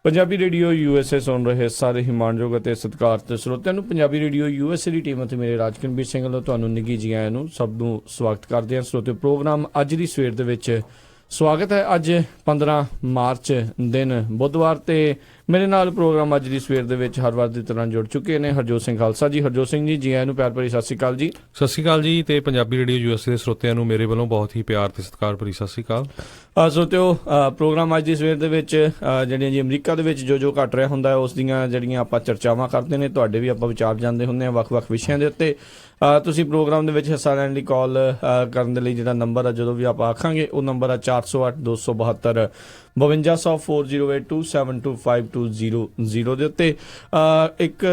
Punjabi radio USA ਸੁਣ ਰਹੇ ਸਾਰੇ ਹੀ ਮਾਣਯੋਗ ਅਤੇ ਸਤਿਕਾਰਤ ਸਰੋਤਿਆਂ ਨੂੰ ਪੰਜਾਬੀ ਰੇਡੀਓ USA ਦੀ ਟੀਮ ਅਤੇ ਮੇਰੇ ਰਾਜਕਨਵੀਰ ਸਿੰਘ ਵੱਲੋਂ ਤੁਹਾਨੂੰ ਨਿੱਘੀ ਜੀ ਆਇਆਂ ਨੂੰ ਸਭ ਨੂੰ ਸਵਾਗਤ ਕਰਦੇ ਹਾਂ। ਸਰੋਤੇ ਪ੍ਰੋਗਰਾਮ ਅੱਜ ਦੀ ਸਵੇਰ ਦੇ ਵਿੱਚ ਸਵਾਗਤ ਹੈ। ਅੱਜ 15 ਮਾਰਚ ਦਿਨ ਬੁੱਧਵਾਰ ਤੇ ਮੇਰੇ ਨਾਲ ਪ੍ਰੋਗਰਾਮ ਅੱਜ ਦੀ ਸਵੇਰ ਦੇ ਵਿੱਚ ਹਰ ਵਾਰ ਦੀ ਤਰ੍ਹਾਂ ਜੁੜ ਚੁੱਕੇ ਨੇ ਹਰਜੋਤ ਸਿੰਘ ਖਾਲਸਾ ਜੀ। ਹਰਜੋਤ ਸਿੰਘ ਜੀ ਆਇਆਂ ਨੂੰ ਪਿਆਰ ਭਰੀ ਸਤਿ ਸ਼੍ਰੀ ਅਕਾਲ ਜੀ। ਸਤਿ ਸ਼੍ਰੀ ਅਕਾਲ ਜੀ। ਤੇ ਪੰਜਾਬੀ ਰੇਡੀਓ USA ਦੇ ਸਰੋਤਿਆਂ ਨੂੰ ਮੇਰੇ ਵੱਲੋਂ ਬਹੁਤ ਹੀ ਪਿਆਰ ਤੇ ਸਤਿਕਾਰ ਭਰੀ ਸਤਿ ਸ਼੍ਰੀ ਅਕਾਲ। ਸਰੋਤਿਓ ਪ੍ਰੋਗਰਾਮ ਅੱਜ ਦੀ ਸਵੇਰ ਦੇ ਵਿੱਚ ਜਿਹੜੀਆਂ ਜੀ ਅਮਰੀਕਾ ਦੇ ਵਿੱਚ ਜੋ ਘਟ ਰਿਹਾ ਹੁੰਦਾ ਹੈ ਉਸ ਦੀਆਂ ਜਿਹੜੀਆਂ ਆਪਾਂ ਚਰਚਾਵਾਂ ਕਰਦੇ ਨੇ, ਤੁਹਾਡੇ ਵੀ ਆਪਾਂ ਵਿਚਾਰ ਜਾਣਦੇ ਹੁੰਦੇ ਹਾਂ ਵੱਖ-ਵੱਖ ਵਿਸ਼ਿਆਂ ਦੇ ਉੱਤੇ। ਤੁਸੀਂ ਪ੍ਰੋਗਰਾਮ ਦੇ ਵਿੱਚ ਹਿੱਸਾ ਲੈਣ ਲਈ ਕਾਲ ਕਰਨ ਦੇ ਲਈ ਜਿਹੜਾ ਨੰਬਰ ਆ ਜਦੋਂ ਵੀ ਆਪਾਂ ਆਖਾਂਗੇ ਉਹ ਨੰਬਰ ਆ 408 272 5200 4082725200 ਦੇ ਉੱਤੇ। ਇੱਕ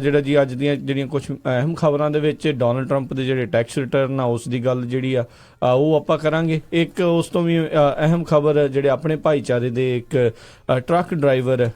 ਜਿਹੜਾ ਜੀ ਅੱਜ ਦੀਆਂ ਜਿਹੜੀਆਂ ਕੁਝ ਅਹਿਮ ਖਬਰਾਂ ਦੇ ਵਿੱਚ ਡੋਨਲਡ ਟਰੰਪ ਦੇ ਜਿਹੜੇ ਟੈਕਸ ਰਿਟਰਨ ਆ ਉਸ ਦੀ ਗੱਲ ਜਿਹੜੀ ਆ ਉਹ ਆਪਾਂ ਕਰਾਂਗੇ। ਇੱਕ ਉਸ ਤੋਂ ਵੀ ਅਹਿਮ ਖਬਰ ਜਿਹੜੇ ਆਪਣੇ ਭਾਈਚਾਰੇ ਦੇ ਇੱਕ ਟਰੱਕ ਡਰਾਈਵਰ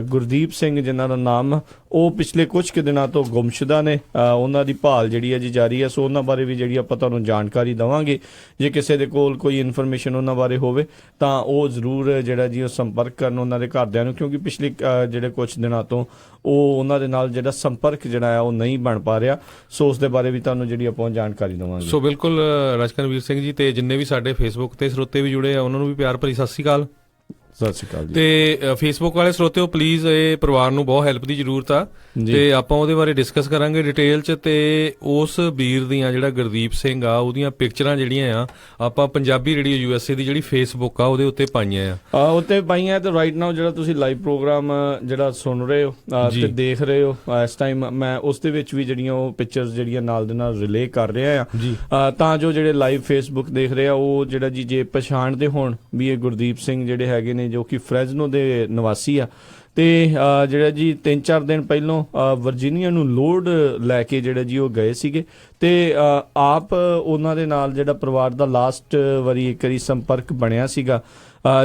ਗੁਰਦੀਪ ਸਿੰਘ ਜਿਨ੍ਹਾਂ ਦਾ ਨਾਮ ਉਹ ਪਿਛਲੇ ਕੁਝ ਕੁ ਦਿਨਾਂ ਤੋਂ ਗੁੰਮਸ਼ੁਦਾ ਨੇ, ਉਹਨਾਂ ਦੀ ਭਾਲ ਜਿਹੜੀ ਹੈ ਜੀ ਜਾਰੀ ਹੈ। ਸੋ ਉਹਨਾਂ ਬਾਰੇ ਵੀ ਜਿਹੜੀ ਆਪਾਂ ਤੁਹਾਨੂੰ ਜਾਣਕਾਰੀ ਦੇਵਾਂਗੇ। ਜੇ ਕਿਸੇ ਦੇ ਕੋਲ ਕੋਈ ਇਨਫੋਰਮੇਸ਼ਨ ਉਹਨਾਂ ਬਾਰੇ ਹੋਵੇ ਤਾਂ ਉਹ ਜ਼ਰੂਰ ਜਿਹੜਾ ਜੀ ਉਹ ਸੰਪਰਕ ਕਰਨ ਉਹਨਾਂ ਦੇ ਘਰਦਿਆਂ ਨੂੰ, ਕਿਉਂਕਿ ਪਿਛਲੇ ਜਿਹੜੇ ਕੁਝ ਦਿਨਾਂ ਤੋਂ ਉਹ ਉਹਨਾਂ ਦੇ ਨਾਲ ਜਿਹੜਾ ਸੰਪਰਕ ਜਿਹੜਾ ਆ ਉਹ ਨਹੀਂ ਬਣ ਪਾ ਰਿਹਾ। ਸੋ ਉਸ ਦੇ ਬਾਰੇ ਵੀ ਤੁਹਾਨੂੰ ਜਿਹੜੀ ਆਪਾਂ ਜਾਣਕਾਰੀ ਦੇਵਾਂਗੇ। ਸੋ ਬਿਲਕੁਲ ਰਾਜਕਨਵੀਰ ਸਿੰਘ ਜੀ ਤੇ ਜਿੰਨੇ ਵੀ ਸਾਡੇ ਫੇਸਬੁੱਕ ਤੇ ਸਰੋਤੇ ਵੀ ਜੁੜੇ ਆ ਉਹਨਾਂ ਨੂੰ ਵੀ ਪਿਆਰ ਭਰੀ ਸਤਿ ਸ਼੍ਰੀ ਅਕਾਲ। ਸਤਿ ਸ਼੍ਰੀ ਅਕਾਲ ਜੀ। ਤੇ ਫੇਸਬੁੱਕ ਵਾਲੇ ਸਰੋਤਿਓ ਪਲੀਜ਼ ਇਹ ਪਰਿਵਾਰ ਨੂੰ ਬਹੁਤ ਹੈਲਪ ਦੀ ਜ਼ਰੂਰਤ ਆ ਤੇ ਆਪਾਂ ਉਹਦੇ ਬਾਰੇ ਡਿਸਕਸ ਕਰਾਂਗੇ ਡਿਟੇਲ ਚ। ਤੇ ਉਸ ਵੀਰ ਦੀਆਂ ਜਿਹੜਾ ਗੁਰਦੀਪ ਸਿੰਘ ਆ ਉਹਦੀਆਂ ਪਿਕਚਰਾਂ ਜਿਹੜੀਆਂ ਆ ਆਪਾਂ ਪੰਜਾਬੀ ਰੇਡੀਓ USA ਦੀ ਜਿਹੜੀ ਫੇਸਬੁੱਕ ਆ ਉਹਦੇ ਉੱਤੇ ਪਾਈਆਂ ਆ ਉੱਤੇ ਪਾਈਆਂ। ਤੇ ਰਾਈਟ ਨਾਓ ਜਿਹੜਾ ਤੁਸੀਂ ਲਾਈਵ ਪ੍ਰੋਗਰਾਮ ਜਿਹੜਾ ਸੁਣ ਰਹੇ ਹੋ ਤੇ ਦੇਖ ਰਹੇ ਹੋ ਇਸ ਟਾਈਮ, ਮੈਂ ਉਸ ਦੇ ਵਿੱਚ ਵੀ ਜਿਹੜੀਆਂ ਉਹ ਪਿਕਚਰਸ ਜਿਹੜੀਆਂ ਨਾਲ ਦੇ ਨਾਲ ਰਿਲੇ ਕਰ ਰਿਹਾ ਆ ਤਾਂ ਜੋ ਜਿਹੜੇ ਲਾਈਵ ਫੇਸਬੁੱਕ ਦੇਖ ਰਹੇ ਆ ਉਹ ਜਿਹੜਾ ਜੀ ਜੇ ਪਛਾਣਦੇ ਹੋਣ ਵੀ ਇਹ ਗੁਰਦੀਪ ਸਿੰਘ ਜਿਹੜੇ ਹੈਗੇ ਨੇ ਜੋ ਕਿ ਫਰੈਜ਼ਨੋ ਦੇ ਨਿਵਾਸੀ ਆ। ਤੇ ਜਿਹੜਾ ਜੀ 3-4 ਦਿਨ ਪਹਿਲੋਂ ਵਰਜੀਨੀਆ ਨੂੰ ਲੋਡ ਲੈ ਕੇ ਜਿਹੜਾ ਜੀ ਉਹ ਗਏ ਸੀਗੇ ਤੇ ਆਪ ਉਹਨਾਂ ਦੇ ਨਾਲ ਜਿਹੜਾ ਪਰਿਵਾਰ ਦਾ ਲਾਸਟ ਵਾਰੀ ਇੱਕ ਵਾਰੀ ਸੰਪਰਕ ਬਣਿਆ ਸੀਗਾ,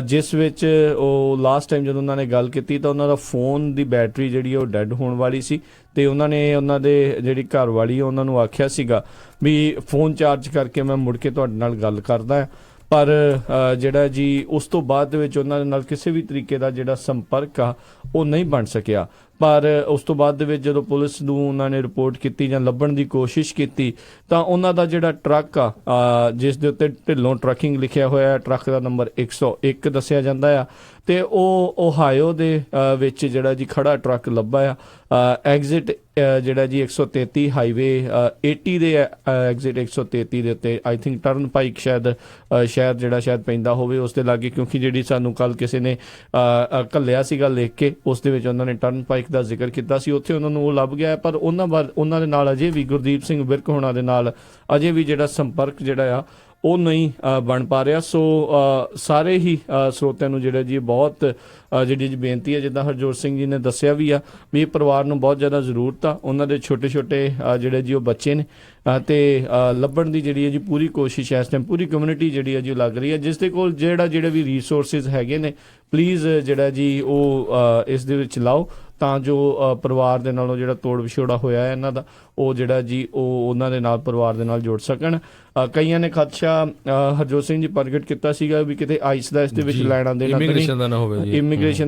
ਜਿਸ ਵਿੱਚ ਉਹ ਲਾਸਟ ਟਾਈਮ ਜਦੋਂ ਉਹਨਾਂ ਨੇ ਗੱਲ ਕੀਤੀ ਤਾਂ ਉਹਨਾਂ ਦਾ ਫੋਨ ਦੀ ਬੈਟਰੀ ਜਿਹੜੀ ਉਹ ਡੈੱਡ ਹੋਣ ਵਾਲੀ ਸੀ ਤੇ ਉਹਨਾਂ ਨੇ ਉਹਨਾਂ ਦੇ ਜਿਹੜੀ ਘਰ ਵਾਲੀ ਉਹਨਾਂ ਨੂੰ ਆਖਿਆ ਸੀਗਾ ਵੀ ਫੋਨ ਚਾਰਜ ਕਰਕੇ ਮੈਂ ਮੁੜ ਕੇ ਤੁਹਾਡੇ ਨਾਲ ਗੱਲ ਕਰਦਾ। ਪਰ ਜਿਹੜਾ ਜੀ ਉਸ ਤੋਂ ਬਾਅਦ ਦੇ ਵਿੱਚ ਉਹਨਾਂ ਦੇ ਨਾਲ ਕਿਸੇ ਵੀ ਤਰੀਕੇ ਦਾ ਜਿਹੜਾ ਸੰਪਰਕ ਆ ਉਹ ਨਹੀਂ ਬਣ ਸਕਿਆ। ਪਰ ਉਸ ਤੋਂ ਬਾਅਦ ਦੇ ਵਿੱਚ ਜਦੋਂ ਪੁਲਿਸ ਨੂੰ ਉਹਨਾਂ ਨੇ ਰਿਪੋਰਟ ਕੀਤੀ ਜਾਂ ਲੱਭਣ ਦੀ ਕੋਸ਼ਿਸ਼ ਕੀਤੀ ਤਾਂ ਉਹਨਾਂ ਦਾ ਜਿਹੜਾ ਟਰੱਕ ਆ ਜਿਸ ਦੇ ਉੱਤੇ ਢਿੱਲੋਂ ਟਰੱਕਿੰਗ ਲਿਖਿਆ ਹੋਇਆ, ਟਰੱਕ ਦਾ ਨੰਬਰ 101 ਦੱਸਿਆ ਜਾਂਦਾ ਆ ਤੇ ਉਹ ਓਹਾਇਓ ਦੇ ਵਿੱਚ ਜਿਹੜਾ ਜੀ ਖੜਾ ਟਰੱਕ ਲੱਭਾ ਆ। ਐਗਜ਼ਿਟ ਜਿਹੜਾ ਜੀ 133 ਹਾਈਵੇ 80 ਦੇ ਐਗਜ਼ਿਟ 133 ਦੇ ਉੱਤੇ ਆਈ ਥਿੰਕ ਟਰਨ ਪਾਈਕ ਸ਼ਹਿਰ ਜਿਹੜਾ ਪੈਂਦਾ ਹੋਵੇ ਉਸ ਦੇ ਲਾਗੇ, ਕਿਉਂਕਿ ਜਿਹੜੀ ਸਾਨੂੰ ਕੱਲ ਕਿਸੇ ਨੇ ਘੱਲਿਆ ਸੀਗਾ ਲਿਖ ਕੇ ਉਸ ਦੇ ਵਿੱਚ ਉਹਨਾਂ ਨੇ ਟਰਨ ਪਾਈਕ ਦਾ ਜ਼ਿਕਰ ਕੀਤਾ ਸੀ, ਉੱਥੇ ਉਹਨਾਂ ਨੂੰ ਉਹ ਲੱਭ ਗਿਆ। ਪਰ ਉਹਨਾਂ ਦੇ ਨਾਲ ਅਜੇ ਵੀ ਗੁਰਦੀਪ ਸਿੰਘ ਵਿਰਕ ਹੋਣਾ ਦੇ ਨਾਲ ਅਜੇ ਵੀ ਜਿਹੜਾ ਸੰਪਰਕ ਜਿਹੜਾ ਆ ਉਹ ਨਹੀਂ ਬਣ ਪਾ ਰਿਹਾ। ਸੋ ਸਾਰੇ ਹੀ ਸਰੋਤਿਆਂ ਨੂੰ ਜਿਹੜਾ ਜੀ ਬਹੁਤ ਜਿਹੜੀ ਜੀ ਬੇਨਤੀ ਹੈ, ਜਿੱਦਾਂ ਹਰਜੋਤ ਸਿੰਘ ਜੀ ਨੇ ਦੱਸਿਆ ਵੀ ਆ ਵੀ ਇਹ ਪਰਿਵਾਰ ਨੂੰ ਬਹੁਤ ਜ਼ਿਆਦਾ ਜ਼ਰੂਰਤ ਆ। ਉਹਨਾਂ ਦੇ ਛੋਟੇ ਜਿਹੜੇ ਜੀ ਉਹ ਬੱਚੇ ਨੇ ਤੇ ਲੱਭਣ ਦੀ ਜਿਹੜੀ ਹੈ ਜੀ ਪੂਰੀ ਕੋਸ਼ਿਸ਼ ਇਸ ਟਾਈਮ ਪੂਰੀ ਕਮਿਊਨਿਟੀ ਜਿਹੜੀ ਹੈ ਜੀ ਲੱਗ ਰਹੀ ਹੈ। ਜਿਸ ਦੇ ਕੋਲ ਜਿਹੜੇ ਵੀ ਰਿਸੋਰਸਿਸ ਹੈਗੇ ਨੇ ਪਲੀਜ਼ ਜਿਹੜਾ ਜੀ ਉਹ ਇਸ ਦੇ ਵਿੱਚ ਲਾਓ ਤਾਂ ਜੋ ਪਰਿਵਾਰ ਦੇ ਨਾਲੋਂ ਜਿਹੜਾ ਤੋੜ ਵਿਛੋੜਾ ਹੋਇਆ ਹੈ ਇਹਨਾਂ ਦਾ ਉਹ ਜਿਹੜਾ ਜੀ ਉਹ ਉਹਨਾਂ ਦੇ ਨਾਲ ਪਰਿਵਾਰ ਦੇ ਨਾਲ ਜੁੜ ਸਕਣ। ਕਈਆਂ ਨੇ ਖਦਸ਼ਾ ਹਰਜੋਤ ਸਿੰਘ ਜੀ ਪ੍ਰਗਟ ਕੀਤਾ ਸੀਗਾ ਵੀ ਕਿਤੇ ਆਈਸ ਦਾ ਇਸ ਦੇ ਵਿੱਚ ਲੈਣਾ ਦੇਣਾ ਇਮੀਗ੍ਰੇਸ਼ਨ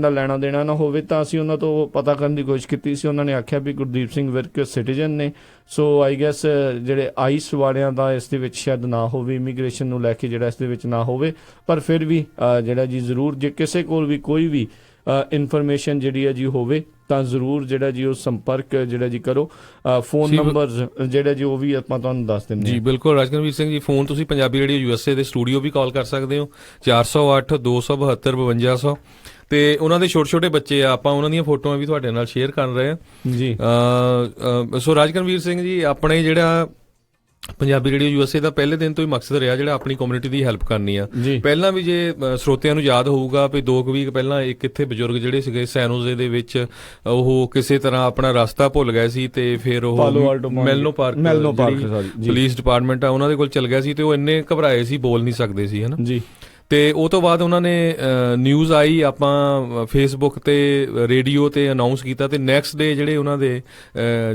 ਦਾ ਲੈਣਾ ਦੇਣਾ ਨਾ ਹੋਵੇ, ਤਾਂ ਅਸੀਂ ਉਹਨਾਂ ਤੋਂ ਪਤਾ ਕਰਨ ਦੀ ਕੋਸ਼ਿਸ਼ ਕੀਤੀ ਸੀ। ਉਹਨਾਂ ਨੇ ਆਖਿਆ ਵੀ ਗੁਰਦੀਪ ਸਿੰਘ ਵਿਰਕ ਸਿਟੀਜ਼ਨ ਨੇ, ਸੋ ਆਈ ਗੈਸ ਜਿਹੜੇ ਆਈਸ ਵਾਲਿਆਂ ਦਾ ਇਸ ਦੇ ਵਿੱਚ ਸ਼ਾਇਦ ਨਾ ਹੋਵੇ, ਇਮੀਗ੍ਰੇਸ਼ਨ ਨੂੰ ਲੈ ਕੇ ਜਿਹੜਾ ਇਸ ਦੇ ਵਿੱਚ ਨਾ ਹੋਵੇ। ਪਰ ਫਿਰ ਵੀ ਜਿਹੜਾ ਜੀ ਜ਼ਰੂਰ ਜੇ ਕਿਸੇ ਕੋਲ ਵੀ ਕੋਈ ਵੀ ਇਨਫੋਰਮੇਸ਼ਨ ਜਿਹੜੀ ਹੈ ਜੀ ਹੋਵੇ ਤਾਂ ਜ਼ਰੂਰ ਜਿਹੜਾ ਜੀ ਉਹ ਸੰਪਰਕ ਜਿਹੜਾ ਜੀ ਕਰੋ। ਫੋਨ ਨੰਬਰ ਜਿਹੜਾ ਜੀ ਉਹ ਵੀ ਆਪਾਂ ਤੁਹਾਨੂੰ ਦੱਸ ਦਿੰਦੇ ਹਾਂ। ਜੀ ਬਿਲਕੁਲ ਰਾਜਕਨਵੀਰ ਸਿੰਘ ਜੀ, ਫੋਨ ਤੁਸੀਂ ਪੰਜਾਬੀ ਰੇਡੀਓ USA ਦੇ ਸਟੂਡੀਓ ਵੀ ਕਾਲ ਕਰ ਸਕਦੇ ਹੋ 408 272 5200 ਤੇ ਉਹਨਾਂ ਦੇ ਛੋਟੇ ਬੱਚੇ ਆ, ਆਪਾਂ ਉਹਨਾਂ ਦੀਆਂ ਫੋਟੋਆਂ ਵੀ ਤੁਹਾਡੇ ਨਾਲ ਸ਼ੇਅਰ ਕਰ ਰਹੇ ਹਾਂ ਜੀ। ਸੋ ਰਾਜਕਨਵੀਰ ਸਿੰਘ ਜੀ, ਆਪਣੇ ਜਿਹੜਾ ਪੰਜਾਬੀ ਰੇਡੀਓ USA ਦਾ ਪਹਿਲੇ ਦਿਨ ਤੋਂ ਹੀ ਮਕਸਦ ਰਿਹਾ ਜਿਹੜਾ ਆਪਣੀ ਕਮਿਊਨਿਟੀ ਦੀ ਹੈਲਪ ਕਰਨੀ ਆ। ਪਹਿਲਾਂ ਵੀ ਜੇ ਸਰੋਤਿਆਂ ਨੂੰ ਯਾਦ ਹੋਊਗਾ ਵੀ 2 ਵੀਕ ਪਹਿਲਾਂ ਇੱਕ ਇੱਥੇ ਬਜ਼ੁਰਗ ਜਿਹੜੇ ਸੀਗੇ ਸੈਨੋਜ਼ੇ ਦੇ ਵਿੱਚ ਉਹ ਕਿਸੇ ਤਰ੍ਹਾਂ ਆਪਣਾ ਰਸਤਾ ਭੁੱਲ ਗਏ ਸੀ ਤੇ ਫਿਰ ਉਹ ਮੈਲਨੋ ਪਾਰਕ ਪੁਲਿਸ ਡਿਪਾਰਟਮੈਂਟ ਆ ਉਹਨਾਂ ਦੇ ਕੋਲ ਚਲ ਗਿਆ ਸੀ ਤੇ ਉਹ ਇੰਨੇ ਘਬਰਾਏ ਸੀ, ਬੋਲ ਨਹੀਂ ਸਕਦੇ ਸੀ ਹਨਾ ਜੀ। ਤੇ ਉਹ ਤੋਂ ਬਾਅਦ ਉਹਨਾਂ ਨੇ ਨਿਊਜ਼ ਆਈ, ਆਪਾਂ ਫੇਸਬੁੱਕ ਤੇ ਰੇਡੀਓ ਤੇ ਅਨਾਊਂਸ ਕੀਤਾ ਤੇ ਨੈਕਸਟ ਡੇ ਜਿਹੜੇ ਉਹਨਾਂ ਦੇ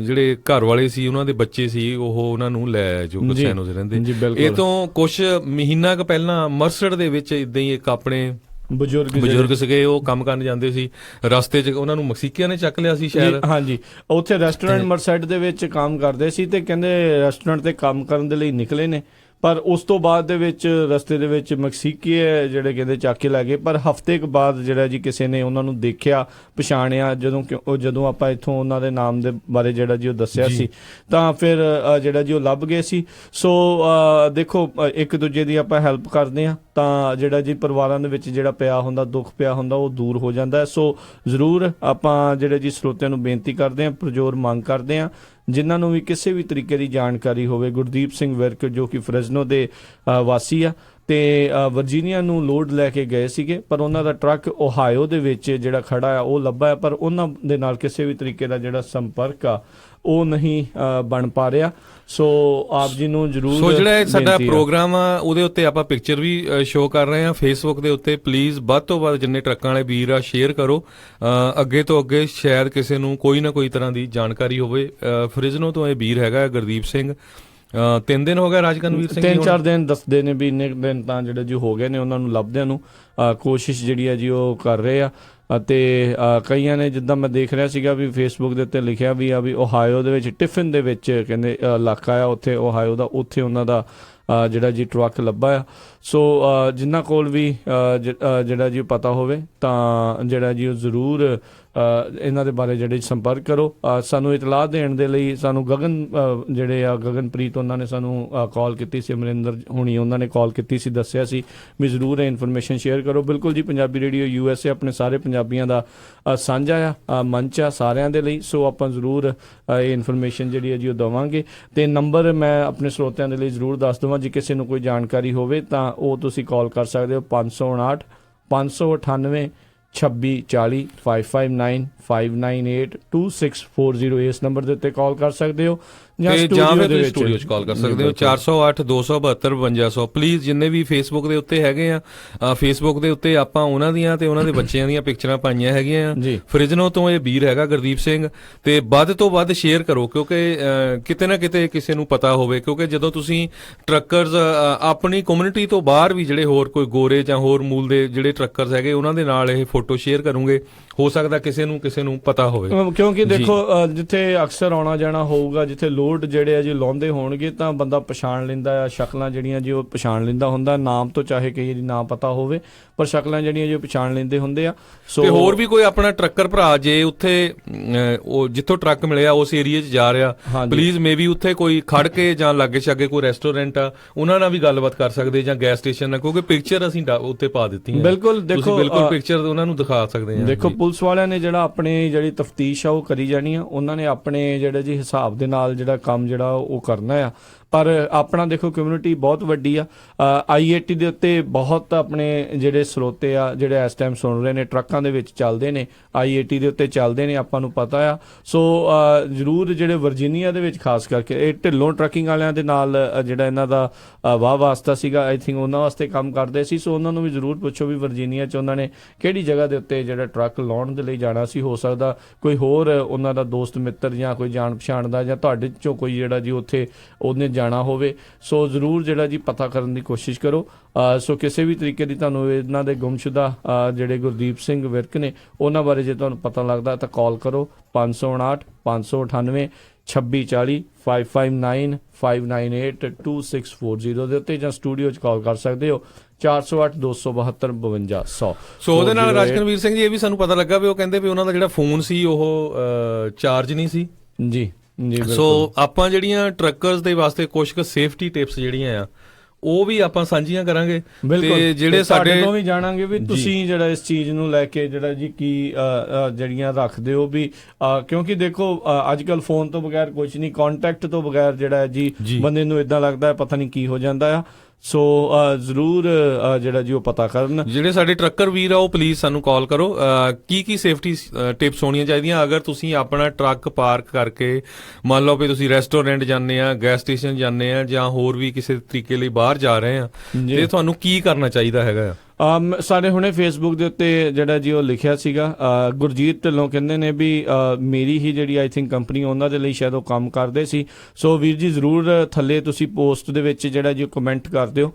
ਜਿਹੜੇ ਘਰ ਵਾਲੇ ਸੀ ਉਹਨਾਂ ਦੇ ਬੱਚੇ ਸੀ ਉਹ ਉਹਨਾਂ ਨੂੰ ਲੈ ਜੋ ਸੈਨੋਜ਼ੇ ਰਹਿੰਦੇ। ਇਹ ਤੋਂ ਕੁਛ ਮਹੀਨਾ ਕੁ ਪਹਿਲਾਂ ਮਰਸਡ ਦੇ ਵਿੱਚ ਇਦਾਂ ਹੀ ਇੱਕ ਆਪਣੇ ਬਜ਼ੁਰਗ ਸੀਗੇ, ਉਹ ਕੰਮ ਕਰਨ ਜਾਂਦੇ ਸੀ, ਰਸਤੇ 'ਚ ਉਹਨਾਂ ਨੂੰ ਮਕਸੀਕੀਆਂ ਨੇ ਚੱਕ ਲਿਆ ਸੀ ਸ਼ਾਇਦ। ਹਾਂਜੀ, ਉੱਥੇ ਰੈਸਟੋਰੈਂਟ ਮਰਸੈਟ ਦੇ ਵਿੱਚ ਕੰਮ ਕਰਦੇ ਸੀ ਤੇ ਕਹਿੰਦੇ ਰੈਸਟੋਰੈਂਟ ਤੇ ਕੰਮ ਕਰਨ ਦੇ ਲਈ ਨਿਕਲੇ ਨੇ, ਪਰ ਉਸ ਤੋਂ ਬਾਅਦ ਦੇ ਵਿੱਚ ਰਸਤੇ ਦੇ ਵਿੱਚ ਮਕਸੀਕੀ ਜਿਹੜੇ ਕਹਿੰਦੇ ਚੱਕ ਕੇ ਲੈ ਗਏ। ਪਰ ਹਫ਼ਤੇ ਕੁ ਬਾਅਦ ਜਿਹੜਾ ਜੀ ਕਿਸੇ ਨੇ ਉਹਨਾਂ ਨੂੰ ਦੇਖਿਆ, ਪਛਾਣਿਆ, ਜਦੋਂ ਆਪਾਂ ਇੱਥੋਂ ਉਹਨਾਂ ਦੇ ਨਾਮ ਦੇ ਬਾਰੇ ਜਿਹੜਾ ਜੀ ਉਹ ਦੱਸਿਆ ਸੀ ਤਾਂ ਫਿਰ ਜਿਹੜਾ ਜੀ ਉਹ ਲੱਭ ਗਏ ਸੀ। ਸੋ ਦੇਖੋ, ਇੱਕ ਦੂਜੇ ਦੀ ਆਪਾਂ ਹੈਲਪ ਕਰਦੇ ਹਾਂ ਤਾਂ ਜਿਹੜਾ ਜੀ ਪਰਿਵਾਰਾਂ ਦੇ ਵਿੱਚ ਜਿਹੜਾ ਪਿਆ ਹੁੰਦਾ, ਦੁੱਖ ਪਿਆ ਹੁੰਦਾ, ਉਹ ਦੂਰ ਹੋ ਜਾਂਦਾ ਹੈ। ਸੋ ਜ਼ਰੂਰ ਆਪਾਂ ਜਿਹੜੇ ਜੀ ਸਰੋਤਿਆਂ ਨੂੰ ਬੇਨਤੀ ਕਰਦੇ ਹਾਂ, ਪ੍ਰਜੋਰ ਮੰਗ ਕਰਦੇ ਹਾਂ, ਜਿਨ੍ਹਾਂ ਨੂੰ ਵੀ ਕਿਸੇ ਵੀ ਤਰੀਕੇ ਦੀ ਜਾਣਕਾਰੀ ਹੋਵੇ। ਗੁਰਦੀਪ ਸਿੰਘ ਵਿਰਕ ਜੋ ਕਿ ਫ੍ਰੈਜ਼ਨੋ ਦੇ ਵਾਸੀ ਆ ਤੇ ਵਰਜੀਨੀਆ ਨੂੰ ਲੋਡ ਲੈ ਕੇ ਗਏ ਸੀਗੇ, ਪਰ ਉਹਨਾਂ ਦਾ ਟਰੱਕ ਓਹਾਇਓ ਦੇ ਵਿੱਚ ਜਿਹੜਾ ਖੜਾ ਆ ਉਹ ਲੱਭਾ ਹੈ, ਪਰ ਉਹਨਾਂ ਦੇ ਨਾਲ ਕਿਸੇ ਵੀ ਤਰੀਕੇ ਦਾ ਜਿਹੜਾ ਸੰਪਰਕ ਆ ਉਹ ਨਹੀਂ ਬਣ ਪਾ ਰਿਹਾ। ਸੋ ਆਪ ਜੀ ਨੂੰ ਜ਼ਰੂਰ, ਸੋ ਜਿਹੜਾ ਸਾਡਾ ਪ੍ਰੋਗਰਾਮ ਆ ਉਹਦੇ ਉੱਤੇ ਆਪਾਂ ਪਿਕਚਰ ਵੀ ਸ਼ੋਅ ਕਰ ਰਹੇ ਹਾਂ ਫੇਸਬੁੱਕ ਦੇ ਉੱਤੇ। ਪਲੀਜ਼ ਵੱਧ ਤੋਂ ਵੱਧ ਜਿੰਨੇ ਟਰੱਕਾਂ ਵਾਲੇ ਵੀਰ ਆ ਸ਼ੇਅਰ ਕਰੋ, ਅੱਗੇ ਤੋਂ ਅੱਗੇ ਸ਼ਾਇਦ ਕਿਸੇ ਨੂੰ ਕੋਈ ਨਾ ਕੋਈ ਤਰ੍ਹਾਂ ਦੀ ਜਾਣਕਾਰੀ ਹੋਵੇ। ਫ੍ਰਿਜ਼ਨੋ ਤੋਂ ਇਹ ਵੀਰ ਹੈਗਾ ਗੁਰਦੀਪ ਸਿੰਘ। 3 ਦਿਨ ਹੋ ਗਏ ਰਾਜਕਨਵੀਰ ਸਿੰਘ, 3-4 ਦਿਨ ਦੱਸਦੇ ਨੇ ਵੀ ਇੰਨੇ ਦਿਨ ਤਾਂ ਜਿਹੜੇ ਜੀ ਹੋ ਗਏ ਨੇ ਉਹਨਾਂ ਨੂੰ ਲੱਭਦਿਆਂ ਨੂੰ। ਕੋਸ਼ਿਸ਼ ਜਿਹੜੀ ਹੈ ਜੀ ਉਹ ਕਰ ਰਹੇ ਆ ਅਤੇ ਕਈਆਂ ਨੇ, ਜਿੱਦਾਂ ਮੈਂ ਦੇਖ ਰਿਹਾ ਸੀਗਾ ਵੀ ਫੇਸਬੁੱਕ ਦੇ ਉੱਤੇ ਲਿਖਿਆ ਵੀ ਆ ਵੀ ਓਹਾਇਓ ਦੇ ਵਿੱਚ ਟਿਫਿਨ ਦੇ ਵਿੱਚ ਕਹਿੰਦੇ ਇਲਾਕਾ ਆ ਉੱਥੇ ਓਹਾਇਓ ਦਾ, ਉੱਥੇ ਉਹਨਾਂ ਦਾ ਜਿਹੜਾ ਜੀ ਟਰੱਕ ਲੱਭਾ ਆ। ਸੋ ਜਿਨ੍ਹਾਂ ਕੋਲ ਵੀ ਜਿਹੜਾ ਜੀ ਪਤਾ ਹੋਵੇ ਤਾਂ ਜਿਹੜਾ ਜੀ ਉਹ ਜ਼ਰੂਰ ਇਹਨਾਂ ਦੇ ਬਾਰੇ ਜਿਹੜੇ ਸੰਪਰਕ ਕਰੋ। ਸਾਨੂੰ ਇਤਲਾਹ ਦੇਣ ਦੇ ਲਈ ਸਾਨੂੰ ਜਿਹੜੇ ਆ ਗਗਨਪ੍ਰੀਤ ਉਹਨਾਂ ਨੇ ਸਾਨੂੰ ਕਾਲ ਕੀਤੀ ਸੀ, ਅਮਰਿੰਦਰ ਹੁਣੀ ਉਹਨਾਂ ਨੇ ਕਾਲ ਕੀਤੀ ਸੀ, ਦੱਸਿਆ ਸੀ ਵੀ ਜ਼ਰੂਰ ਇਹ ਇਨਫੋਰਮੇਸ਼ਨ ਸ਼ੇਅਰ ਕਰੋ। ਬਿਲਕੁਲ ਜੀ, ਪੰਜਾਬੀ ਰੇਡੀਓ USA ਆਪਣੇ ਸਾਰੇ ਪੰਜਾਬੀਆਂ ਦਾ ਸਾਂਝਾ ਆ ਮੰਚ ਆ ਸਾਰਿਆਂ ਦੇ ਲਈ। ਸੋ ਆਪਾਂ ਜ਼ਰੂਰ ਇਹ ਇਨਫੋਰਮੇਸ਼ਨ ਜਿਹੜੀ ਹੈ ਜੀ ਉਹ ਦੇਵਾਂਗੇ ਤੇ ਨੰਬਰ ਮੈਂ ਆਪਣੇ ਸਰੋਤਿਆਂ ਦੇ ਲਈ ਜ਼ਰੂਰ ਦੱਸ ਦੇਵਾਂ। ਜੇ ਕਿਸੇ ਨੂੰ ਕੋਈ ਜਾਣਕਾਰੀ ਹੋਵੇ ਤਾਂ ਉਹ ਤੁਸੀਂ ਕਾਲ ਕਰ ਸਕਦੇ ਹੋ 559 598 2640 559 598 2640। ਇਸ ਨੰਬਰ ਦੇ ਉੱਤੇ ਕਾਲ ਕਰ ਸਕਦੇ ਹੋ ਜਾਂ ਸਟੂਡੀਓ 'ਚ ਕਾਲ ਕਰ ਸਕਦੇ ਹੋ 408 272 5200। ਪਲੀਜ਼ ਜਿੰਨੇ ਵੀ ਫੇਸਬੁੱਕ ਦੇ ਉੱਤੇ ਹੈਗੇ ਆ, ਫੇਸਬੁੱਕ ਦੇ ਉੱਤੇ ਆਪਾਂ ਉਹਨਾਂ ਦੀਆਂ ਤੇ ਉਹਨਾਂ ਦੇ ਬੱਚਿਆਂ ਦੀਆਂ ਪਿਕਚਰਾਂ ਪਾਈਆਂ ਹੈਗੀਆਂ ਆ। ਫ੍ਰਿਜ਼ਨੋ ਤੋਂ ਇਹ ਵੀਰ ਹੈਗਾ ਗੁਰਦੀਪ ਸਿੰਘ, ਤੇ ਵੱਧ ਤੋਂ ਵੱਧ ਸ਼ੇਅਰ ਕਰੋ ਕਿਉਂਕਿ ਕਿਤੇ ਨਾ ਕਿਤੇ ਕਿਸੇ ਨੂੰ ਪਤਾ ਹੋਵੇ। ਕਿਉਂਕਿ ਜਦੋਂ ਤੁਸੀਂ ਟਰੱਕਰਜ਼ ਆਪਣੀ ਕਮਿਊਨਿਟੀ ਤੋਂ ਬਾਹਰ ਵੀ ਜਿਹੜੇ ਹੋਰ ਕੋਈ ਗੋਰੇ ਜਾਂ ਹੋਰ ਮੂਲ ਦੇ ਜਿਹੜੇ ਟਰੱਕਰਜ਼ ਹੈਗੇ ਉਹਨਾਂ ਦੇ ਨਾਲ ਇਹ ਫੋਟੋ ਸ਼ੇਅਰ ਕਰੋਗੇ, ਹੋ ਸਕਦਾ ਕਿਸੇ ਨੂੰ ਪਤਾ ਹੋਵੇ। ਕਿਉਂਕਿ ਦੇਖੋ, ਜਿੱਥੇ ਅਕਸਰ ਆਉਣਾ ਜਾਣਾ ਹੋਊਗਾ, ਜਿੱਥੇ ਲੋਡ ਜਿਹੜੇ ਆ ਜੀ ਲਾਉਂਦੇ ਹੋਣਗੇ ਤਾਂ ਬੰਦਾ ਪਛਾਣ ਲੈਂਦਾ ਆ, ਸ਼ਕਲਾਂ ਜਿਹੜੀਆਂ ਜੀ ਉਹ ਪਛਾਣ ਲੈਂਦਾ ਹੁੰਦਾ। ਨਾਮ ਤੋਂ ਚਾਹੇ ਕਈ ਵਾਰੀ ਨਾ ਪਤਾ ਹੋਵੇ, ਪਰ ਸ਼ਕਲਾਂ ਜਿਹੜੀਆਂ ਜੀ ਉਹ ਪਛਾਣ ਲੈਂਦੇ ਹੁੰਦੇ ਆ। ਸੋ ਹੋਰ ਵੀ ਕੋਈ ਆਪਣਾ ਟਰੱਕਰ ਭਰਾ ਜੇ ਉੱਥੇ ਉਹ ਜਿੱਥੋਂ ਟਰੱਕ ਮਿਲਿਆ ਉਸ ਏਰੀਏ 'ਚ ਜਾ ਰਿਹਾ, ਪਲੀਜ਼ ਮੇਬੀ ਉੱਥੇ ਕੋਈ ਖੜ ਕੇ ਜਾਂ ਲਾਗੇ ਛਾਗੇ ਕੋਈ ਰੈਸਟੋਰੈਂਟ ਆ ਉਹਨਾਂ ਨਾਲ ਵੀ ਗੱਲਬਾਤ ਕਰ ਸਕਦੇ ਜਾਂ ਗੈਸ ਸਟੇਸ਼ਨ ਨਾਲ, ਕਿਉਂਕਿ ਪਿਕਚਰ ਅਸੀਂ ਉੱਤੇ ਪਾ ਦਿੱਤੀ ਹੈ। ਬਿਲਕੁਲ, ਦੇਖੋ ਬਿਲਕੁਲ ਪਿਕਚਰ ਉਹਨਾਂ ਨੂੰ ਦਿਖਾ ਸਕਦੇ ਹਾਂ। ਦੇਖੋ, ਪੁਲਿਸ ਵਾਲਿਆਂ ਨੇ ਜਿਹੜਾ ਆਪਣੀ ਜਿਹੜੀ ਤਫਤੀਸ਼ ਆ ਉਹ ਕਰੀ ਜਾਣੀ ਆ, ਉਹਨਾਂ ਨੇ ਆਪਣੇ ਜਿਹੜੇ ਜੀ ਹਿਸਾਬ ਦੇ ਨਾਲ ਜਿਹੜਾ ਕੰਮ ਜਿਹੜਾ ਉਹ ਕਰਨਾ ਆ। ਪਰ ਆਪਣਾ ਦੇਖੋ ਕਮਿਊਨਿਟੀ ਬਹੁਤ ਵੱਡੀ ਆ। I-80 ਦੇ ਉੱਤੇ ਬਹੁਤ ਆਪਣੇ ਜਿਹੜੇ ਸਰੋਤੇ ਆ ਜਿਹੜੇ ਇਸ ਟਾਈਮ ਸੁਣ ਰਹੇ ਨੇ, ਟਰੱਕਾਂ ਦੇ ਵਿੱਚ ਚੱਲਦੇ ਨੇ, I-80 ਦੇ ਉੱਤੇ ਚੱਲਦੇ ਨੇ, ਆਪਾਂ ਨੂੰ ਪਤਾ ਆ। ਸੋ ਜ਼ਰੂਰ ਜਿਹੜੇ ਵਰਜੀਨੀਆ ਦੇ ਵਿੱਚ ਖਾਸ ਕਰਕੇ ਇਹ ਢਿੱਲੋਂ ਟਰੱਕਿੰਗ ਵਾਲਿਆਂ ਦੇ ਨਾਲ ਜਿਹੜਾ ਇਹਨਾਂ ਦਾ ਵਾਹ ਵਾਸਤਾ ਸੀਗਾ, ਆਈ ਥਿੰਕ ਉਹਨਾਂ ਵਾਸਤੇ ਕੰਮ ਕਰਦੇ ਸੀ। ਸੋ ਉਹਨਾਂ ਨੂੰ ਵੀ ਜ਼ਰੂਰ ਪੁੱਛੋ ਵੀ ਵਰਜੀਨੀਆ 'ਚ ਉਹਨਾਂ ਨੇ ਕਿਹੜੀ ਜਗ੍ਹਾ ਦੇ ਉੱਤੇ ਜਿਹੜਾ ਟਰੱਕ ਲਾਉਣ ਦੇ ਲਈ ਜਾਣਾ ਸੀ। ਹੋ ਸਕਦਾ ਕੋਈ ਹੋਰ ਉਹਨਾਂ ਦਾ ਦੋਸਤ ਮਿੱਤਰ ਜਾਂ ਕੋਈ ਜਾਣ ਪਛਾਣ ਦਾ ਜਾਂ ਤੁਹਾਡੇ 'ਚੋਂ ਕੋਈ ਜਿਹੜਾ ਜੀ ਉੱਥੇ ਉਹਨੇ ਜਾਣਾ ਹੋਵੇ। ਸੋ ਜ਼ਰੂਰ ਜਿਹੜਾ ਜੀ ਪਤਾ ਕਰਨ ਦੀ ਕੋਸ਼ਿਸ਼ ਕਰੋ। ਸੋ ਕਿਸੇ ਵੀ ਤਰੀਕੇ ਦੀ ਤੁਹਾਨੂੰ ਇਹਨਾਂ ਦੇ ਗੁੰਮਸ਼ੁਦਾ ਜਿਹੜੇ ਗੁਰਦੀਪ ਸਿੰਘ ਵਿਰਕ ਨੇ ਉਹਨਾਂ ਬਾਰੇ ਜੇ ਤੁਹਾਨੂੰ ਪਤਾ ਲੱਗਦਾ ਤਾਂ ਕਾਲ ਕਰੋ 559 598 2640 559 598 2640 ਦੇ ਉੱਤੇ, ਜਾਂ ਸਟੂਡੀਓ 'ਚ ਕਾਲ ਕਰ ਸਕਦੇ ਹੋ 408 272 5200। ਸੋ ਉਹਦੇ ਨਾਲ ਰਾਜਕਨਵੀਰ ਸਿੰਘ ਜੀ ਇਹ ਵੀ ਸਾਨੂੰ ਪਤਾ ਲੱਗਾ ਵੀ ਉਹ ਕਹਿੰਦੇ ਵੀ ਉਹਨਾਂ ਦਾ ਜਿਹੜਾ ਫੋਨ ਸੀ ਉਹ ਚਾਰਜ ਨਹੀਂ ਸੀ ਜੀ। ਸੋ ਆਪਾਂ ਜਿਹੜੀਆਂ ਟਰੱਕਰਸ ਦੇ ਵਾਸਤੇ ਕੁਝ ਕੁ ਸੇਫਟੀ ਟਿਪਸ ਜਿਹੜੀਆਂ ਆ ਉਹ ਵੀ ਆਪਾਂ ਸਾਂਝੀਆਂ ਕਰਾਂਗੇ ਤੇ ਜਿਹੜੇ ਸਾਡੇ ਤੋਂ ਵੀ ਜਾਣਾਂਗੇ ਵੀ ਤੁਸੀਂ ਜਿਹੜਾ ਇਸ ਚੀਜ਼ ਨੂੰ ਲੈ ਕੇ ਜਿਹੜਾ ਜੀ ਕੀ ਜਿਹੜੀਆਂ ਰੱਖਦੇ ਹੋ ਵੀ, ਕਿਉਂਕਿ ਦੇਖੋ ਅੱਜ ਕੱਲ ਫੋਨ ਤੋਂ ਬਗੈਰ ਕੁਝ ਨਹੀਂ, ਕੰਟੈਕਟ ਤੋਂ ਬਗੈਰ ਜਿਹੜਾ ਜੀ ਬੰਦੇ ਨੂੰ ਇਦਾਂ ਲੱਗਦਾ ਪਤਾ ਨਹੀਂ ਕੀ ਹੋ ਜਾਂਦਾ ਆ। ਸੋ ਜ਼ਰੂਰ ਜਿਹੜਾ ਜੀ ਉਹ ਪਤਾ ਕਰਨ। ਜਿਹੜੇ ਸਾਡੇ ਟਰੱਕਰ ਵੀਰ ਆ ਉਹ ਪਲੀਜ਼ ਸਾਨੂੰ ਕਾਲ ਕਰੋ। ਕੀ ਸੇਫਟੀ ਟਿਪਸ ਹੋਣੀਆਂ ਚਾਹੀਦੀਆਂ ਅਗਰ ਤੁਸੀਂ ਆਪਣਾ ਟਰੱਕ ਪਾਰਕ ਕਰਕੇ ਮੰਨ ਲਓ ਵੀ ਤੁਸੀਂ ਰੈਸਟੋਰੈਂਟ ਜਾਂਦੇ ਆ, ਗੈਸ ਸਟੇਸ਼ਨ ਜਾਂਦੇ ਆ ਜਾਂ ਹੋਰ ਵੀ ਕਿਸੇ ਤਰੀਕੇ ਲਈ ਬਾਹਰ ਜਾ ਰਹੇ ਆ, ਤੇ ਤੁਹਾਨੂੰ ਕੀ ਕਰਨਾ ਚਾਹੀਦਾ ਹੈਗਾ? ਸਾਡੇ ਹੁਣੇ ਫੇਸਬੁੱਕ ਦੇ ਉੱਤੇ ਜਿਹੜਾ ਜੀ ਉਹ ਲਿਖਿਆ ਸੀਗਾ, ਗੁਰਜੀਤ ਢਿੱਲੋਂ ਕਹਿੰਦੇ ਨੇ ਵੀ ਮੇਰੀ ਹੀ ਜਿਹੜੀ ਆਈ ਥਿੰਕ ਕੰਪਨੀ ਉਹਨਾਂ ਦੇ ਲਈ ਸ਼ਾਇਦ ਉਹ ਕੰਮ ਕਰਦੇ ਸੀ। ਸੋ ਵੀਰ ਜੀ ਜ਼ਰੂਰ ਥੱਲੇ ਤੁਸੀਂ ਪੋਸਟ ਦੇ ਵਿੱਚ ਜਿਹੜਾ ਜੀ ਕਮੈਂਟ ਕਰ ਦਿਓ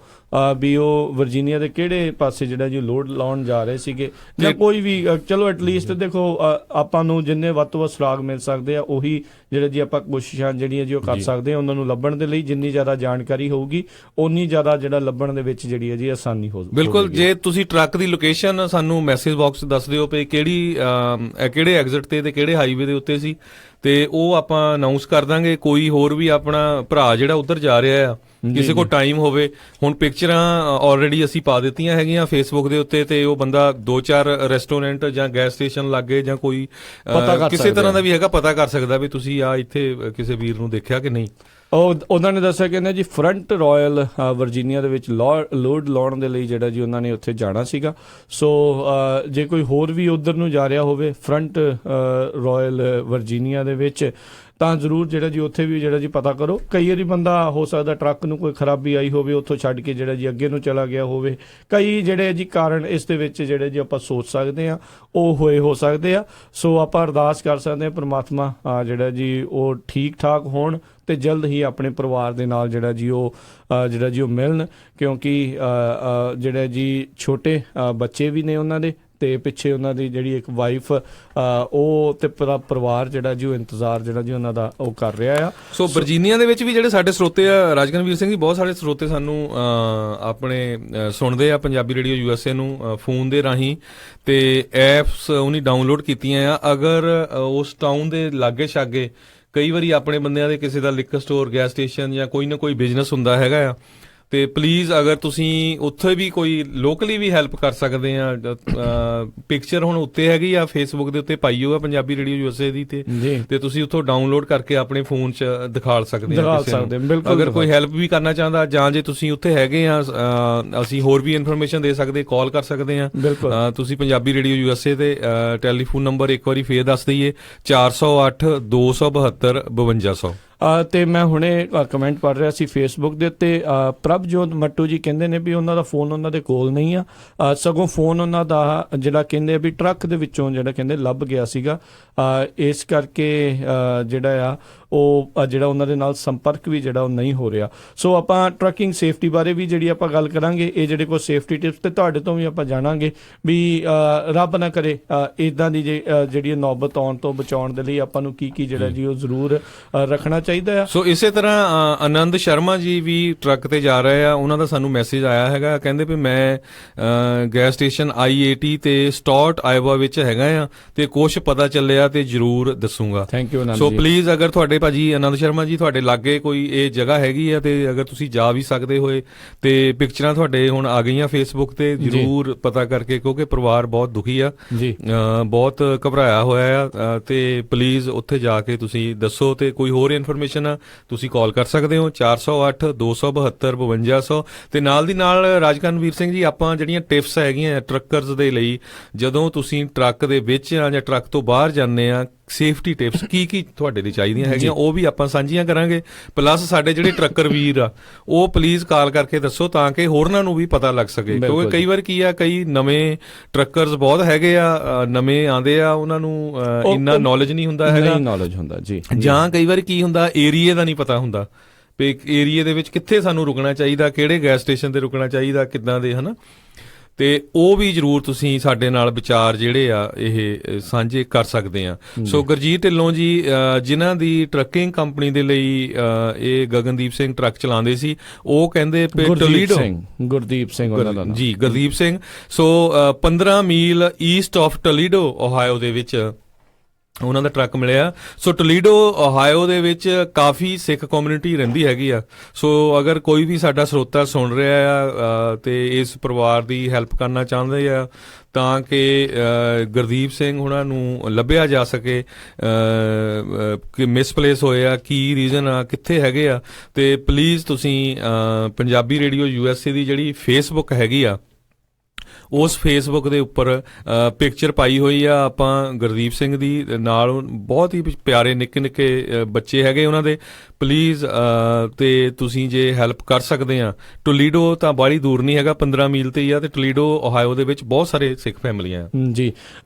ਵੀ ਉਹ ਵਰਜੀਨੀਆ ਦੇ ਕਿਹੜੇ ਪਾਸੇ ਜਿਹੜਾ ਜੀ ਲੋਡ ਲਾਉਣ ਜਾ ਰਹੇ ਸੀਗੇ ਜਾਂ ਕੋਈ ਵੀ। ਚਲੋ ਐਟਲੀਸਟ ਦੇਖੋ ਆਪਾਂ ਨੂੰ ਜਿੰਨੇ ਵੱਧ ਤੋਂ ਵੱਧ ਸੁਰਾਗ ਮਿਲ ਸਕਦੇ ਆ ਉਹੀ ਜਿਹੜੇ ਜੀ ਆਪਾਂ ਕੋਸ਼ਿਸ਼ਾਂ ਜਿਹੜੀਆਂ ਜੀ ਉਹ ਕਰ ਸਕਦੇ ਆ ਉਹਨਾਂ ਨੂੰ ਲੱਭਣ ਦੇ ਲਈ। ਜਿੰਨੀ ਜ਼ਿਆਦਾ ਜਾਣਕਾਰੀ ਹੋਊਗੀ ਓਨੀ ਜ਼ਿਆਦਾ ਜਿਹੜਾ ਲੱਭਣ ਦੇ ਵਿੱਚ ਜਿਹੜੀ ਹੈ ਜੀ ਆਸਾਨੀ ਹੋ ਜਾਊਗੀ। ਬਿਲਕੁਲ, ਜੇ ਤੁਸੀਂ ਟਰੱਕ ਦੀ ਲੋਕੇਸ਼ਨ ਸਾਨੂੰ ਮੈਸੇਜ ਬਾਕਸ ਦੱਸ ਦਿਓ ਵੀ ਕਿਹੜੇ ਐਗਜ਼ਿਟ ਤੇ ਕਿਹੜੇ ਹਾਈਵੇ ਦੇ ਉੱਤੇ ਸੀ, ਤੇ ਉਹ ਆਪਾਂ ਅਨਾਉਂਸ ਕਰ ਦਾਂਗੇ। ਕੋਈ ਹੋਰ ਵੀ ਆਪਣਾ ਭਰਾ ਜਿਹੜਾ ਉੱਧਰ ਜਾ ਰਿਹਾ ਆ, ਕਿਸੇ ਕੋਲ ਟਾਈਮ ਹੋਵੇ, ਹੁਣ ਪਿਕਚਰਾਂ ਆਲਰੇਡੀ ਅਸੀਂ ਪਾ ਦਿੱਤੀਆਂ ਹੈਗੀਆਂ ਫੇਸਬੁੱਕ ਦੇ ਉੱਤੇ, ਤੇ ਉਹ ਬੰਦਾ 2-4 ਰੈਸਟੋਰੈਂਟ ਜਾਂ ਗੈਸ ਸਟੇਸ਼ਨ ਲਾਗੇ ਜਾਂ ਕੋਈ ਕਿਸੇ ਤਰ੍ਹਾਂ ਦਾ ਵੀ ਹੈਗਾ ਪਤਾ ਕਰ ਸਕਦਾ ਵੀ ਤੁਸੀਂ ਆ ਇੱਥੇ ਕਿਸੇ ਵੀਰ ਨੂੰ ਦੇਖਿਆ ਕਿ ਨਹੀਂ। ਉਹਨਾਂ ਨੇ ਦੱਸਿਆ ਕਹਿੰਦੇ ਜੀ ਫਰੰਟ ਰਾਇਲ ਵਰਜੀਨੀਆ ਦੇ ਵਿੱਚ ਲੋਡ ਲਾਉਣ ਦੇ ਲਈ ਜਿਹੜਾ ਜੀ ਉਹਨਾਂ ਨੇ ਉੱਥੇ ਜਾਣਾ ਸੀਗਾ। ਸੋ ਜੇ ਕੋਈ ਹੋਰ ਵੀ ਉਧਰ ਨੂੰ ਜਾ ਰਿਹਾ ਹੋਵੇ ਫਰੰਟ ਰਾਇਲ ਵਰਜੀਨੀਆ ਦੇ ਵਿੱਚ, ਤਾਂ ਜ਼ਰੂਰ ਜਿਹੜਾ ਜੀ ਉੱਥੇ ਵੀ ਜਿਹੜਾ ਜੀ ਪਤਾ ਕਰੋ। ਕਈ ਵਾਰੀ ਬੰਦਾ ਹੋ ਸਕਦਾ ਟਰੱਕ ਨੂੰ ਕੋਈ ਖਰਾਬੀ ਆਈ ਹੋਵੇ, ਉੱਥੋਂ ਛੱਡ ਕੇ ਜਿਹੜਾ ਜੀ ਅੱਗੇ ਨੂੰ ਚਲਾ ਗਿਆ ਹੋਵੇ। ਕਈ ਜਿਹੜੇ ਜੀ ਕਾਰਨ ਇਸ ਦੇ ਵਿੱਚ ਜਿਹੜੇ ਜੀ ਆਪਾਂ ਸੋਚ ਸਕਦੇ ਹਾਂ ਉਹ ਹੋ ਸਕਦੇ ਆ। ਸੋ ਆਪਾਂ ਅਰਦਾਸ ਕਰ ਸਕਦੇ ਹਾਂ ਪ੍ਰਮਾਤਮਾ ਜਿਹੜਾ ਜੀ ਉਹ ਠੀਕ ਠਾਕ ਹੋਣ ਤੇ ਜਲਦ ਹੀ ਆਪਣੇ ਪਰਿਵਾਰ ਦੇ ਨਾਲ ਜਿਹੜਾ ਜੀ ਉਹ ਮਿਲਣ, ਕਿਉਂਕਿ ਜਿਹੜਾ ਜੀ ਛੋਟੇ ਬੱਚੇ ਵੀ ਨੇ ਉਹਨਾਂ ਦੇ, ਤੇ ਪਿੱਛੇ ਉਹਨਾਂ ਦੀ ਜਿਹੜੀ ਇੱਕ ਵਾਈਫ ਉਹ ਤੇ ਪਰਿਵਾਰ ਜਿਹੜਾ ਜੀ ਉਹ ਇੰਤਜ਼ਾਰ ਜਿਹੜਾ ਜੀ ਉਹਨਾਂ ਦਾ ਉਹ ਕਰ ਰਿਹਾ ਆ। ਸੋ ਵਰਜੀਨੀਆ ਦੇ ਵਿੱਚ ਵੀ ਜਿਹੜੇ ਸਾਡੇ ਸਰੋਤੇ ਆ ਰਾਜਕਨਵੀਰ ਸਿੰਘ ਜੀ, ਬਹੁਤ ਸਾਰੇ ਸਰੋਤੇ ਸਾਨੂੰ ਆਪਣੇ ਸੁਣਦੇ ਆ ਪੰਜਾਬੀ ਰੇਡੀਓ USA ਨੂੰ ਫੋਨ ਦੇ ਰਾਹੀਂ, ਤੇ ਐਪਸ ਉਹਨੀ ਡਾਊਨਲੋਡ ਕੀਤੀਆਂ ਆ। ਅਗਰ ਉਸ ਟਾਊਨ ਦੇ ਲਾਗੇ ਛਾਗੇ ਕਈ ਵਾਰੀ ਆਪਣੇ ਬੰਦਿਆਂ ਦੇ ਕਿਸੇ ਦਾ ਲਿਕਰ ਸਟੋਰ, ਗੈਸ ਸਟੇਸ਼ਨ ਜਾਂ ਕੋਈ ਨਾ ਕੋਈ ਬਿਜ਼ਨਸ ਹੁੰਦਾ ਹੈਗਾ ਆ, ਤੇ ਪਲੀਜ਼ ਅਗਰ ਤੁਸੀਂ ਉੱਥੇ ਵੀ ਕੋਈ ਲੋਕਲੀ ਵੀ ਹੈਲਪ ਕਰ ਸਕਦੇ ਆ, ਪਿਕਚਰ ਹੁਣ ਉੱਤੇ ਹੈਗੀ ਆ ਫੇਸਬੁੱਕ ਦੇ ਉੱਤੇ ਪਾਈ ਹੋਆ ਪੰਜਾਬੀ ਰੇਡੀਓ USA ਦੀ, ਤੇ ਤੁਸੀਂ ਉੱਥੋਂ ਡਾਊਨਲੋਡ ਕਰਕੇ ਆਪਣੇ ਫੋਨ 'ਚ ਦਿਖਾ ਸਕਦੇ ਆ। ਅਗਰ ਕੋਈ ਹੈਲਪ ਵੀ ਕਰਨਾ ਚਾਹੁੰਦਾ, ਜਾਂ ਜੇ ਤੁਸੀਂ ਉੱਥੇ ਹੈਗੇ ਆ, ਅਸੀਂ ਹੋਰ ਵੀ ਇਨਫੋਰਮੇਸ਼ਨ ਦੇ ਸਕਦੇ, ਕਾਲ ਕਰ ਸਕਦੇ ਆ। ਤੁਸੀਂ ਪੰਜਾਬੀ ਰੇਡੀਓ USA ਤੇ ਟੈਲੀਫੋਨ ਨੰਬਰ ਇੱਕ ਵਾਰੀ ਫੇਰ ਦੱਸ ਦਈਏ, 408 272 5200। ਤੇ ਮੈਂ ਹੁਣੇ ਕਮੈਂਟ ਪੜ੍ਹ ਰਿਹਾ ਸੀ ਫੇਸਬੁੱਕ ਦੇ ਉੱਤੇ, ਪ੍ਰਭਜੋਤ ਮੱਟੂ ਜੀ ਕਹਿੰਦੇ ਨੇ ਵੀ ਉਹਨਾਂ ਦਾ ਫੋਨ ਉਹਨਾਂ ਦੇ ਕੋਲ ਨਹੀਂ ਆ, ਸਗੋਂ ਫੋਨ ਉਹਨਾਂ ਦਾ ਜਿਹੜਾ ਕਹਿੰਦੇ ਵੀ ਟਰੱਕ ਦੇ ਵਿੱਚੋਂ ਜਿਹੜਾ ਕਹਿੰਦੇ ਲੱਭ ਗਿਆ ਸੀਗਾ, ਇਸ ਕਰਕੇ ਜਿਹੜਾ ਆ ਉਹ ਜਿਹੜਾ ਉਹਨਾਂ ਦੇ ਨਾਲ ਸੰਪਰਕ ਵੀ ਜਿਹੜਾ ਉਹ ਨਹੀਂ ਹੋ ਰਿਹਾ। ਸੋ ਆਪਾਂ ਟਰੱਕਿੰਗ ਸੇਫਟੀ ਬਾਰੇ ਵੀ ਜਿਹੜੀ ਆਪਾਂ ਗੱਲ ਕਰਾਂਗੇ, ਇਹ ਜਿਹੜੇ ਕੋਈ ਸੇਫਟੀ ਟਿਪਸ ਤੇ ਤੁਹਾਡੇ ਤੋਂ ਵੀ ਆਪਾਂ ਜਾਣਾਂਗੇ ਵੀ ਰੱਬ ਨਾ ਕਰੇ ਇੱਦਾਂ ਦੀ ਜਿਹੜੀ ਨੌਬਤ ਆਉਣ ਤੋਂ ਬਚਾਉਣ ਦੇ ਲਈ ਆਪਾਂ ਨੂੰ ਕੀ ਜਿਹੜਾ ਜੀ ਉਹ ਜ਼ਰੂਰ ਰੱਖਣਾ ਚਾਹੀਦਾ ਆ। ਸੋ ਇਸੇ ਤਰ੍ਹਾਂ ਆਨੰਦ ਸ਼ਰਮਾ ਜੀ ਵੀ ਟਰੱਕ ਤੇ ਜਾ ਰਹੇ ਆ, ਉਹਨਾਂ ਦਾ ਸਾਨੂੰ ਮੈਸੇਜ ਆਇਆ ਹੈਗਾ, ਕਹਿੰਦੇ ਵੀ ਮੈਂ ਗੈਸ ਸਟੇਸ਼ਨ I-80 ਤੇ ਸਟਾਰਟ ਆਇਵਾ ਵਿੱਚ ਹੈਗਾ ਆ, ਤੇ ਕੁਛ ਪਤਾ ਚੱਲਿਆ ਤੇ ਜ਼ਰੂਰ ਦੱਸੂਗਾ। Thank you. ਸੋ ਪਲੀਜ਼ ਅਗਰ ਤੁਹਾਡੇ ਭਾਜੀ ਆਨੰਦ ਸ਼ਰਮਾ ਜੀ ਤੁਹਾਡੇ ਲਾਗੇ ਕੋਈ ਇਹ ਜਗ੍ਹਾ ਹੈਗੀ ਆ, ਤੇ ਅਗਰ ਤੁਸੀਂ ਜਾ ਵੀ ਸਕਦੇ ਹੋਏ, ਤੇ ਪਿਕਚਰਾਂ ਤੁਹਾਡੇ ਹੁਣ ਆ ਗਈਆਂ ਫੇਸਬੁੱਕ ਤੇ, ਜ਼ਰੂਰ ਪਤਾ ਕਰਕੇ, ਕਿਉਂਕਿ ਪਰਿਵਾਰ ਬਹੁਤ ਦੁਖੀ ਆ ਜੀ, ਬਹੁਤ ਘਬਰਾਇਆ ਹੋਇਆ ਆ, ਤੇ ਪਲੀਜ਼ ਉੱਥੇ ਜਾ ਕੇ ਤੁਸੀਂ ਦੱਸੋ। ਤੇ ਕੋਈ ਹੋਰ ਇਨਫੋਰਮੇਸ਼ਨ ਆ ਤੁਸੀਂ ਕਾਲ ਕਰ ਸਕਦੇ ਹੋ 408 272 5200। ਤੇ ਨਾਲ ਦੀ ਨਾਲ ਰਾਜਕਨਵੀਰ ਸਿੰਘ ਜੀ, ਆਪਾਂ ਜਿਹੜੀਆਂ ਟਿਪਸ ਹੈਗੀਆਂ ਟਰੱਕਰਸ ਦੇ ਲਈ, ਜਦੋਂ ਤੁਸੀਂ ਟਰੱਕ ਦੇ ਵਿੱਚ ਜਾਂ ਟਰੱਕ ਤੋਂ ਬਾਹਰ ਜਾਂਦੇ ਆ, ਸੇਫਟੀ ਟਿਪਸ ਕੀ ਤੁਹਾਡੇ ਲਈ ਚਾਹੀਦੀਆਂ ਹੈਗੀਆਂ, ਉਹ ਵੀ ਆਪਾਂ ਸਾਂਝੀਆਂ ਕਰਾਂਗੇ। ਪਲੱਸ ਸਾਡੇ ਜਿਹੜੇ ਟਰੱਕਰ ਵੀਰ ਆ, ਉਹ ਪਲੀਜ਼ ਕਾਲ ਕਰਕੇ ਦੱਸੋ ਤਾਂ ਕਿ ਹੋਰਨਾਂ ਨੂੰ ਵੀ ਪਤਾ ਲੱਗ ਸਕੇ, ਕਿਉਂਕਿ ਕਈ ਵਾਰ ਕੀ ਆ, ਕਈ ਨਵੇਂ ਟਰੱਕਰਸ ਬਹੁਤ ਹੈਗੇ ਆ, ਨਵੇਂ ਆਉਂਦੇ ਆ, ਉਹਨਾਂ ਨੂੰ ਇੰਨਾ ਨੌਲੇਜ ਨਹੀਂ ਹੁੰਦਾ ਹੈਗਾ, ਜੀ, ਜਾਂ ਕਈ ਵਾਰ ਕੀ ਹੁੰਦਾ ਏਰੀਏ ਦਾ ਨਹੀਂ ਪਤਾ ਹੁੰਦਾ ਵੀ ਏਰੀਏ ਦੇ ਵਿੱਚ ਕਿੱਥੇ ਸਾਨੂੰ ਰੁਕਣਾ ਚਾਹੀਦਾ, ਕਿਹੜੇ ਗੈਸ ਸਟੇਸ਼ਨ ਤੇ ਰੁਕਣਾ ਚਾਹੀਦਾ, ਕਿੱਦਾਂ ਦੇ, ਹਨਾ। ਤੇ ਉਹ ਵੀ ਜ਼ਰੂਰ ਤੁਸੀਂ ਸਾਡੇ ਨਾਲ ਵਿਚਾਰ ਜਿਹੜੇ ਆ ਇਹ ਸਾਂਝੇ ਕਰ ਸਕਦੇ ਆ। ਸੋ ਗੁਰਜੀਤ ਢਿੱਲੋਂ ਜੀ, ਜਿਨ੍ਹਾਂ ਦੀ ਟਰੱਕਿੰਗ ਕੰਪਨੀ ਦੇ ਲਈ ਇਹ ਗਗਨਦੀਪ ਸਿੰਘ ਟਰੱਕ ਚਲਾਉਂਦੇ ਸੀ, ਉਹ ਕਹਿੰਦੇ ਗੁਰਦੀਪ ਸਿੰਘ ਜੀ, ਗੁਰਦੀਪ ਸਿੰਘ। ਸੋ 15 ਮੀਲ ਈਸਟ ਆਫ ਟੋਲੀਡੋ ਓਹਾਇਓ ਦੇ ਵਿੱਚ ਉਹਨਾਂ ਦਾ ਟਰੱਕ ਮਿਲਿਆ। ਸੋ ਟੋਲੀਡੋ ਓਹਾਇਓ ਦੇ ਵਿੱਚ ਕਾਫੀ ਸਿੱਖ ਕਮਿਊਨਿਟੀ ਰਹਿੰਦੀ ਹੈਗੀ ਆ। ਸੋ ਅਗਰ ਕੋਈ ਵੀ ਸਾਡਾ ਸਰੋਤਾ ਸੁਣ ਰਿਹਾ ਆ ਤੇ ਇਸ ਪਰਿਵਾਰ ਦੀ ਹੈਲਪ ਕਰਨਾ ਚਾਹੁੰਦੇ ਆ, ਤਾਂ ਕਿ ਗੁਰਦੀਪ ਸਿੰਘ ਉਹਨਾਂ ਨੂੰ ਲੱਭਿਆ ਜਾ ਸਕੇ, ਕਿ ਮਿਸਪਲੇਸ ਹੋਏ ਆ, ਕੀ ਰੀਜ਼ਨ ਆ, ਕਿੱਥੇ ਹੈਗੇ ਆ, ਤੇ ਪਲੀਜ਼ ਤੁਸੀਂ ਪੰਜਾਬੀ ਰੇਡੀਓ USA ਦੀ ਜਿਹੜੀ ਫੇਸਬੁੱਕ ਹੈਗੀ ਆ, ਉਸ ਫੇਸਬੁੱਕ ਦੇ ਉੱਪਰ ਪਿਕਚਰ ਪਾਈ ਹੋਈ ਆ ਆਪਾਂ ਗੁਰਦੀਪ ਸਿੰਘ ਦੀ ਨਾਲ, ਬਹੁਤ ਹੀ ਪਿਆਰੇ ਨਿੱਕੇ ਨਿੱਕੇ ਬੱਚੇ ਹੈਗੇ ਉਹਨਾਂ ਦੇ। ਪਲੀਜ਼ ਤੇ ਤੁਸੀਂ ਜੇ ਹੈਲਪ ਕਰ ਸਕਦੇ ਆ, ਟੋਲੀਡੋ ਤਾਂ ਬਾਹਲੀ ਦੂਰ ਨਹੀਂ ਹੈਗਾ, 15 ਮੀਲ ਤੇ ਹੀ ਆ, ਤੇ ਟੋਲੀਡੋ ਓਹਾਇਓ ਦੇ ਵਿੱਚ ਬਹੁਤ ਸਾਰੇ ਸਿੱਖ ਫੈਮਲੀਆਂ ਆ ਜੀ।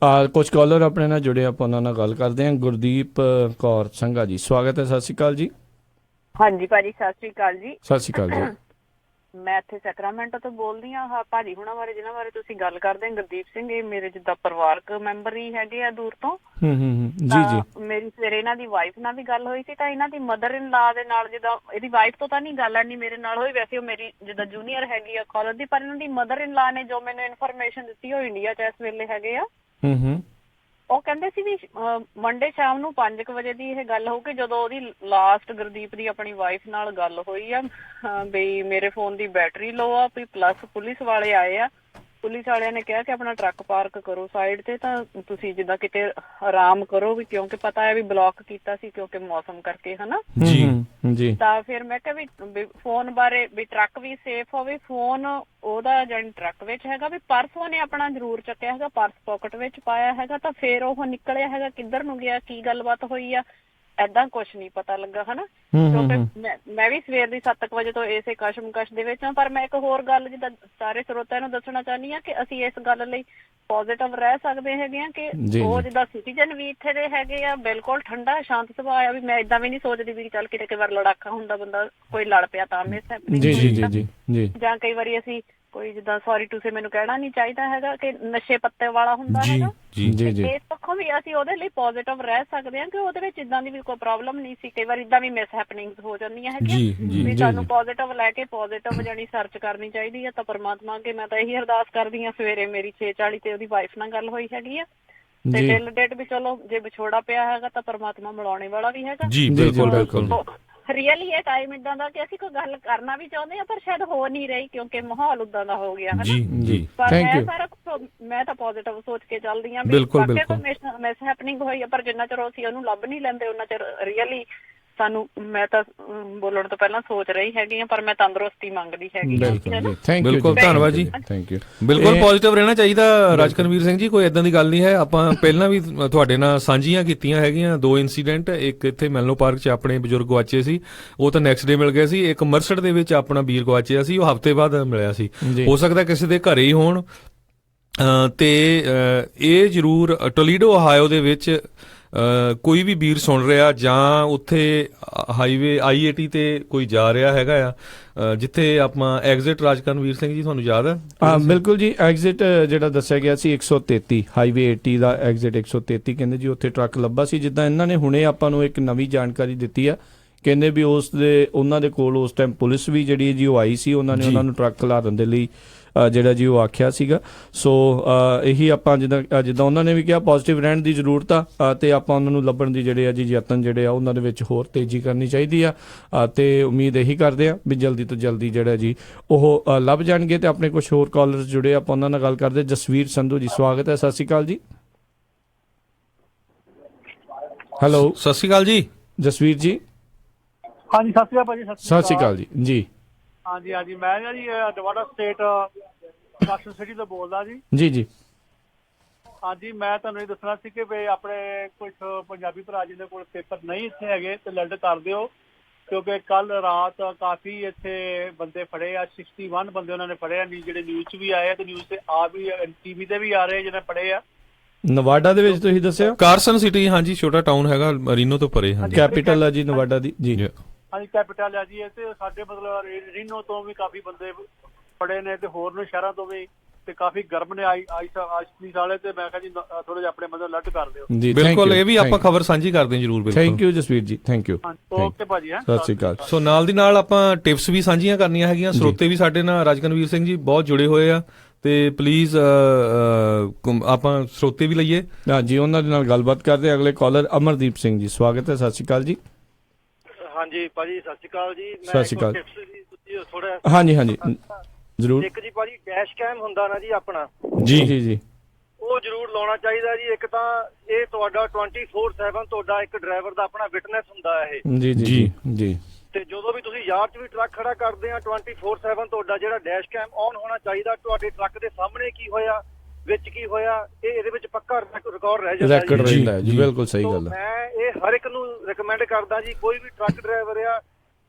ਕੁਝ ਕਾਲਰ ਆਪਣੇ ਨਾਲ ਜੁੜੇ, ਆਪਾਂ ਉਹਨਾਂ ਨਾਲ ਗੱਲ ਕਰਦੇ ਹਾਂ। ਗੁਰਦੀਪ ਕੌਰ ਸੰਘਾ ਜੀ, ਸਵਾਗਤ ਹੈ, ਸਤਿ ਸ਼੍ਰੀ ਅਕਾਲ ਜੀ। ਹਾਂਜੀ ਭਾਜੀ, ਸਤਿ ਸ਼੍ਰੀ ਅਕਾਲ ਜੀ। ਸਤਿ ਸ਼੍ਰੀ ਅਕਾਲ ਜੀ। ਮੈਂ ਇੱਥੇ ਸੈਕਰਾਮੈਂਟੋ ਤੋਂ ਬੋਲਦੀ ਹਾਂ। ਭਾਜੀ ਹੁਣਾਂ ਬਾਰੇ, ਜਿਨ੍ਹਾਂ ਬਾਰੇ ਤੁਸੀਂ ਗੱਲ ਕਰਦੇ, ਗੁਰਦੀਪ ਸਿੰਘ, ਇਹ ਮੇਰੇ ਜਿੱਦਾਂ ਪਰਿਵਾਰਕ ਮੈਂਬਰ ਹੀ ਹੈਗੇ ਆ ਦੂਰ ਤੋਂ। ਜੀ ਜੀ। ਮੇਰੀ ਸਵੇਰੇ ਇਹਨਾਂ ਦੀ ਵਾਈਫ ਨਾਲ ਵੀ ਗੱਲ ਹੋਈ ਸੀ, ਤਾਂ ਇਹਨਾਂ ਦੀ ਮਦਰ ਇਨ ਲਾ ਦੇ ਨਾਲ, ਜਿੱਦਾਂ ਇਹਦੀ ਵਾਈਫ ਤੋਂ ਤਾਂ ਨਹੀਂ ਗੱਲ ਨਹੀਂ ਮੇਰੇ ਨਾਲ ਹੋਈ, ਵੈਸੇ ਉਹ ਮੇਰੀ ਜਿੱਦਾਂ ਜੂਨੀਅਰ ਹੈਗੀ ਆ ਕਾਲਜ ਦੀ, ਪਰ ਇਹਨਾਂ ਦੀ ਮਦਰ ਇਨ ਲਾ ਨੇ ਜੋ ਮੈਨੂੰ ਇਨਫੋਰਮੇਸ਼ਨ ਦਿੱਤੀ, ਉਹ ਇੰਡੀਆ 'ਚ ਇਸ ਵੇਲੇ ਹੈਗੇ ਆ। ਉਹ ਕਹਿੰਦੇ ਸੀ ਵੀ ਮੰਡੇ ਸ਼ਾਮ ਨੂੰ 5 ਵਜੇ ਦੀ ਇਹ ਗੱਲ ਹੋਊਗੀ, ਜਦੋਂ ਉਹਦੀ ਲਾਸਟ ਗੁਰਦੀਪ ਦੀ ਆਪਣੀ ਵਾਈਫ ਨਾਲ ਗੱਲ ਹੋਈ ਆ ਬਈ ਮੇਰੇ ਫੋਨ ਦੀ ਬੈਟਰੀ ਲੋ ਆ, ਵੀ ਪਲੱਸ ਪੁਲਿਸ ਵਾਲੇ ਆਏ ਆ, ਪੁਲਿਸ ਵਾਲਿਆਂ ਨੇ ਕਿਹਾ ਕਿ ਆਪਣਾ ਟਰੱਕ ਪਾਰਕ ਕਰੋ ਸਾਈਡ ਤੇ, ਤਾਂ ਤੁਸੀਂ ਜਿੱਦਾਂ ਕਿਤੇ ਆਰਾਮ ਕਰੋ, ਵੀ ਕਿਉਂਕਿ ਪਤਾ ਹੈ ਵੀ ਬਲੌਕ ਕੀਤਾ ਸੀ ਕਿਉਂਕਿ ਮੌਸਮ ਕਰਕੇ, ਹਨਾ ਜੀ ਜੀ। ਤਾਂ ਫਿਰ ਮੈਂ ਕਿਹਾ ਵੀ ਫੋਨ ਬਾਰੇ, ਵੀ ਟਰੱਕ ਵੀ ਸੇਫ ਹੋਵੇ, ਫੋਨ ਉਹਦਾ ਜਾਨੀ ਟਰੱਕ ਵਿੱਚ ਹੈਗਾ, ਵੀ ਪਰਸ ਉਹਨੇ ਆਪਣਾ ਜ਼ਰੂਰ ਚੱਕਿਆ ਹੈਗਾ, ਪਰਸ ਪਾਕਟ ਵਿੱਚ ਪਾਇਆ ਹੈਗਾ, ਤਾਂ ਫਿਰ ਉਹ ਨਿਕਲਿਆ ਹੈਗਾ, ਕਿੱਧਰ ਨੂੰ ਗਿਆ, ਕੀ ਗੱਲਬਾਤ ਹੋਈ ਆ, ਏਦਾਂ ਕੁਛ ਨਹੀਂ ਪਤਾ ਲੱਗਾ, ਹਨਾ। ਕਿਉਂਕਿ ਮੈਂ ਵੀ ਸਵੇਰ ਦੀ 7 ਵਜੇ ਤੋਂ ਇਸੇ ਕਸ਼ਮਕਸ਼ ਦੇ ਵਿੱਚ ਹਾਂ। ਪਰ ਮੈਂ ਇੱਕ ਹੋਰ ਗੱਲ ਜਿੱਦਾਂ ਸਾਰੇ ਸਰੋਤਿਆਂ ਨੂੰ ਦੱਸਣਾ ਚਾਹੁੰਦੀ ਹਾਂ ਕਿ ਅਸੀਂ ਇਸ ਗੱਲ ਲਈ ਪੋਜ਼ਿਟਿਵ ਰਹਿ ਸਕਦੇ ਹੈਗੇ ਆ ਕਿ ਉਹ ਜਿੱਦਾਂ ਸਿਟੀਜ਼ਨ ਵੀ ਇੱਥੇ ਦੇ ਹੈਗੇ ਆ, ਬਿਲਕੁਲ ਠੰਡਾ ਸ਼ਾਂਤ ਸੁਭਾਅ ਆ, ਵੀ ਮੈਂ ਏਦਾਂ ਵੀ ਨਹੀਂ ਸੋਚਦੀ ਵੀ ਚੱਲ ਕਿਤੇ ਕਈ ਵਾਰ ਲੜਾਕਾ ਹੁੰਦਾ, ਬੰਦਾ ਕੋਈ ਲੜ ਪਿਆ ਤਾਂ ਮਿਸ ਜਾਂ ਕਈ ਵਾਰੀ ਅਸੀਂ ਕੋਈ ਜਿੱਦਾਂ ਸੌਰੀ ਟੂ ਸੇ ਮੈਨੂੰ ਕਹਿਣਾ ਨਹੀਂ ਚਾਹੀਦਾ ਹੈਗਾ ਕਿ ਨਸ਼ੇ ਪੱਤੇ ਵਾਲਾ ਹੁੰਦਾ ਹੈਗਾ, ਇਸ ਪੱਖੋਂ ਵੀ ਅਸੀਂ ਉਹਦੇ ਲਈ ਪੋਜ਼ਿਟਿਵ ਰਹਿ ਸਕਦੇ ਹਾਂ ਕਿ ਉਹਦੇ ਵਿੱਚ ਇਦਾਂ ਦੀ ਵੀ ਕੋਈ ਪ੍ਰੋਬਲਮ ਨਹੀਂ ਸੀ। ਕਈ ਵਾਰ ਇਦਾਂ ਵੀ ਮਿਸ ਹੈਪਨਿੰਗਸ ਹੋ ਜਾਂਦੀਆਂ ਹੈਗੀਆਂ, ਵੀ ਸਾਨੂੰ ਪੋਜ਼ਿਟਿਵ ਲੈ ਕੇ ਪੋਜ਼ਿਟਿਵ ਜਾਨੀ ਸਰਚ ਕਰਨੀ ਚਾਹੀਦੀ ਹੈ। ਤਾਂ ਪਰਮਾਤਮਾ ਅੱਗੇ ਮੈਂ ਤਾਂ ਇਹੀ ਅਰਦਾਸ ਕਰਦੀ ਹਾਂ। ਸਵੇਰੇ ਮੇਰੀ 6:40 ਤੇ ਉਹਦੀ ਵਾਈਫ ਨਾਲ ਗੱਲ ਹੋਈ ਹੈਗੀ ਆ, ਤੇ ਦਿਲ ਡੇਟ ਵੀ ਚਲੋ ਜੇ ਵਿਛੋੜਾ ਪਿਆ ਹੈਗਾ ਤਾਂ ਪਰਮਾਤਮਾ ਮਿਲਾਉਣੇ ਵਾਲਾ ਵੀ ਹੈਗਾ। ਜੀ ਬਿਲਕੁਲ ਬਿਲਕੁਲ। ਰੀਅਲੀ ਇਹ ਟਾਈਮ ਇਦਾਂ ਦਾ ਕਿ ਅਸੀਂ ਕੋਈ ਗੱਲ ਕਰਨਾ ਵੀ ਚਾਹੁੰਦੇ ਆ ਪਰ ਸ਼ਾਇਦ ਹੋ ਨਹੀਂ ਰਹੀ ਕਿਉਂਕਿ ਮਾਹੌਲ ਉਦਾਂ ਦਾ ਹੋ ਗਿਆ, ਹਨਾ। ਪਰ ਮੈਂ ਸਾਰਾ ਕੁਝ ਮੈਂ ਤਾਂ ਪੋਜ਼ਿਟਿਵ ਸੋਚ ਕੇ ਚੱਲਦੀ ਆ। ਮਿਸ ਹੈਪਨਿੰਗ ਹੋਈ ਆ, ਪਰ ਜਿੰਨਾ ਚਿਰ ਅਸੀਂ ਉਹਨੂੰ ਲੱਭ ਨਹੀਂ ਲੈਂਦੇ ਉਹਨਾਂ ਚਿਰ ਰੀਅਲੀ ਸਾਨੂੰ, ਮੈਂ ਤਾਂ ਬੋਲਣ ਤੋਂ ਪਹਿਲਾਂ ਸੋਚ ਰਹੀ ਹੈਗੀ ਆ, ਪਰ ਮੈਂ ਤੰਦਰੁਸਤੀ ਮੰਗਦੀ ਹੈਗੀ ਆ। ਬਿਲਕੁਲ, ਧੰਨਵਾਦ ਜੀ। Thank you. ਬਿਲਕੁਲ ਪੋਜ਼ਿਟਿਵ ਰਹਿਣਾ ਚਾਹੀਦਾ ਰਾਜਕਰਨਵੀਰ ਸਿੰਘ ਜੀ, ਕੋਈ ਏਦਾਂ ਦੀ ਗੱਲ ਨਹੀਂ ਹੈ। ਆਪਾਂ ਪਹਿਲਾਂ ਵੀ ਤੁਹਾਡੇ ਨਾਲ ਸਾਂਝੀਆਂ ਕੀਤੀਆਂ ਹੈਗੀਆਂ 2 ਇਨਸੀਡੈਂਟ। ਇੱਕ ਇੱਥੇ ਮੈਲਨੋ ਪਾਰਕ 'ਚ ਆਪਣੇ ਬਜ਼ੁਰਗ ਗਵਾਚੇ ਸੀ, ਉਹ ਤਾਂ ਨੈਕਸਟ ਡੇ ਮਿਲ ਗਏ ਸੀ। ਇੱਕ ਮਰਸਟ ਦੇ ਵਿੱਚ ਆਪਣਾ ਵੀਰ ਗਵਾਚਿਆ ਸੀ, ਉਹ ਹਫ਼ਤੇ ਬਾਅਦ ਮਿਲਿਆ ਸੀ। ਹੋ ਸਕਦਾ ਕਿਸੇ ਦੇ ਘਰੇ ਹੀ ਹੋਣ। ਤੇ ਇਹ ਜ਼ਰੂਰ ਟੋਲੀਡੋ ਓਹਾਇਓ ਦੇ ਵਿੱਚ ਕੋਈ ਵੀ ਵੀਰ ਸੁਣ ਰਿਹਾ ਜਾਂ ਉੱਥੇ ਹਾਈਵੇ I-80 ਤੇ ਕੋਈ ਜਾ ਰਿਹਾ ਹੈਗਾ ਆ, ਜਿੱਥੇ ਆਪਾਂ ਐਗਜ਼ਿਟ ਰਾਜਕਰਨਵੀਰ ਸਿੰਘ ਜੀ ਤੁਹਾਨੂੰ ਯਾਦ ਹੈ? ਬਿਲਕੁਲ ਜੀ, ਐਗਜ਼ਿਟ ਜਿਹੜਾ ਦੱਸਿਆ ਗਿਆ ਸੀ 133 ਹਾਈਵੇ 80 ਦਾ ਐਗਜ਼ਿਟ 133, ਕਹਿੰਦੇ ਜੀ ਉੱਥੇ ਟਰੱਕ ਲੱਭਾ ਸੀ। ਜਿੱਦਾਂ ਇਹਨਾਂ ਨੇ ਹੁਣੇ ਆਪਾਂ ਨੂੰ ਇੱਕ ਨਵੀਂ ਜਾਣਕਾਰੀ ਦਿੱਤੀ ਆ, ਕਹਿੰਦੇ ਵੀ ਉਹਨਾਂ ਦੇ ਕੋਲ ਉਸ ਟਾਈਮ ਪੁਲਿਸ ਵੀ ਜਿਹੜੀ ਜੀ ਉਹ ਆਈ ਸੀ, ਉਹਨਾਂ ਨੇ ਉਹਨਾਂ ਨੂੰ ਟਰੱਕ ਖਿਲਾਰਨ ਦੇ ਲਈ ਜਿਹੜਾ ਜੀ ਉਹ ਆਖਿਆ ਸੀਗਾ। ਸੋ ਇਹੀ ਆਪਾਂ ਜਿੱਦਾਂ ਉਹਨਾਂ ਨੇ ਵੀ ਕਿਹਾ ਪੋਜ਼ਿਟਿਵ ਰਹਿਣ ਦੀ ਜ਼ਰੂਰਤ ਆ, ਤੇ ਆਪਾਂ ਉਹਨਾਂ ਨੂੰ ਲੱਭਣ ਦੀ ਜਿਹੜੇ ਆ ਜੀ ਯਤਨ ਜਿਹੜੇ ਆ ਉਹਨਾਂ ਦੇ ਵਿੱਚ ਹੋਰ ਤੇਜ਼ੀ ਕਰਨੀ ਚਾਹੀਦੀ ਆ, ਤੇ ਉਮੀਦ ਇਹੀ ਕਰਦੇ ਆ ਵੀ ਜਲਦੀ ਤੋਂ ਜਲਦੀ ਜਿਹੜਾ ਜੀ ਉਹ ਲੱਭ ਜਾਣਗੇ। ਤੇ ਆਪਣੇ ਕੁਝ ਹੋਰ ਕਾਲਰਸ ਜੁੜੇ, ਆਪਾਂ ਉਹਨਾਂ ਨਾਲ ਗੱਲ ਕਰਦੇ। ਜਸਵੀਰ ਸੰਧੂ ਜੀ, ਸਵਾਗਤ ਹੈ, ਸਤਿ ਸ਼੍ਰੀ ਅਕਾਲ ਜੀ। ਹੈਲੋ, ਸਤਿ ਸ਼੍ਰੀ ਅਕਾਲ ਜੀ ਜਸਵੀਰ ਜੀ। ਹਾਂਜੀ, ਸਤਿ ਸ਼੍ਰੀ ਅਕਾਲ ਭਾਜੀ। ਸਤਿ ਸ਼੍ਰੀ ਅਕਾਲ ਜੀ। ਜੀ ਹਾਂਜੀ, ਮੈਂ ਨਾ ਜੀ ਨਵਾਡਾ ਸਟੇਟ ਕਾਸਟਨ ਸਿਟੀ ਤੋਂ ਬੋਲਦਾ ਜੀ। ਜੀ ਜੀ। ਹਾਂਜੀ, ਮੈਂ ਤੁਹਾਨੂੰ ਇਹ ਦੱਸਣਾ ਸੀ ਕਿ ਵੀ ਆਪਣੇ ਕੁਝ ਪੰਜਾਬੀ ਭਰਾ ਜੀ ਦੇ ਕੋਲ ਪੇਪਰ ਨਹੀਂ ਇੱਥੇ ਹੈਗੇ ਤੇ ਲੈਂਡ ਕਰ ਦਿਓ, ਕਿਉਂਕਿ ਕੱਲ ਰਾਤ ਕਾਫੀ ਇੱਥੇ ਬੰਦੇ ਫੜੇ ਆ। 61 ਬੰਦੇ ਉਹਨਾਂ ਨੇ ਫੜੇ ਆ, ਜਿਹੜੇ ਨਿਊਜ਼ 'ਚ ਵੀ ਆਏ ਆ ਤੇ ਨਿਊਜ਼ ਤੇ ਆ ਵੀ TV ਤੇ ਵੀ ਆ ਰਹੇ ਜਿਹਨੇ ਫੜੇ ਆ। ਨਵਾਡਾ ਦੇ ਵਿੱਚ ਤੁਸੀਂ ਦੱਸਿਆ ਕਾਰਸਨ ਸਿਟੀ, ਹਾਂਜੀ ਛੋਟਾ ਟਾਊਨ ਹੈਗਾ, ਰੀਨੋ ਤੋਂ ਪਰੇ। ਹਾਂਜੀ, ਕੈਪੀਟਲ ਆ ਜੀ ਨਵਾਡਾ ਦੀ। ਜੀ ਹਾਂਜੀ, ਕੈਪੀਟਲ ਆ ਜੀ। ਤੇ ਸਾਡੇ ਮਤਲਬ ਰੀਨੋ ਤੋਂ ਵੀ ਕਾਫੀ ਬੰਦੇ ਫੜੇ ਨੇ ਤੇ ਹੋਰ ਸ਼ਹਿਰਾਂ ਤੋਂ ਵੀ, ਤੇ ਕਾਫੀ ਗਰਮ ਨੇ ਆਈਸ ਵਾਲੇ। ਤੇ ਮੈਂ ਕਿਹਾ ਜੀ ਥੋੜਾ ਜਿਹਾ ਆਪਣੇ ਮਦਦ ਅਲਰਟ ਕਰ ਦਿਓ। ਬਿਲਕੁਲ, ਇਹ ਵੀ ਆਪਾਂ ਖਬਰ ਸਾਂਝੀ ਕਰਦੇ ਹਾਂ ਜਰੂਰ। ਥੈਂਕ ਯੂ ਜਸਵੀਰ ਜੀ, ਥੈਂਕ ਯੂ। ਓਕੇ ਭਾਜੀ, ਸਤਿ ਸ਼੍ਰੀ ਅਕਾਲ। ਸੋ ਨਾਲ ਦੀ ਨਾਲ ਆਪਾਂ ਟਿਪਸ ਵੀ ਸਾਂਝੀਆਂ ਕਰਨੀਆਂ ਹੈਗੀਆਂ। ਸਰੋਤੇ ਵੀ ਸਾਡੇ ਨਾਲ ਰਾਜਕਰਨਵੀਰ ਸਿੰਘ ਜੀ ਬਹੁਤ ਜੁੜੇ ਹੋਏ ਆ, ਤੇ ਪਲੀਜ਼ ਆਪਾਂ ਸਰੋਤੇ ਵੀ ਲਈਏ। ਹਾਂਜੀ, ਉਹਨਾਂ ਦੇ ਨਾਲ ਗੱਲਬਾਤ ਕਰਦੇ। ਅਗਲੇ ਕਾਲਰ ਅਮਰਦੀਪ ਸਿੰਘ ਜੀ, ਸਵਾਗਤ ਹੈ, ਸਤਿ ਸ਼੍ਰੀ ਅਕਾਲ ਜੀ। ਹਾਂਜੀ ਭਾਜੀ, ਸਤਿ ਸ਼੍ਰੀ ਅਕਾਲ ਜੀ। ਸਤਿ ਸ਼੍ਰੀ ਅਕਾਲ। ਥੋੜਾ ਹਾਂਜੀ ਜ਼ਰੂਰ। ਇੱਕ ਜੀ ਭਾਜੀ ਡੈਸ਼ ਕੈਮ ਹੁੰਦਾ ਨਾ ਜੀ ਆਪਣਾ, ਜੀ ਜੀ ਜੀ, ਉਹ ਜ਼ਰੂਰ ਲਾਉਣਾ ਚਾਹੀਦਾ ਜੀ। ਇੱਕ ਤਾਂ ਇਹ ਤੁਹਾਡਾ 24/7 ਤੁਹਾਡਾ ਇੱਕ ਡਰਾਈਵਰ ਦਾ ਆਪਣਾ ਵਿਟਨੈਸ ਹੁੰਦਾ ਇਹ। ਜੀ ਜੀ ਜੀ। ਤੇ ਜਦੋਂ ਵੀ ਤੁਸੀਂ ਯਾਰ 'ਚ ਵੀ ਟਰੱਕ ਖੜਾ ਕਰਦੇ ਆ 24/7 ਤੁਹਾਡਾ ਜਿਹੜਾ ਡੈਸ਼ ਕੈਮ ਔਨ ਹੋਣਾ ਚਾਹੀਦਾ। ਤੁਹਾਡੇ ਟਰੱਕ ਦੇ ਸਾਹਮਣੇ ਕੀ ਹੋਇਆ, ਵਿੱਚ ਕੀ ਹੋਇਆ, ਇਹਦੇ ਵਿੱਚ ਪੱਕਾ ਰਿਕਾਰਡ ਰਹਿ ਜਾਂਦਾ ਰੈਕੋਰਡ ਰਹਿੰਦਾ ਜੀ। ਬਿਲਕੁਲ ਸਹੀ ਗੱਲ ਹੈ। ਮੈਂ ਇਹ ਹਰ ਇੱਕ ਨੂੰ ਰਿਕਮੈਂਡ ਕਰਦਾ ਜੀ, ਕੋਈ ਵੀ ਟਰੱਕ ਡਰਾਈਵਰ ਆ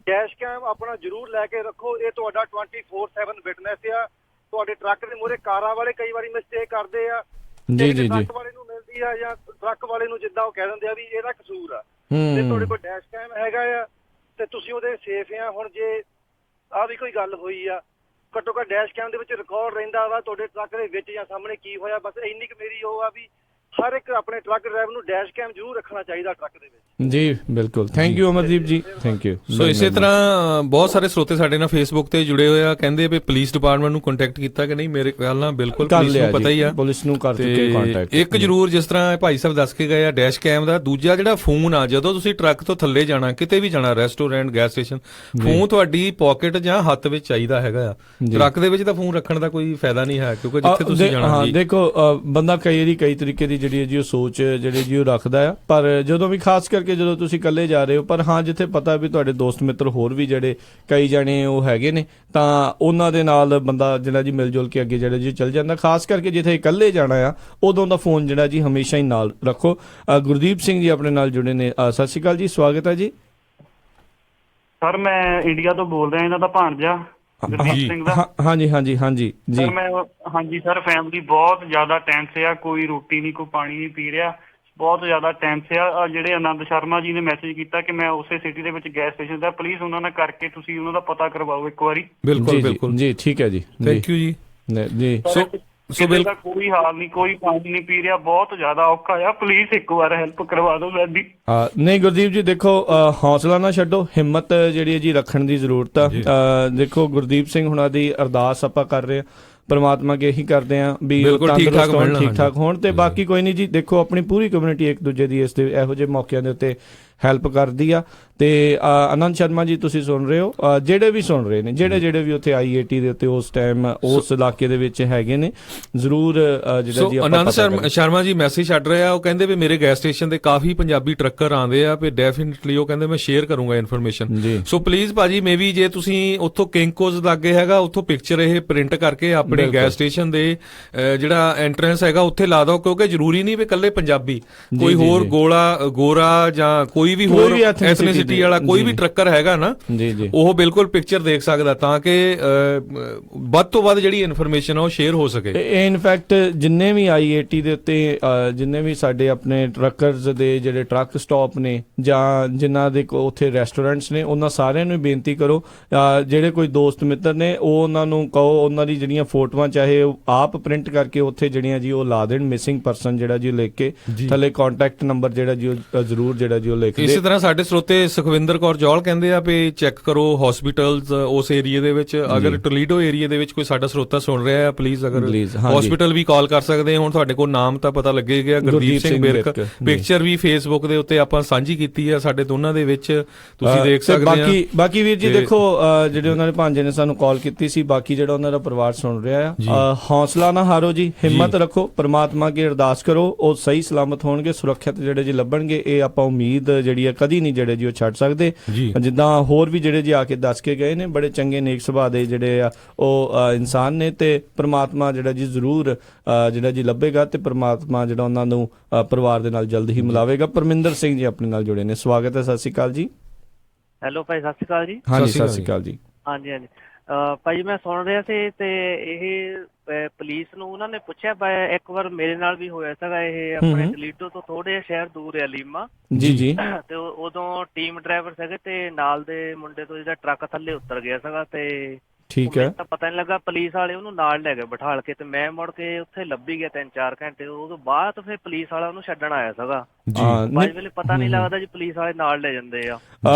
ਡੈਸ਼ ਕੈਮ ਆਪਣਾ ਜ਼ਰੂਰ ਲੈ ਕੇ ਰੱਖੋ। ਇਹ ਤੁਹਾਡਾ 24/7 ਵਿਟਨੈਸ ਆ। ਤੁਹਾਡੇ ਟਰੱਕ ਦੇ ਮੂਹਰੇ ਕਾਰਾਂ ਵਾਲੇ ਕਈ ਵਾਰੀ ਮਿਸਟੇਕ ਕਰਦੇ ਆ ਜੀ ਜੀ ਟਰੱਕ ਵਾਲੇ ਨੂੰ ਮਿਲਦੀ ਆ ਜਾਂ ਟਰੱਕ ਵਾਲੇ ਨੂੰ ਜਿੱਦਾਂ ਉਹ ਕਹਿ ਦਿੰਦੇ ਆ ਵੀ ਇਹਦਾ ਕਸੂਰ ਆ। ਤੇ ਤੁਹਾਡੇ ਕੋਲ ਡੈਸ਼ ਕੈਮ ਹੈਗਾ ਆ ਤੇ ਤੁਸੀਂ ਉਹਦੇ ਸੇਫ ਆ। ਹੁਣ ਜੇ ਆਹ ਵੀ ਕੋਈ ਗੱਲ ਹੋਈ ਆ, ਘੱਟੋ ਘੱਟ ਡੈਸ਼ ਕੈਮ ਦੇ ਵਿੱਚ ਰਿਕਾਰਡ ਰਹਿੰਦਾ ਵਾ ਤੁਹਾਡੇ ਟਰੱਕ ਦੇ ਵਿੱਚ ਜਾਂ ਸਾਹਮਣੇ ਕੀ ਹੋਇਆ। ਬਸ ਇੰਨੀ ਕੁ ਮੇਰੀ ਉਹ ਆ ਵੀ ਹਰ ਇੱਕ ਆਪਣੇ ਟਰੱਕ ਡਰਾਈਵਰ ਨੂੰ ਡੈਸ਼ ਕੈਮ ਜ਼ਰੂਰ ਰੱਖਣਾ ਚਾਹੀਦਾ ਟਰੱਕ ਦੇ ਵਿੱਚ। ਜੀ ਬਿਲਕੁਲ, ਥੈਂਕ ਯੂ ਅਮਰਦੀਪ ਜੀ, ਥੈਂਕ ਯੂ। ਸੋ ਇਸੇ ਤਰ੍ਹਾਂ ਬਹੁਤ ਸਾਰੇ ਸਰੋਤੇ ਸਾਡੇ ਨਾਲ ਫੇਸਬੁੱਕ ਤੇ ਜੁੜੇ ਹੋਏ ਆ, ਕਹਿੰਦੇ ਵੀ ਪੁਲਿਸ ਡਿਪਾਰਟਮੈਂਟ ਨੂੰ ਕੰਟੈਕਟ ਕੀਤਾ ਕਿ ਨਹੀਂ। ਮੇਰੇ ਖਿਆਲ ਨਾਲ ਬਿਲਕੁਲ ਪੁਲਿਸ ਨੂੰ ਪਤਾ ਹੀ ਆ, ਪੁਲਿਸ ਨੂੰ ਕਰ ਚੁੱਕੇ ਕੰਟੈਕਟ। ਇੱਕ ਜ਼ਰੂਰ ਜਿਸ ਤਰ੍ਹਾਂ ਭਾਈ ਸਾਹਿਬ ਦੱਸ ਕੇ ਗਏ ਆ ਡੈਸ਼ ਕੈਮ ਦਾ। ਦੂਜਾ ਜਿਹੜਾ ਫੋਨ ਆ, ਜਦੋਂ ਤੁਸੀਂ ਟਰੱਕ ਤੋਂ ਥੱਲੇ ਜਾਣਾ, ਕਿਤੇ ਵੀ ਜਾਣਾ, ਰੈਸਟੋਰੈਂਟ, ਗੈਸ ਸਟੇਸ਼ਨ, ਫੋਨ ਤੁਹਾਡੀ ਪਾਕਟ ਜਾਂ ਹੱਥ ਵਿੱਚ ਚਾਹੀਦਾ ਹੈਗਾ ਆ। ਟਰੱਕ ਦੇ ਵਿੱਚ ਤਾਂ ਫੋਨ ਰੱਖਣ ਦਾ ਕੋਈ ਫਾਇਦਾ ਨਹੀਂ ਹੈ, ਕਿਉਂਕਿ ਜਿੱਥੇ ਤੁਸੀਂ ਜਾਣਾ। ਹਾਂ ਦੇਖੋ, ਬੰਦਾ ਕਈ ਤਰੀਕੇ ਦੀ ਜਿਹੜੀ ਹੈ ਜੀ ਉਹ ਸੋਚ ਜਿਹੜੀ ਜੀ ਉਹ ਰੱਖਦਾ ਆ, ਪਰ ਜਦੋਂ ਵੀ ਖਾਸ ਕਰਕੇ ਜਦੋਂ ਤੁਸੀਂ ਇਕੱਲੇ ਜਾ ਰਹੇ ਹੋ, ਪਰ ਹਾਂ ਜਿੱਥੇ ਪਤਾ ਵੀ ਤੁਹਾਡੇ ਦੋਸਤ ਮਿੱਤਰ ਹੋਰ ਵੀ ਜਿਹੜੇ ਕਈ ਜਾਣੇ ਉਹ ਹੈਗੇ ਨੇ, ਤਾਂ ਉਹਨਾਂ ਦੇ ਨਾਲ ਬੰਦਾ ਜਿਹੜਾ ਜੀ ਮਿਲ ਜੁਲ ਕੇ ਅੱਗੇ ਜਿਹੜਾ ਜੀ ਚੱਲ ਜਾਂਦਾ। ਖਾਸ ਕਰਕੇ ਜਿੱਥੇ ਇਕੱਲੇ ਜਾਣਾ ਆ, ਉਦੋਂ ਦਾ ਫੋਨ ਜਿਹੜਾ ਜੀ ਹਮੇਸ਼ਾ ਹੀ ਨਾਲ ਰੱਖੋ। ਗੁਰਦੀਪ ਸਿੰਘ ਜੀ ਆਪਣੇ ਨਾਲ ਜੁੜੇ ਨੇ। ਸਤਿ ਸ਼੍ਰੀ ਅਕਾਲ ਜੀ, ਸਵਾਗਤ ਹੈ ਜੀ। ਸਰ ਮੈਂ ਇੰਡੀਆ ਤੋਂ ਬੋਲ ਰਿਹਾ, ਇਹਨਾਂ ਦਾ ਭਾਣਜਾ ਗੁਰਦੀਪ ਸਿੰਘ ਦਾ। ਹਾਂਜੀ ਹਾਂਜੀ ਹਾਂਜੀ ਜੀ ਸਰ ਮੈਂ ਹਾਂਜੀ ਸਰ, ਫੈਮਿਲੀ ਬਹੁਤ ਜ਼ਿਆਦਾ ਟੈਂਸ ਆ, ਕੋਈ ਰੋਟੀ ਨਹੀਂ, ਕੋਈ ਪਾਣੀ ਨਹੀਂ ਪੀ ਰਿਹਾ, ਬਹੁਤ ਜ਼ਿਆਦਾ ਟੈਂਸ ਆ। ਜਿਹੜੇ ਆਨੰਦ ਸ਼ਰਮਾ ਜੀ ਨੇ ਮੈਸੇਜ ਕੀਤਾ ਕਿ ਮੈਂ ਉਸੇ ਸਿਟੀ ਦੇ ਵਿੱਚ ਗੈਸ ਸਟੇਸ਼ਨ ਦਾ, ਪਲੀਜ਼ ਉਹਨਾਂ ਨਾਲ ਕਰਕੇ ਤੁਸੀਂ ਉਹਨਾਂ ਦਾ ਪਤਾ ਕਰਵਾਓ ਇੱਕ ਵਾਰੀ। ਬਿਲਕੁਲ ਬਿਲਕੁਲ ਜੀ, ਠੀਕ ਹੈ ਜੀ, ਥੈਂਕ ਯੂ ਜੀ। ਜੀ ਸੋ ਬਿਲਕੁਲ ਕੋਈ ਹਾਲ ਨਹੀਂ, ਕੋਈ ਪਾਣੀ ਨਹੀਂ ਪੀ ਰਿਹਾ, ਬਹੁਤ ਜ਼ਿਆਦਾ ਔਖਾ ਆ। ਪਲੀਜ਼ ਇੱਕ ਵਾਰ ਹੈਲਪ ਕਰਵਾ ਦਿਓ ਸਾਡੀ। ਨਹੀਂ ਗੁਰਦੀਪ ਜੀ, ਦੇਖੋ ਹੌਸਲਾ ਨਾ ਛੱਡੋ, ਹਿੰਮਤ ਜਿਹੜੀ ਹੈ ਜੀ ਰੱਖਣ ਦੀ ਜ਼ਰੂਰਤ ਆ। ਦੇਖੋ ਗੁਰਦੀਪ ਸਿੰਘ ਹੁਣਾਂ ਦੀ ਅਰਦਾਸ ਆਪਾਂ ਕਰ ਰਹੇ ਹਾਂ, ਪਰਮਾਤਮਾ ਅੱਗੇ ਇਹੀ ਕਰਦੇ ਆ ਵੀ ਤੰਦਰੁਸਤ ਹੋਣ, ਠੀਕ ਠਾਕ ਹੋਣ। ਤੇ ਬਾਕੀ ਕੋਈ ਨਹੀਂ ਜੀ, ਦੇਖੋ ਆਪਣੀ ਪੂਰੀ ਕਮਿਊਨਿਟੀ ਇੱਕ ਦੂਜੇ ਦੀ ਇਸ ਦੇ ਇਹੋ ਜਿਹੇ ਮੌਕਿਆਂ ਦੇ ਉੱਤੇ ਹੈਲਪ ਕਰਦੀ ਆ। ਤੇ ਆਨੰਦ ਸ਼ਰਮਾ ਜੀ ਤੁਸੀਂ ਸੁਣ ਰਹੇ ਹੋ, ਜਿਹੜੇ ਵੀ ਸੁਣ ਰਹੇ ਨੇ, ਜਿਹੜੇ ਵੀ ਉੱਥੇ IAT ਦੇ ਉੱਤੇ ਉਸ ਟਾਈਮ ਉਸ ਇਲਾਕੇ ਦੇ ਵਿੱਚ ਹੈਗੇ ਨੇ, ਜ਼ਰੂਰ ਜਿਹੜਾ ਜੀ ਆਨੰਦ ਸ਼ਰਮਾ ਜੀ ਮੈਸੇਜ ਛੱਡ ਰਹੇ ਆ। ਉਹ ਕਹਿੰਦੇ ਵੀ ਮੇਰੇ ਗੈਸ ਸਟੇਸ਼ਨ ਤੇ ਕਾਫੀ ਪੰਜਾਬੀ ਟਰੱਕਰ ਆਉਂਦੇ ਆ, ਵੀ ਡੈਫੀਨਿਟਲੀ ਉਹ ਕਹਿੰਦੇ ਮੈਂ ਸ਼ੇਅਰ ਕਰੂੰਗਾ ਇਨਫੋਰਮੇਸ਼ਨ। ਸੋ ਪਲੀਜ਼ ਭਾਜੀ, ਮੇਬੀ ਜੇ ਤੁਸੀਂ ਉੱਥੋਂ ਕਿੰਗਕੋਜ਼ ਲੱਗੇ ਹੈਗਾ, ਉੱਥੋਂ ਪਿਕਚਰ ਇਹ ਪ੍ਰਿੰਟ ਕਰਕੇ ਆਪਣੇ ਗੈਸ ਸਟੇਸ਼ਨ ਦੇ ਜਿਹੜਾ ਐਂਟਰੈਂਸ ਹੈਗਾ ਉੱਥੇ ਲਾ ਦਿਓ, ਕਿਉਂਕਿ ਜ਼ਰੂਰੀ ਨਹੀਂ ਵੀ ਇਕੱਲੇ ਪੰਜਾਬੀ, ਕੋਈ ਹੋਰ ਗੋਰਾ ਜਾਂ ਕੋਈ ਵੀ ਹੋਰ ਐਥਨੀਸਿਟੀ ਵਾਲਾ ਕੋਈ ਵੀ ਟਰੱਕਰ ਹੈਗਾ ਨਾ, ਉਹ ਬਿਲਕੁਲ ਪਿਕਚਰ ਦੇਖ ਸਕਦਾ, ਤਾਂ ਕਿ ਵੱਧ ਤੋਂ ਵੱਧ ਜਿਹੜੀ ਇਨਫੋਰਮੇਸ਼ਨ ਆ ਉਹ ਸ਼ੇਅਰ ਹੋ ਸਕੇ। ਇਨਫੈਕਟ ਜਿੰਨੇ ਵੀ IAT ਦੇ ਉੱਤੇ ਜਿੰਨੇ ਵੀ ਸਾਡੇ ਆਪਣੇ ਟਰੱਕਰਸ ਦੇ ਜਿਹੜੇ ਟਰੱਕ ਸਟਾਪ ਨੇ ਜਾਂ ਜਿਨ੍ਹਾਂ ਦੇ ਉੱਥੇ ਰੈਸਟੋਰੈਂਟਸ ਨੇ, ਉਹਨਾਂ ਸਾਰਿਆਂ ਨੂੰ ਬੇਨਤੀ ਕਰੋ, ਜਿਹੜੇ ਕੋਈ ਦੋਸਤ ਮਿੱਤਰ ਨੇ ਉਹ ਉਹਨਾਂ ਨੂੰ ਕਹੋ ਉਹਨਾਂ ਦੀ ਜਿਹੜੀਆਂ ਫੋਟੋਆਂ ਚਾਹੇ ਆਪ ਪ੍ਰਿੰਟ ਕਰਕੇ ਉੱਥੇ ਜਿਹੜੀਆਂ ਜੀ ਉਹ ਲਾ ਦੇਣ, ਮਿਸਿੰਗ ਪਰਸਨ ਜਿਹੜਾ ਜੀ ਲਿਖ ਕੇ ਥੱਲੇ ਕੰਟੈਕਟ ਨੰਬਰ ਜਿਹੜਾ ਜੀ ਉਹ ਜ਼ਰੂਰ ਜਿਹੜਾ ਜੀ ਉਹ ਲਿਖ ਦੇ। ਇਸੇ ਤਰ੍ਹਾਂ ਸਾਡੇ ਸਰੋਤੇ ਸੁਖਵਿੰਦਰ ਕੌਰ ਜੌਲ ਕਹਿੰਦੇ ਆ ਵੀ ਚੈੱਕ ਕਰੋ ਹਸਪੀਟਲਸ ਉਸ ਏਰੀਆ ਦੇ ਵਿੱਚ। ਅਗਰ ਟੋਲੀਡੋ ਏਰੀਆ ਦੇ ਵਿੱਚ ਕੋਈ ਸਾਡਾ ਸਰੋਤਾ ਸੁਣ ਰਿਹਾ ਹੈ, ਪਲੀਜ਼ ਅਗਰ ਹਸਪੀਟਲ ਵੀ ਕਾਲ ਕਰ ਸਕਦੇ ਹੋ। ਹੁਣ ਤੁਹਾਡੇ ਕੋਲ ਨਾਮ ਤਾਂ ਪਤਾ ਲੱਗੇ ਗਿਆ, ਗੁਰਦੀਪ ਸਿੰਘ ਬਿਰਕ। ਪਿਕਚਰ ਵੀ ਫੇਸਬੁੱਕ ਦੇ ਉੱਤੇ ਆਪਾਂ ਸਾਂਝੀ ਕੀਤੀ ਹੈ ਸਾਡੇ ਦੋਨਾਂ ਦੇ ਵਿੱਚ, ਤੁਸੀਂ ਦੇਖ ਸਕਦੇ ਆ। ਬਾਕੀ ਵੀਰ ਜੀ ਦੇਖੋ, ਜਿਹੜੇ ਉਹਨਾਂ ਦੇ ਭਾਂਜੇ ਨੇ ਸਾਨੂੰ ਕਾਲ ਕੀਤੀ ਸੀ, ਬਾਕੀ ਜਿਹੜਾ ਉਹਨਾਂ ਦਾ ਪਰਿਵਾਰ ਸੁਣ ਰਿਹਾ ਆ, ਹੌਸਲਾ ਨਾ ਹਾਰੋ ਜੀ, ਹਿੰਮਤ ਰੱਖੋ, ਪਰਮਾਤਮਾ ਅੱਗੇ ਅਰਦਾਸ ਕਰੋ, ਉਹ ਸਹੀ ਸਲਾਮਤ ਹੋਣਗੇ, ਸੁਰੱਖਿਅਤ ਜਿਹੜੇ ਜੀ ਲੱਭਣਗੇ। ਇਹ ਆਪਾਂ ਉਮੀਦ ਜਿਹੜੀ ਆ ਕਦੀ ਨਹੀਂ ਜਿਹੜੇ ਜੀ ਉਹ ਛੱਡ ਸਕਦੇ। ਜਿੱਦਾਂ ਹੋਰ ਵੀ ਜਿਹੜੇ ਜੀ ਆ ਕੇ ਦੱਸ ਕੇ ਗਏ ਨੇ, ਬੜੇ ਚੰਗੇ ਨੇਕ ਸੁਭਾਅ ਦੇ ਜਿਹੜੇ ਆ ਉਹ ਇਨਸਾਨ ਨੇ, ਤੇ ਪਰਮਾਤਮਾ ਜਿਹੜਾ ਜੀ ਜ਼ਰੂਰ ਜਿਹੜਾ ਜੀ ਲੱਭੇਗਾ, ਤੇ ਪਰਮਾਤਮਾ ਜਿਹੜਾ ਉਹਨਾਂ ਨੂੰ ਪਰਿਵਾਰ ਦੇ ਨਾਲ ਜਲਦ ਹੀ ਮਿਲਾਵੇਗਾ। ਪਰਮਿੰਦਰ ਸਿੰਘ ਜੀ ਆਪਣੇ ਨਾਲ ਜੁੜੇ ਨੇ, ਸਵਾਗਤ ਹੈ, ਸਤਿ ਸ਼੍ਰੀ ਅਕਾਲ ਜੀ। ਹੈਲੋ ਭਾਈ, ਸਤਿ ਸ਼੍ਰੀ ਅਕਾਲ ਜੀ। ਹਾਂਜੀ ਸਤਿ ਸ਼੍ਰੀ ਅਕਾਲ ਜੀ। ਹਾਂਜੀ ਹਾਂਜੀ ਭਾਈ, ਮੈਂ ਸੁਣ ਰਿਹਾ ਸੀ ਤੇ ਇਹ ਪੁਲਿਸ ਨੂੰ ਉਹਨਾਂ ਨੇ ਪੁੱਛਿਆ, ਇੱਕ ਵਾਰ ਮੇਰੇ ਨਾਲ ਵੀ ਹੋਇਆ ਸੀਗਾ। ਇਹ ਆਪਣੇ ਟੋਲੀਡੋ ਤੋਂ ਥੋੜੇ ਸ਼ਹਿਰ ਦੂਰ ਹੈ, ਲੀਮਾ ਜੀ ਜੀ। ਤੇ ਉਦੋਂ ਟੀਮ ਡਰਾਈਵਰ ਸੀਗੇ ਤੇ ਨਾਲ ਦੇ ਮੁੰਡੇ ਤੋਂ ਜਿਹੜਾ ਟਰੱਕ ਥੱਲੇ ਉਤਰ ਗਿਆ ਸੀਗਾ, ਤੇ ਠੀਕ ਹੈ, ਤਾਂ ਪਤਾ ਨਹੀਂ ਲੱਗਾ, ਪੁਲਿਸ ਵਾਲੇ ਉਹਨੂੰ ਨਾਲ ਲੈ ਗਏ ਬਿਠਾਲ ਕੇ, ਤੇ ਮੈਂ ਮੁੜ ਕੇ ਉੱਥੇ ਲੱਭੀ ਗਿਆ 3-4 ਘੰਟੇ। ਉਹ ਤੋਂ ਬਾਅਦ ਫਿਰ ਪੁਲਿਸ ਵਾਲਾ ਉਹਨੂੰ ਛੱਡਣ ਆਇਆ ਸੀਗਾ। ਬਾਈ ਵੇਲੇ ਪਤਾ ਨਹੀਂ ਲੱਗਦਾ ਜੀ, ਪੁਲਿਸ ਵਾਲੇ ਨਾਲ ਲੈ ਜਾਂਦੇ ਆ।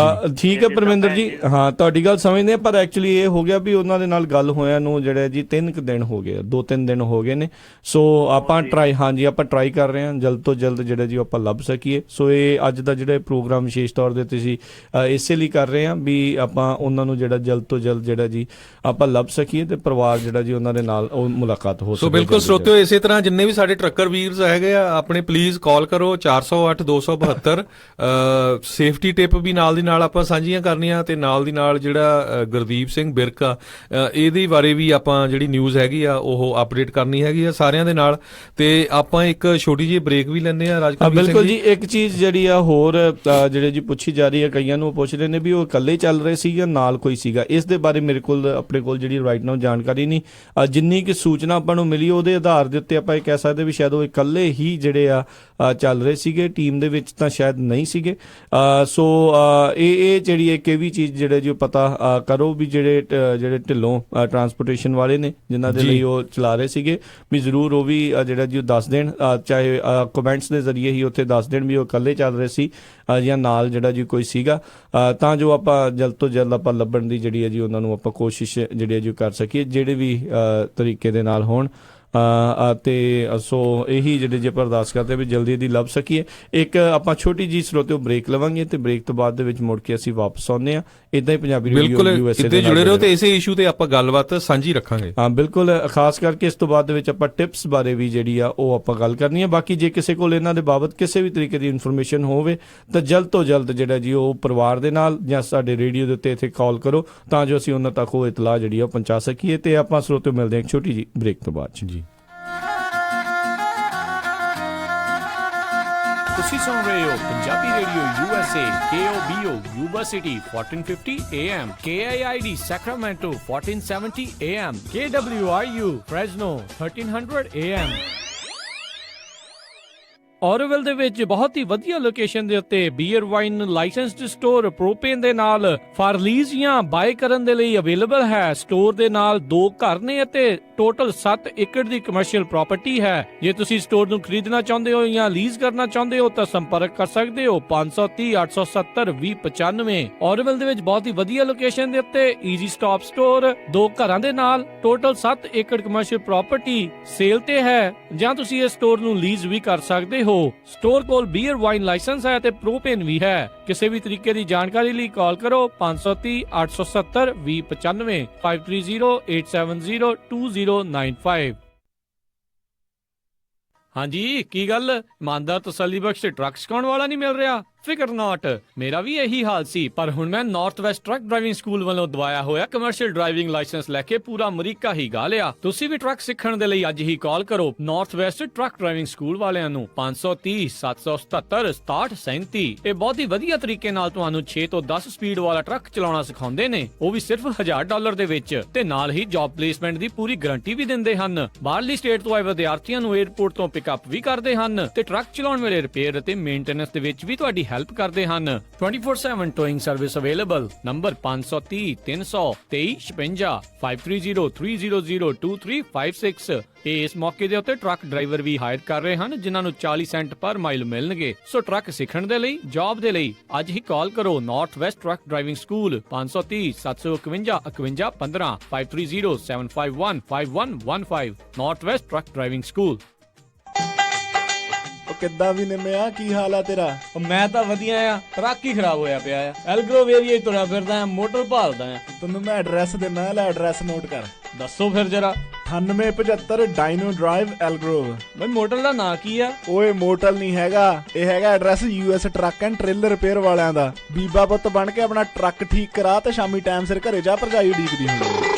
ਠੀਕ ਹੈ ਪਰਮਿੰਦਰ ਜੀ, ਹਾਂ ਤੁਹਾਡੀ ਗੱਲ ਸਮਝਦੇ ਆ, ਪਰ ਐਕਚੁਅਲੀ ਇਹ ਹੋ ਗਿਆ ਵੀ ਉਹਨਾਂ ਦੇ ਨਾਲ ਗੱਲ ਹੋਇਆ ਨੂੰ ਜਿਹੜਾ ਜੀ 3 ਦਿਨ ਹੋ ਗਏ, 2-3 ਦਿਨ ਹੋ ਗਏ ਨੇ। ਸੋ ਆਪਾਂ ਟਰਾਈ ਕਰ ਰਹੇ ਹਾਂ ਜਲਦ ਤੋਂ ਜਲਦ ਜਿਹੜਾ ਜੀ ਆਪਾਂ ਲੱਭ ਸਕੀਏ। ਸੋ ਇਹ ਅੱਜ ਦਾ ਜਿਹੜਾ ਪ੍ਰੋਗਰਾਮ ਵਿਸ਼ੇਸ਼ ਤੌਰ ਦੇ ਤੁਸੀਂ ਇਸੇ ਲਈ ਕਰ ਰਹੇ ਹਾਂ ਵੀ ਆਪਾਂ ਉਹਨਾਂ ਨੂੰ ਜਿਹੜਾ ਜਲਦ ਤੋਂ ਜਲਦ ਜਿਹੜਾ ਜੀ ਆਪਾਂ ਲੱਭ ਸਕੀਏ, ਤੇ ਪਰਿਵਾਰ ਜਿਹੜਾ ਜੀ ਉਹਨਾਂ ਦੇ ਨਾਲ ਉਹ ਮੁਲਾਕਾਤ ਹੋ ਸਕੇ। ਸੋ ਬਿਲਕੁਲ ਸਰੋਤਿਓ, ਇਸੇ ਤਰ੍ਹਾਂ ਜਿੰਨੇ ਵੀ ਸਾਡੇ ਟਰੱਕਰ ਵੀਰਸ ਹੈਗੇ ਆ, ਆਪਣੇ ਪਲੀਜ਼ ਕਾਲ ਕਰੋ 400 108 272 ਸੇਫਟੀ ਟਿਪ ਵੀ ਨਾਲ ਦੀ ਨਾਲ ਆਪਾਂ ਸਾਂਝੀਆਂ ਕਰਨੀਆਂ ਤੇ ਨਾਲ ਦੀ ਨਾਲ ਜਿਹੜਾ ਗੁਰਦੀਪ ਸਿੰਘ ਬਿਰਕ ਆ ਇਹਦੇ ਬਾਰੇ ਵੀ ਆਪਾਂ ਜਿਹੜੀ ਨਿਊਜ਼ ਹੈਗੀ ਆ ਉਹ ਅਪਡੇਟ ਕਰਨੀ ਹੈਗੀ ਆ ਸਾਰਿਆਂ ਦੇ ਨਾਲ। ਤੇ ਆਪਾਂ ਇੱਕ ਛੋਟੀ ਜਿਹੀ ਬ੍ਰੇਕ ਵੀ ਲੈਂਦੇ ਆ ਰਾਜਕਵੀਰ ਸਿੰਘ ਬਿਲਕੁਲ ਜੀ। ਇੱਕ ਚੀਜ਼ ਜਿਹੜੀ ਆ ਹੋਰ ਜਿਹੜੇ ਜੀ ਪੁੱਛੀ ਜਾ ਰਹੀ ਹੈ, ਕਈਆਂ ਨੂੰ ਪੁੱਛ ਰਹੇ ਨੇ ਵੀ ਉਹ ਇਕੱਲੇ ਚੱਲ ਰਹੇ ਸੀ ਜਾਂ ਨਾਲ ਕੋਈ ਸੀਗਾ। ਇਸ ਦੇ ਬਾਰੇ ਮੇਰੇ ਕੋਲ ਆਪਣੇ ਕੋਲ ਜਿਹੜੀ ਰਾਈਟ ਨਾਓ ਜਾਣਕਾਰੀ ਨਹੀਂ। ਜਿੰਨੀ ਕਿ ਸੂਚਨਾ ਆਪਾਂ ਨੂੰ ਮਿਲੀ ਉਹਦੇ ਆਧਾਰ ਦੇ ਉੱਤੇ ਆਪਾਂ ਇਹ ਕਹਿ ਸਕਦੇ ਵੀ ਸ਼ਾਇਦ ਉਹ ਇਕੱਲੇ ਹੀ ਜਿਹੜੇ ਆ ਚੱਲ ਰਹੇ ਸੀਗੇ, ਟੀਮ ਦੇ ਵਿੱਚ ਤਾਂ ਸ਼ਾਇਦ ਨਹੀਂ ਸੀਗੇ। ਸੋ ਇਹ ਜਿਹੜੀ ਇੱਕ ਇਹ ਵੀ ਚੀਜ਼ ਜਿਹੜੇ ਜੋ ਪਤਾ ਕਰੋ ਵੀ ਜਿਹੜੇ ਢਿੱਲੋਂ ਟਰਾਂਸਪੋਰਟੇਸ਼ਨ ਵਾਲੇ ਨੇ ਜਿਨ੍ਹਾਂ ਦੇ ਲਈ ਉਹ ਚਲਾ ਰਹੇ ਸੀਗੇ ਵੀ ਜ਼ਰੂਰ ਉਹ ਵੀ ਜਿਹੜਾ ਜੀ ਉਹ ਦੱਸ ਦੇਣ, ਚਾਹੇ ਕਮੈਂਟਸ ਦੇ ਜ਼ਰੀਏ ਹੀ ਉੱਥੇ ਦੱਸ ਦੇਣ ਵੀ ਉਹ ਇਕੱਲੇ ਚੱਲ ਰਹੇ ਸੀ ਜਾਂ ਨਾਲ ਜਿਹੜਾ ਜੀ ਕੋਈ ਸੀਗਾ, ਤਾਂ ਜੋ ਆਪਾਂ ਜਲਦ ਤੋਂ ਜਲਦ ਆਪਾਂ ਲੱਭਣ ਦੀ ਜਿਹੜੀ ਹੈ ਜੀ ਉਹਨਾਂ ਨੂੰ ਆਪਾਂ ਕੋਸ਼ਿਸ਼ ਜਿਹੜੀ ਹੈ ਜੀ ਕਰ ਸਕੀਏ ਜਿਹੜੇ ਵੀ ਤਰੀਕੇ ਦੇ ਨਾਲ ਹੋਣ। ਤੇ ਸੋ ਇਹੀ ਜਿਹੜੇ ਜੇ ਅਰਦਾਸ ਕਰਦੇ ਵੀ ਜਲਦੀ ਦੀ ਲੱਭ ਸਕੀਏ। ਇੱਕ ਆਪਾਂ ਛੋਟੀ ਜੀ ਸਰੋਤਿਓ ਬ੍ਰੇਕ ਲਵਾਂਗੇ ਤੇ ਬ੍ਰੇਕ ਤੋਂ ਬਾਅਦ ਦੇ ਵਿੱਚ ਮੁੜ ਕੇ ਅਸੀਂ ਵਾਪਸ ਆਉਂਦੇ ਹਾਂ। ਇਦਾਂ ਹੀ ਪੰਜਾਬੀ ਰੇਡੀਓ USA ਦੇ ਜੁੜੇ ਰਹੋ ਤੇ ਇਸੇ ਇਸ਼ੂ ਤੇ ਆਪਾਂ ਗੱਲਬਾਤ ਸਾਂਝੀ ਰੱਖਾਂਗੇ। ਹਾਂ ਬਿਲਕੁਲ, ਖਾਸ ਕਰਕੇ ਇਸ ਤੋਂ ਬਾਅਦ ਦੇ ਵਿੱਚ ਆਪਾਂ ਟਿਪਸ ਬਾਰੇ ਵੀ ਜਿਹੜੀ ਆ ਉਹ ਆਪਾਂ ਗੱਲ ਕਰਨੀ ਹੈ। ਬਾਕੀ ਜੇ ਕਿਸੇ ਕੋਲ ਇਹਨਾਂ ਦੇ ਬਾਬਤ ਕਿਸੇ ਵੀ ਤਰੀਕੇ ਦੀ ਇਨਫੋਰਮੇਸ਼ਨ ਹੋਵੇ ਤਾਂ ਜਲਦ ਤੋਂ ਜਲਦ ਜਿਹੜਾ ਜੀ ਉਹ ਪਰਿਵਾਰ ਦੇ ਨਾਲ ਜਾਂ ਸਾਡੇ ਰੇਡੀਓ ਦੇ ਉੱਤੇ ਇੱਥੇ ਕਾਲ ਕਰੋ ਤਾਂ ਜੋ ਅਸੀਂ ਉਹਨਾਂ ਤੱਕ ਉਹ ਇਤਲਾਹ ਜਿਹੜੀ ਆ ਪਹੁੰਚਾ ਸਕੀਏ। ਤੇ ਆਪਾਂ ਸਰੋਤਿਓ ਮਿਲਦੇ ਹਾਂ ਇੱਕ ਛੋਟੀ ਜੀ ਬ੍ਰੇਕ ਤੋਂ ਬਾਅਦ ਜੀ। ਤੁਸੀਂ ਸੁਣ ਰਹੇ ਹੋ Punjabi radio USA KOBO Yuba City 1450 AM, KIID Sacramento 1470 AM, KWRU Fresno 1300 AM। Orwell ਦੇ ਵਿੱਚ ਬਹੁਤ ਹੀ ਵਧੀਆ ਲੋਕੇਸ਼ਨ ਦੇ ਉੱਤੇ ਬੀਅਰ ਵਾਈਨ ਲਾਇਸੈਂਸਡ ਸਟੋਰ ਪ੍ਰੋਪੇਨ ਦੇ ਨਾਲ ਫਾਰ ਲੀਜ਼ ਜਾਂ ਬਾਏ ਕਰਨ ਦੇ ਲਈ ਅਵੇਲੇਬਲ ਹੈ। ਸਟੋਰ ਦੇ ਨਾਲ 2 ਘਰ ਨੇ ਅਤੇ ਟੋਟਲ 7 ਏਕੜ ਦੀ ਕਮਰਸ਼ੀਅਲ ਪ੍ਰਾਪਰਟੀ ਹੈ। ਜੇ ਤੁਸੀਂ ਸਟੋਰ ਨੂੰ ਖਰੀਦਣਾ ਚਾਹੁੰਦੇ ਹੋ ਜਾਂ ਲੀਜ਼ ਕਰਨਾ ਚਾਹੁੰਦੇ ਹੋ ਤਾਂ ਸੰਪਰਕ ਕਰ ਸਕਦੇ ਹੋ 530 870 2095। ਔਰਵਿਲ ਦੇ ਵਿੱਚ ਬਹੁਤ ਹੀ ਵਧੀਆ ਲੋਕੇਸ਼ਨ ਦੇ ਉੱਤੇ ਈਜ਼ੀ ਸਟਾਪ ਸਟੋਰ 2 ਘਰਾਂ ਦੇ ਨਾਲ ਟੋਟਲ 7 ਏਕੜ ਕਮਰਸ਼ੀਅਲ ਪ੍ਰਾਪਰਟੀ ਸੇਲ ਤੇ ਹੈ ਜਾਂ ਤੁਸੀਂ ਇਸ ਸਟੋਰ ਨੂੰ ਲੀਜ਼ ਵੀ ਕਰ ਸਕਦੇ ਹੋ। ਸਟੋਰ ਕੋਲ ਬੀਅਰ ਵਾਈਨ ਲਾਇਸੈਂਸ ਹੈ ਤੇ ਪ੍ਰੋਪੇਨ ਵੀ ਹੈ। ਕਿਸੇ ਵੀ ਤਰੀਕੇ ਦੀ ਜਾਣਕਾਰੀ ਲਈ ਕਾਲ ਕਰੋ 530 870 2095 530 870 2095। ਹਾਂਜੀ ਕੀ ਗੱਲ, ਇਮਾਨਦਾਰ ਤਸੱਲੀ ਬਖਸ਼ ਟਰੱਕ ਸਿਖਾਉਣ ਵਾਲਾ ਨਹੀਂ ਮਿਲ ਰਿਹਾ? ਫਿਕਰ ਨਾਟ, ਮੇਰਾ ਵੀ ਇਹੀ ਹਾਲ ਸੀ, ਪਰ ਹੁਣ ਮੈਂ north West truck driving school ਵੱਲੋਂ ਦਵਾਇਆ ਹੋਇਆ ਕਮਰਸ਼ੀਅਲ ਡਰਾਈਵਿੰਗ ਲਾਇਸੈਂਸ ਲੈ ਕੇ ਪੂਰਾ ਅਮਰੀਕਾ ਹੀ ਗਾ ਲਿਆ। ਤੁਸੀਂ ਵੀ ਟਰੱਕ ਸਿੱਖਣ ਦੇ ਲਈ ਅੱਜ ਹੀ ਕਾਲ ਕਰੋ north West truck driving school ਵਾਲਿਆਂ ਨੂੰ 530 777 6737। ਇਹ ਬਹੁਤ ਹੀ ਵਧੀਆ ਤਰੀਕੇ ਨਾਲ ਤੁਹਾਨੂੰ 6 ਤੋਂ 10 ਸਪੀਡ ਵਾਲਾ ਟਰੱਕ ਚਲਾਉਣਾ ਸਿਖਾਉਂਦੇ ਨੇ, ਉਹ ਵੀ ਸਿਰਫ $1000 ਦੇ ਵਿੱਚ, ਤੇ ਨਾਲ ਹੀ ਜੌਬ ਪਲੇਸਮੈਂਟ ਦੀ ਪੂਰੀ ਗਾਰੰਟੀ ਵੀ ਦਿੰਦੇ ਹਨ। ਬਾਹਰਲੀ ਸਟੇਟ ਤੋਂ ਆਏ ਵਿਦਿਆਰਥੀਆਂ ਨੂੰ 에ਅਰਪੋਰਟ ਤੋਂ ਪਿਕਅਪ ਵੀ ਕਰਦੇ ਹਨ ਤੇ ਟਰੱਕ ਚਲਾਉਣ ਵੇਲੇ ਰਿਪੇਅਰ ਅਤੇ ਮੇਨਟੇਨੈਂਸ ਦੇ ਵਿੱਚ ਵੀ ਤੁਹਾਡੀ ਹੈਲਪ ਕਰਦੇ ਹਨ। 24/7 ਟੋਇੰਗ ਸਰਵਿਸ ਅਵੇਲੇਬਲ। ਨੰਬਰ 530 323 56 530 300 2356। ਇਸ ਮੌਕੇ ਦੇ ਉੱਤੇ ਟਰੱਕ ਡਰਾਈਵਰ ਵੀ ਹਾਇਰ ਕਰ ਰਹੇ ਹਨ ਜਿਨ੍ਹਾਂ ਨੂੰ 40 ਸੈਂਟ ਪਰ ਮਾਈਲ ਮਿਲਣਗੇ। ਸੋ ਟਰੱਕ ਸਿੱਖਣ ਦੇ ਲਈ, ਜੌਬ ਦੇ ਲਈ ਅੱਜ ਹੀ ਕਾਲ ਕਰੋ north West truck driving school 530 751 51 15 530 751 5115 north West truck driving school. ਕਿੱਦਾਂ ਵੀ ਨਿੰਮਿਆ, ਕੀ ਹਾਲ ਆ ਤੇਰਾ? ਮੈਂ ਤਾਂ ਵਧੀਆ ਆ, ਟਰੱਕ ਹੀ ਖਰਾਬ ਹੋਇਆ ਪਿਆ ਆ। ਐਲਗਰੋਵ ਏਰੀਆ ਹੀ ਤੁਰਿਆ ਫਿਰਦਾ ਆ, ਮੋਟਰ ਭਾਲਦਾ ਆ। ਤੈਨੂੰ ਮੈਂ ਐਡਰੈਸ ਦਿੰਦਾ, ਲੈ ਐਡਰੈਸ ਨੋਟ ਕਰ। ਦੱਸੋ ਫਿਰ ਜਰਾ। 9875 ਡਾਇਨੋ ਡਰਾਈਵ ਐਲਗਰੋਵ। ਬਈ ਮੋਟਰ ਦਾ ਨਾਂ ਕੀ ਆ? ਓਏ ਮੋਟਲ ਨਹੀਂ ਹੈਗਾ, ਇਹ ਹੈਗਾ address US truck and trailer repair ਵਾਲਿਆਂ ਦਾ। ਬੀਬਾ ਪੁੱਤ ਬਣ ਕੇ ਆਪਣਾ ਟਰੱਕ ਠੀਕ ਕਰਾ ਤੇ ਸ਼ਾਮੀ ਟਾਈਮ ਸਿਰ ਘਰੇ ਜਾ, ਭਰਜਾਈ ਉਡੀਕਦੀ ਹੁੰਦੀ।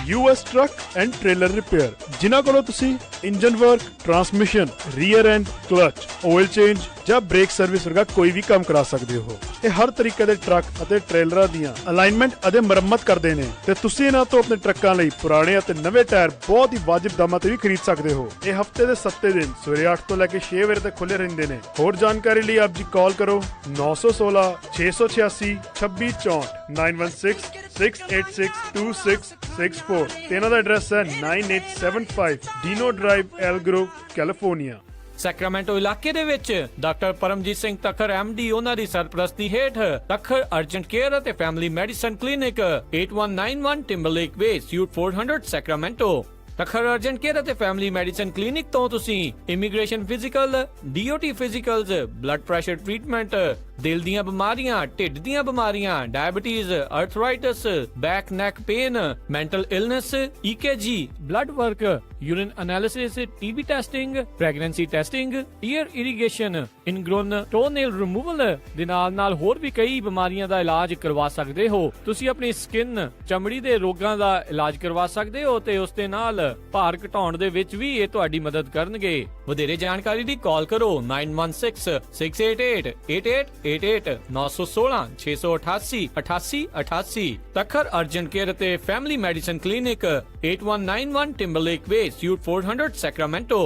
US truck and trailer repair, ਜਿਨ੍ਹਾਂ ਕੋਲੋਂ ਤੁਸੀਂ engine work, transmission, rear and, clutch, oil change ਜਾਂ ਬ੍ਰੇਕ ਸਰਵਿਸ ਵਰਗਾ ਕੋਈ ਵੀ ਕੰਮ ਕਰਾ ਸਕਦੇ ਹੋ। ਇਹ ਹਰ ਤਰੀਕੇ ਦੇ ਟਰੱਕ ਅਤੇ ਟ੍ਰੇਲਰਾਂ ਦੀਆਂ ਅਲਾਈਨਮੈਂਟ ਅਤੇ ਮੁਰੰਮਤ ਕਰਦੇ ਨੇ ਤੇ ਤੁਸੀਂ ਇਹਨਾਂ ਤੋਂ ਆਪਣੇ ਟਰੱਕਾਂ ਲਈ ਪੁਰਾਣੇ ਅਤੇ ਨਵੇਂ ਟਾਇਰ ਬਹੁਤ ਹੀ ਵਾਜਿਬ ਦਾਮਾਂ ਤੇ ਵੀ ਖਰੀਦ ਸਕਦੇ ਹੋ। ਇਹ ਹਫਤੇ ਦੇ 7 ਦਿਨ ਸਵੇਰੇ 8 ਤੋਂ ਲੈ ਕੇ 6 ਵਜੇ ਤੱਕ ਖੁੱਲੇ ਰਹਿੰਦੇ ਨੇ। ਹੋਰ ਜਾਣਕਾਰੀ ਲਈ ਆਪ ਜੀ ਕਾਲ ਕਰੋ 916 686 2664 916 686 2664 ਤੇ ਇਹਨਾਂ ਦਾ ਐਡਰੈਸ ਹੈ 9875 Dino drive Elk Grove, California. Sacramento ਇਲਾਕੇ ਦੇ ਵਿੱਚ ਡਾਕਟਰ ਪਰਮਜੀਤ ਸਿੰਘ ਤੱਖਰ MD ਉਹਨਾਂ ਦੀ ਸਰਪ੍ਰਸਤੀ ਹੇਠ ਤੱਖਰ ਅਰਜੈਂਟ ਕੇਅਰ ਅਤੇ family medicine clinic 8191 Timberlake way, suite 400 Sacramento. Takhar urgent care ਅਤੇ ਫੈਮਿਲੀ ਮੈਡੀਸਨ ਕਲੀਨਿਕ ਤੋਂ ਤੁਸੀਂ immigration physical, DOT physicals, blood pressure treatment, ਦਿਲ ਦੀਆਂ ਬਿਮਾਰੀਆਂ, ਢਿੱਡ ਦੀਆਂ ਬਿਮਾਰੀਆਂ, diabetes, arthritis, back neck pain, mental illness, EKG, blood work, urine analysis, TB testing, pregnancy testing, year irrigation, ingrown टोनेल removal ਦੇ ਨਾਲ ਹੋਰ ਵੀ ਕਈ ਬਿਮਾਰੀਆਂ ਦਾ ਇਲਾਜ ਕਰਵਾ ਸਕਦੇ ਹੋ। ਤੁਸੀਂ ਆਪਣੀ ਸਕਿਨ, ਚਮੜੀ ਦੇ ਰੋਗਾਂ ਦਾ ਇਲਾਜ ਕਰਵਾ ਸਕਦੇ ਹੋ ਤੇ ਉਸ ਦੇ ਨਾਲ ਭਾਰ ਘਟਾਉਣ ਦੇ ਵਿੱਚ ਵੀ ਇਹ ਤੁਹਾਡੀ ਮਦਦ ਕਰਨਗੇ। ਵਧੇਰੇ ਜਾਣਕਾਰੀ ਲਈ ਕਾਲ ਕਰੋ 9166888888 916 688 8888। ਤਖਰ ਅਰਜਨ ਕੇਅਰ ਅਤੇ ਫੈਮਿਲੀ ਮੈਡੀਸਨ ਕਲੀਨਿਕ 8191 ਟਿੰਬਰਲੇਕ ਵੇ, Suite 400, Sacramento।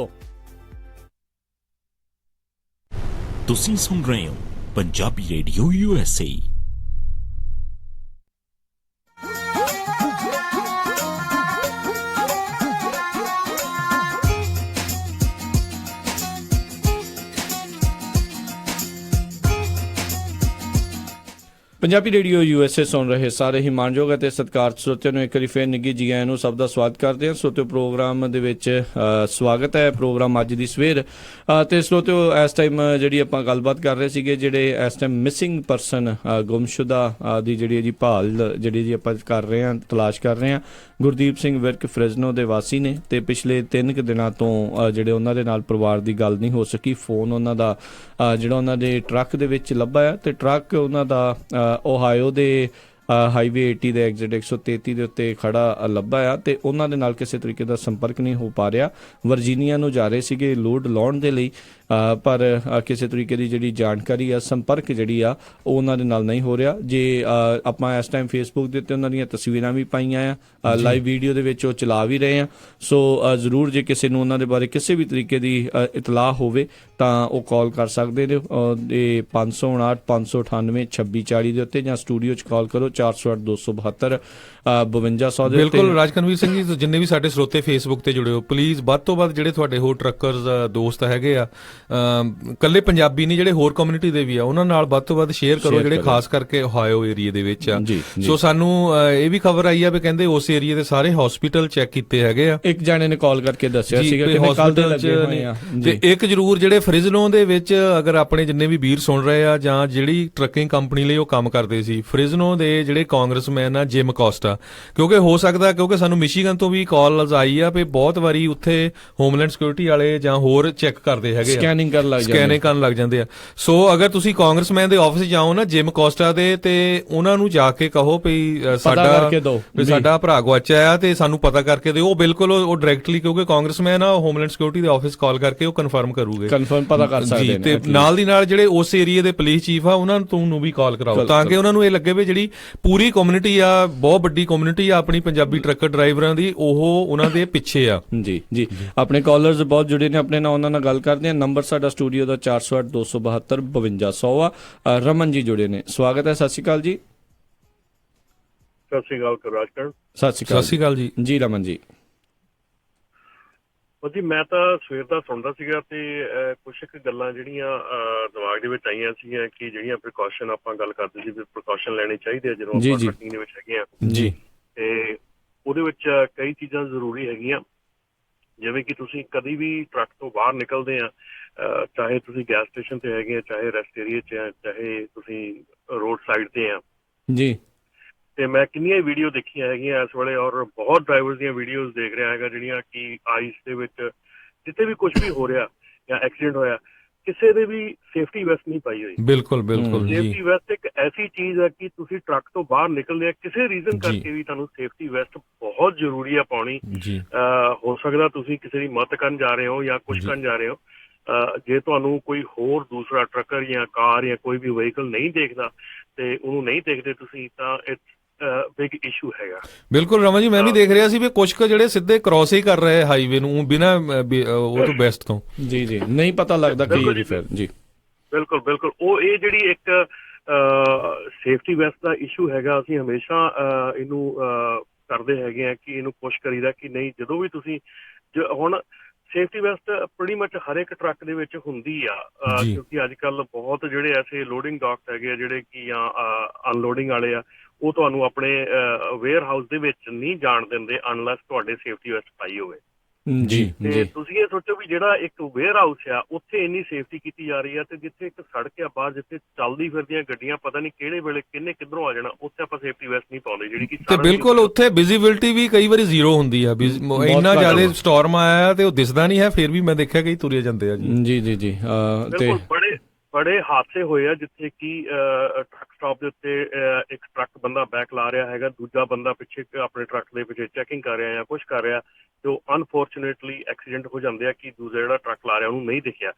ਤੁਸੀਂ ਸੁਣ ਰਹੇ ਹੋ Punjabi radio USA। Punjabi radio USA ਸੁਣ ਰਹੇ ਸਾਰੇ ਹੀ ਮਾਣਯੋਗ ਅਤੇ ਸਤਿਕਾਰਤ ਸਰੋਤਿਆਂ ਨੂੰ ਇੱਕ ਵਾਰੀ ਫੇਰ ਨਿੱਘੀ ਜੀ ਆਇਆਂ ਨੂੰ ਸਭ ਦਾ ਸਵਾਗਤ ਕਰਦੇ ਹਾਂ। ਸਰੋਤਿਓ ਪ੍ਰੋਗਰਾਮ ਦੇ ਵਿੱਚ ਸਵਾਗਤ ਹੈ। ਪ੍ਰੋਗਰਾਮ ਅੱਜ ਦੀ ਸਵੇਰ ਅਤੇ ਸਰੋਤਿਓ ਇਸ ਟਾਈਮ ਜਿਹੜੀ ਆਪਾਂ ਗੱਲਬਾਤ ਕਰ ਰਹੇ ਸੀਗੇ, ਜਿਹੜੇ ਇਸ ਟਾਈਮ ਮਿਸਿੰਗ ਪਰਸਨ, ਗੁੰਮਸ਼ੁਦਾ ਦੀ ਜਿਹੜੀ ਜੀ ਭਾਲ ਜਿਹੜੀ ਜੀ ਆਪਾਂ ਕਰ ਰਹੇ ਹਾਂ, ਤਲਾਸ਼ ਕਰ ਰਹੇ ਹਾਂ। ਗੁਰਦੀਪ ਸਿੰਘ ਵਿਰਕ ਫ੍ਰਿਜ਼ਨੋ ਦੇ ਵਾਸੀ ਨੇ ਤੇ ਪਿਛਲੇ 3 ਦਿਨਾਂ ਤੋਂ ਜਿਹੜੇ ਉਹਨਾਂ ਦੇ ਨਾਲ ਪਰਿਵਾਰ ਦੀ ਗੱਲ ਨਹੀਂ ਹੋ ਸਕੀ। ਫੋਨ ਉਹਨਾਂ ਦਾ ਜਿਹੜਾ ਉਹਨਾਂ ਦੇ ਟਰੱਕ ਦੇ ਵਿੱਚ ਲੱਭਾ ਆ ਤੇ ਟਰੱਕ ਉਹਨਾਂ ਦਾ ਓਹਾਇਓ ਦੇ ਹਾਈਵੇ 80 ਦੇ ਐਗਜ਼ਿਟ 133 ਦੇ ਉੱਤੇ ਖੜਾ ਲੱਭਾ ਆ ਤੇ ਉਹਨਾਂ ਦੇ ਨਾਲ ਕਿਸੇ ਤਰੀਕੇ ਦਾ ਸੰਪਰਕ ਨਹੀਂ ਹੋ ਪਾ ਰਿਹਾ। ਵਰਜੀਨੀਆ ਨੂੰ ਜਾ ਰਹੇ ਸੀਗੇ ਲੋਡ ਲਾਉਣ ਦੇ ਲਈ, ਪਰ ਕਿਸੇ ਤਰੀਕੇ ਦੀ ਜਿਹੜੀ ਜਾਣਕਾਰੀ ਆ, ਸੰਪਰਕ ਜਿਹੜੀ ਆ ਉਹ ਉਹਨਾਂ ਦੇ ਨਾਲ ਨਹੀਂ ਹੋ ਰਿਹਾ। ਜੇ ਆਪਾਂ ਇਸ ਟਾਈਮ ਫੇਸਬੁੱਕ ਦੇ ਉੱਤੇ ਉਹਨਾਂ ਦੀਆਂ ਤਸਵੀਰਾਂ ਵੀ ਪਾਈਆਂ ਆ, ਲਾਈਵ ਵੀਡੀਓ ਦੇ ਵਿੱਚ ਉਹ ਚਲਾ ਵੀ ਰਹੇ ਆ। ਸੋ ਜ਼ਰੂਰ ਜੇ ਕਿਸੇ ਨੂੰ ਉਹਨਾਂ ਦੇ ਬਾਰੇ ਕਿਸੇ ਵੀ ਤਰੀਕੇ ਦੀ ਇਤਲਾਹ ਹੋਵੇ ਤਾਂ ਉਹ ਕਾਲ ਕਰ ਸਕਦੇ ਨੇ 559 598 2640 ਦੇ ਉੱਤੇ, ਜਾਂ ਸਟੂਡੀਓ 'ਚ ਕਾਲ ਕਰੋ 408 272 5200 ਦੇ ਉੱਤੇ। ਬਿਲਕੁਲ ਰਾਜਕਨਵੀਰ ਸਿੰਘ ਜੀ, ਜਿੰਨੇ ਵੀ ਸਾਡੇ ਸਰੋਤੇ ਫੇਸਬੁੱਕ ਤੇ ਜੁੜੇ ਹੋ, ਪਲੀਜ਼ ਵੱਧ ਤੋਂ ਵੱਧ ਜਿਹੜੇ ਤੁਹਾਡੇ ਹੋਰ ਟਰੱਕਰਸ ਦੋਸਤ ਹੈਗੇ ਆ, ਕੱਲੇ ਪੰਜਾਬੀ ਨਹੀਂ, ਜਿਹੜੇ ਹੋਰ ਕਮਿਊਨਿਟੀ ਦੇ ਵੀ ਆ, ਉਹਨਾਂ ਨਾਲ ਵੱਧ ਤੋਂ ਵੱਧ ਸ਼ੇਅਰ ਕਰੋ, ਜਿਹੜੇ ਖਾਸ ਕਰਕੇ ਓਹਾਇਓ ਏਰੀਆ ਦੇ ਵਿੱਚ ਆ। ਸੋ ਸਾਨੂੰ ਇਹ ਵੀ ਖਬਰ ਆਈ ਆ ਵੀ ਕਹਿੰਦੇ ਉਸ ਏਰੀਆ ਦੇ ਸਾਰੇ ਹਸਪੀਟਲ ਚੈੱਕ ਕੀਤੇ ਹੈਗੇ ਆ। ਇੱਕ ਜਾਣੇ ਨੇ ਕਾਲ ਕਰਕੇ ਦੱਸਿਆ ਸੀਗਾ ਕਿ ਹਸਪੀਟਲ ਤੇ ਇੱਕ ਜ਼ਰੂਰ ਜਿਹੜੇ ਫ੍ਰਿਜ਼ਨੋ ਦੇ ਵਿੱਚ, ਅਗਰ ਆਪਣੇ ਜਿੰਨੇ ਵੀ ਵੀਰ ਸੁਣ ਰਹੇ ਆ ਜਾਂ ਜਿਹੜੀ ਟਰੱਕਿੰਗ ਕੰਪਨੀ ਲਈ ਉਹ ਕੰਮ ਕਰਦੇ ਸੀ, ਫ੍ਰਿਜ਼ਨੋ ਦੇ ਜਿਹੜੇ ਕਾਂਗਰਸਮੈਨ ਆ ਜਿਮ ਕੋਸਟਾ, ਕਿਉਂਕਿ ਹੋ ਸਕਦਾ, ਕਿਉਂਕਿ ਸਾਨੂੰ ਮਿਸ਼ੀਗਨ ਤੋਂ ਵੀ ਕਾਲਸ ਆਈ ਆ ਵੀ ਬਹੁਤ ਵਾਰੀ ਉੱਥੇ ਹੋਮਲੈਂਡ ਸਿਕਿਉਰਿਟੀ ਵਾਲੇ ਜਾਂ ਹੋਰ ਚੈੱਕ ਕਰਦੇ ਹੈਗੇ ਆ, ਸਕੈਨਿੰਗ ਕਰਨ ਲੱਗ ਜਾਂਦੇ ਆ। ਸੋ ਅਗਰ ਤੁਸੀਂ ਕਾਂਗਰਸਮੈਨ ਦੇ ਆਫਿਸ ਜਾਓ ਨਾ ਜਿਮ ਕੋਸਟਾ ਦੇ, ਤੇ ਉਹਨਾਂ ਨੂੰ ਜਾ ਕੇ ਕਹੋ ਵੀ ਸਾਡਾ ਭਰਾ ਗਵਾਚਾ ਆ ਤੇ ਸਾਨੂੰ ਪਤਾ ਕਰਕੇ ਦਿਓ। ਉਹ ਬਿਲਕੁਲ ਉਹ ਡਾਇਰੈਕਟਲੀ, ਕਿਉਂਕਿ ਕਾਂਗਰਸਮੈਨ ਆ, ਹੋਮਲੈਂਡ ਸਿਕਿਉਰਿਟੀ ਦੇ ਆਫਿਸ ਕਾਲ ਕਰਕੇ ਉਹ ਕਨਫਰਮ ਕਰੂਗੇ, ਪਤਾ ਕਰ ਸਕਦੇ ਨੇ। ਤੇ ਨਾਲ ਦੀ ਨਾਲ ਜਿਹੜੇ ਉਸ ਏਰੀਆ ਦੇ ਪੁਲਿਸ ਚੀਫ ਆ, ਉਹਨਾਂ ਨੂੰ ਵੀ ਕਾਲ ਕਰਾਓ ਤਾਂ ਕਿ ਉਹਨਾਂ ਨੂੰ ਇਹ ਲੱਗੇ ਵੀ ਜਿਹੜੀ ਪੂਰੀ ਕਮਿਊਨਿਟੀ ਆ, ਬਹੁਤ ਵੱਡੀ ਕਮਿਊਨਿਟੀ ਆ ਆਪਣੀ ਪੰਜਾਬੀ ਟਰੱਕਰ ਡਰਾਈਵਰਾਂ ਦੀ, ਉਹ ਉਹਨਾਂ ਦੇ ਪਿੱਛੇ ਆ। ਜੀ ਜੀ, ਆਪਣੇ ਕਾਲਰਸ ਬਹੁਤ ਜੁੜੇ ਨੇ ਆਪਣੇ ਨਾਲ, ਉਹਨਾਂ ਨਾਲ ਗੱਲ ਕਰਦੇ ਆ। ਨੰਬਰ ਸਾਡਾ ਸਟੂਡੀਓ ਦਾ 408 272 5200 ਆ। ਰਮਨ ਜੀ ਜੁੜੇ ਨੇ, ਸਵਾਗਤ ਹੈ। ਸਤਿ ਸ਼੍ਰੀ ਅਕਾਲ ਜੀ। ਸਤਿ ਸ਼੍ਰੀ ਅਕਾਲ ਰਾਜਕਰਨ। ਸਤਿ ਸ਼੍ਰੀ ਅਕਾਲ ਜੀ। ਜੀ ਰਮਨ ਜੀ। ਜੀ ਮੈਂ ਤਾਂ ਸਵੇਰ ਦਾ ਸੁਣਦਾ ਸੀਗਾ ਤੇ ਕੁਛ ਇੱਕ ਗੱਲਾਂ ਜਿਹੜੀਆਂ ਦਿਮਾਗ ਦੇ ਵਿੱਚ ਆਈਆਂ ਸੀਗੀਆਂ ਕਿ ਜਿਹੜੀਆਂ ਪ੍ਰੀਕਾਸ਼ਨ ਆਪਾਂ ਗੱਲ ਕਰਦੇ ਸੀ ਵੀ ਪ੍ਰੀਕਾਸ਼ਨ ਲੈਣੇ ਚਾਹੀਦੇ ਆ ਜਦੋਂ ਆਪਾਂ ਟਰੱਕਿੰਗ ਦੇ ਵਿੱਚ ਹੈਗੇ ਆ ਜੀ, ਤੇ ਉਹਦੇ ਵਿੱਚ ਕਈ ਚੀਜ਼ਾਂ ਜ਼ਰੂਰੀ ਹੈਗੀਆਂ, ਜਿਵੇਂ ਕਿ ਤੁਸੀਂ ਕਦੀ ਵੀ ਟਰੱਕ ਤੋਂ ਬਾਹਰ ਨਿਕਲਦੇ ਆ, ਚਾਹੇ ਤੁਸੀਂ ਗੈਸ ਸਟੇਸ਼ਨ ਤੇ ਹੈਗੇ ਆ, ਚਾਹੇ ਰੈਸਟ ਏਰੀਆ 'ਚ ਆ, ਚਾਹੇ ਤੁਸੀਂ ਰੋਡ ਸਾਈਡ ਤੇ ਆ ਜੀ। ਤੇ ਮੈਂ ਕਿੰਨੀਆਂ ਵੀਡੀਓ ਦੇਖੀਆਂ ਹੈਗੀਆਂ ਇਸ ਵੇਲੇ, ਔਰ ਬਹੁਤ ਡਰਾਈਵਰਸ ਦੀਆਂ ਵੀਡੀਓਜ਼ ਦੇਖ ਰਿਹਾ ਹੈਗਾ ਜਿਹੜੀਆਂ ਕਿ ਆਈਸ ਦੇ ਵਿੱਚ ਜਿੱਥੇ ਵੀ ਕੁਝ ਵੀ ਹੋ ਰਿਹਾ ਜਾਂ ਐਕਸੀਡੈਂਟ ਹੋਇਆ, ਕਿਸੇ ਦੇ ਵੀ ਸੇਫਟੀ ਵੈਸਟ ਨਹੀਂ ਪਾਈ ਹੋਈ। ਬਿਲਕੁਲ ਬਿਲਕੁਲ, ਸੇਫਟੀ ਵੈਸਟ ਇੱਕ ਐਸੀ ਚੀਜ਼ ਹੈ ਕਿ ਤੁਸੀਂ ਟਰੱਕ ਤੋਂ ਬਾਹਰ ਨਿਕਲਦੇ ਆ ਕਿਸੇ ਰੀਜ਼ਨ ਕਰਕੇ ਵੀ ਤੁਹਾਨੂੰ ਸੇਫਟੀ ਵੈਸਟ ਬਹੁਤ ਜ਼ਰੂਰੀ ਆ ਪਾਉਣੀ। ਹੋ ਸਕਦਾ ਤੁਸੀਂ ਕਿਸੇ ਦੀ ਮਦਦ ਕਰਨ ਜਾ ਰਹੇ ਹੋ ਜਾਂ ਕੁਝ ਕਰਨ ਜਾ ਰਹੇ ਹੋ, ਜੇ ਤੁਹਾਨੂੰ ਕੋਈ ਹੋਰ ਦੂਸਰਾ ਟਰੱਕਰ ਜਾਂ ਕਾਰ ਜਾਂ ਕੋਈ ਵੀ ਵਹੀਕਲ ਨਹੀਂ ਦੇਖਦਾ ਤੇ ਉਹਨੂੰ ਨਹੀਂ ਦੇਖਦੇ ਤੁਸੀਂ, ਤਾਂ ਬਿਗ ਇਸ਼ੂ ਹੈਗਾ। ਬਿਲਕੁਲ ਰਮਨ ਜੀ, ਮੈਂ ਵੀ ਦੇਖ ਰਿਹਾ ਸੀ ਵੀ ਕੁਝ ਕੁ ਜਿਹੜੇ ਸਿੱਧੇ ਕ੍ਰਾਸ ਹੀ ਕਰ ਰਹੇ ਹਾਈਵੇ ਨੂੰ ਬਿਨਾਂ ਉਹ ਤੋਂ ਬੈਸਟ ਤੋਂ। ਜੀ ਜੀ, ਨਹੀਂ ਪਤਾ ਲੱਗਦਾ ਕੀ ਫਿਰ ਜੀ। ਬਿਲਕੁਲ ਬਿਲਕੁਲ, ਉਹ ਇਹ ਜਿਹੜੀ ਇੱਕ ਸੇਫਟੀ ਵੈਸਟ ਦਾ ਇਸ਼ੂ ਹੈਗਾ, ਅਸੀਂ ਹਮੇਸ਼ਾ ਇਹਨੂੰ ਕਰਦੇ ਹੈਗੇ ਆ ਕਿ ਇਹਨੂੰ ਪੁਸ਼ ਕਰੀਦਾ ਕਿ ਨਹੀਂ, ਜਦੋਂ ਵੀ ਤੁਸੀਂ ਹੁਣ ਸੇਫਟੀ ਵੈਸਟ ਪ੍ਰੀਟੀ ਮੱਚ ਹਰ ਇੱਕ ਟਰੱਕ ਦੇ ਵਿੱਚ ਹੁੰਦੀ ਆ, ਕਿਉਂਕਿ ਅੱਜ ਕੱਲ ਬਹੁਤ ਜਿਹੜੇ ਐਸੇ ਲੋਡਿੰਗ ਡਾਕਸ ਹੈਗੇ ਆ ਜਿਹੜੇ ਕਿ ਜਾਂ ਅਨਲੋਡਿੰਗ ਵਾਲੇ ਆ, ਉਹ ਤੁਹਾਨੂੰ ਆਪਣੇ ਵੇਅਰ ਹਾਊਸ ਦੇ ਵਿੱਚ ਨਹੀਂ ਜਾਣ ਦਿੰਦੇ ਅਨਲੈਸ ਤੁਹਾਡੇ ਸੇਫਟੀ ਵੈਸਟ ਪਾਈ ਹੋਵੇ। ਜੀ ਤੇ ਤੁਸੀਂ ਇਹ ਸੋਚੋ ਵੀ ਜਿਹੜਾ ਇੱਕ ਵੇਅਰ ਹਾਊਸ ਆ ਉੱਥੇ ਇੰਨੀ ਸੇਫਟੀ ਕੀਤੀ ਜਾ ਰਹੀ ਆ, ਤੇ ਜਿੱਥੇ ਇੱਕ ਸੜਕ ਆ ਬਾਹਰ ਜਿੱਥੇ ਚੱਲਦੀ ਫਿਰਦੀਆਂ ਗੱਡੀਆਂ ਪਤਾ ਨਹੀਂ ਕਿਹੜੇ ਵੇਲੇ ਕਿੰਨੇ ਕਿੱਧਰੋਂ ਆ ਜਾਣਾ, ਉੱਥੇ ਆਪਾਂ ਸੇਫਟੀ ਵੈਸਟ ਨਹੀਂ ਪਾਉਂਦੇ, ਜਿਹੜੀ ਕਿ ਤੇ ਬਿਲਕੁਲ ਉੱਥੇ ਵਿਜ਼ਿਬਿਲਿਟੀ ਵੀ ਕਈ ਵਾਰੀ ਜ਼ੀਰੋ ਹੁੰਦੀ ਆ, ਇੰਨਾ ਜ਼ਿਆਦਾ ਸਟਾਰਮ ਆਇਆ ਤੇ ਉਹ ਦਿਸਦਾ ਨਹੀਂ ਹੈ, ਫਿਰ ਵੀ ਮੈਂ ਦੇਖਿਆ ਕਈ ਤੁਰੇ ਜਾਂਦੇ ਆ ਜੀ। ਜੀ ਤੇ ਬੜੇ ਹਾਦਸੇ ਹੋਏ ਆ ਜਿੱਥੇ ਕਿ ਟਰੱਕ ਸਟਾਪ ਦੇ ਉੱਤੇ ਇੱਕ ਟਰੱਕ ਬੰਦਾ ਬੈਕ ਲਾ ਰਿਹਾ ਹੈਗਾ, ਦੂਜਾ ਬੰਦਾ ਪਿੱਛੇ ਆਪਣੇ ਟਰੱਕ ਦੇ ਪਿੱਛੇ ਚੈਕਿੰਗ ਕਰ ਰਿਹਾ ਜਾਂ ਕੁਝ ਕਰ ਰਿਹਾ, ਜੋ ਅਨਫੋਰਚੂਨੇਟਲੀ ਐਕਸੀਡੈਂਟ ਹੋ ਜਾਂਦੇ ਆ ਕਿ ਦੂਜਾ ਜਿਹੜਾ ਟਰੱਕ ਲਾ ਰਿਹਾ ਉਹਨੂੰ ਨਹੀਂ ਦਿਖਿਆ।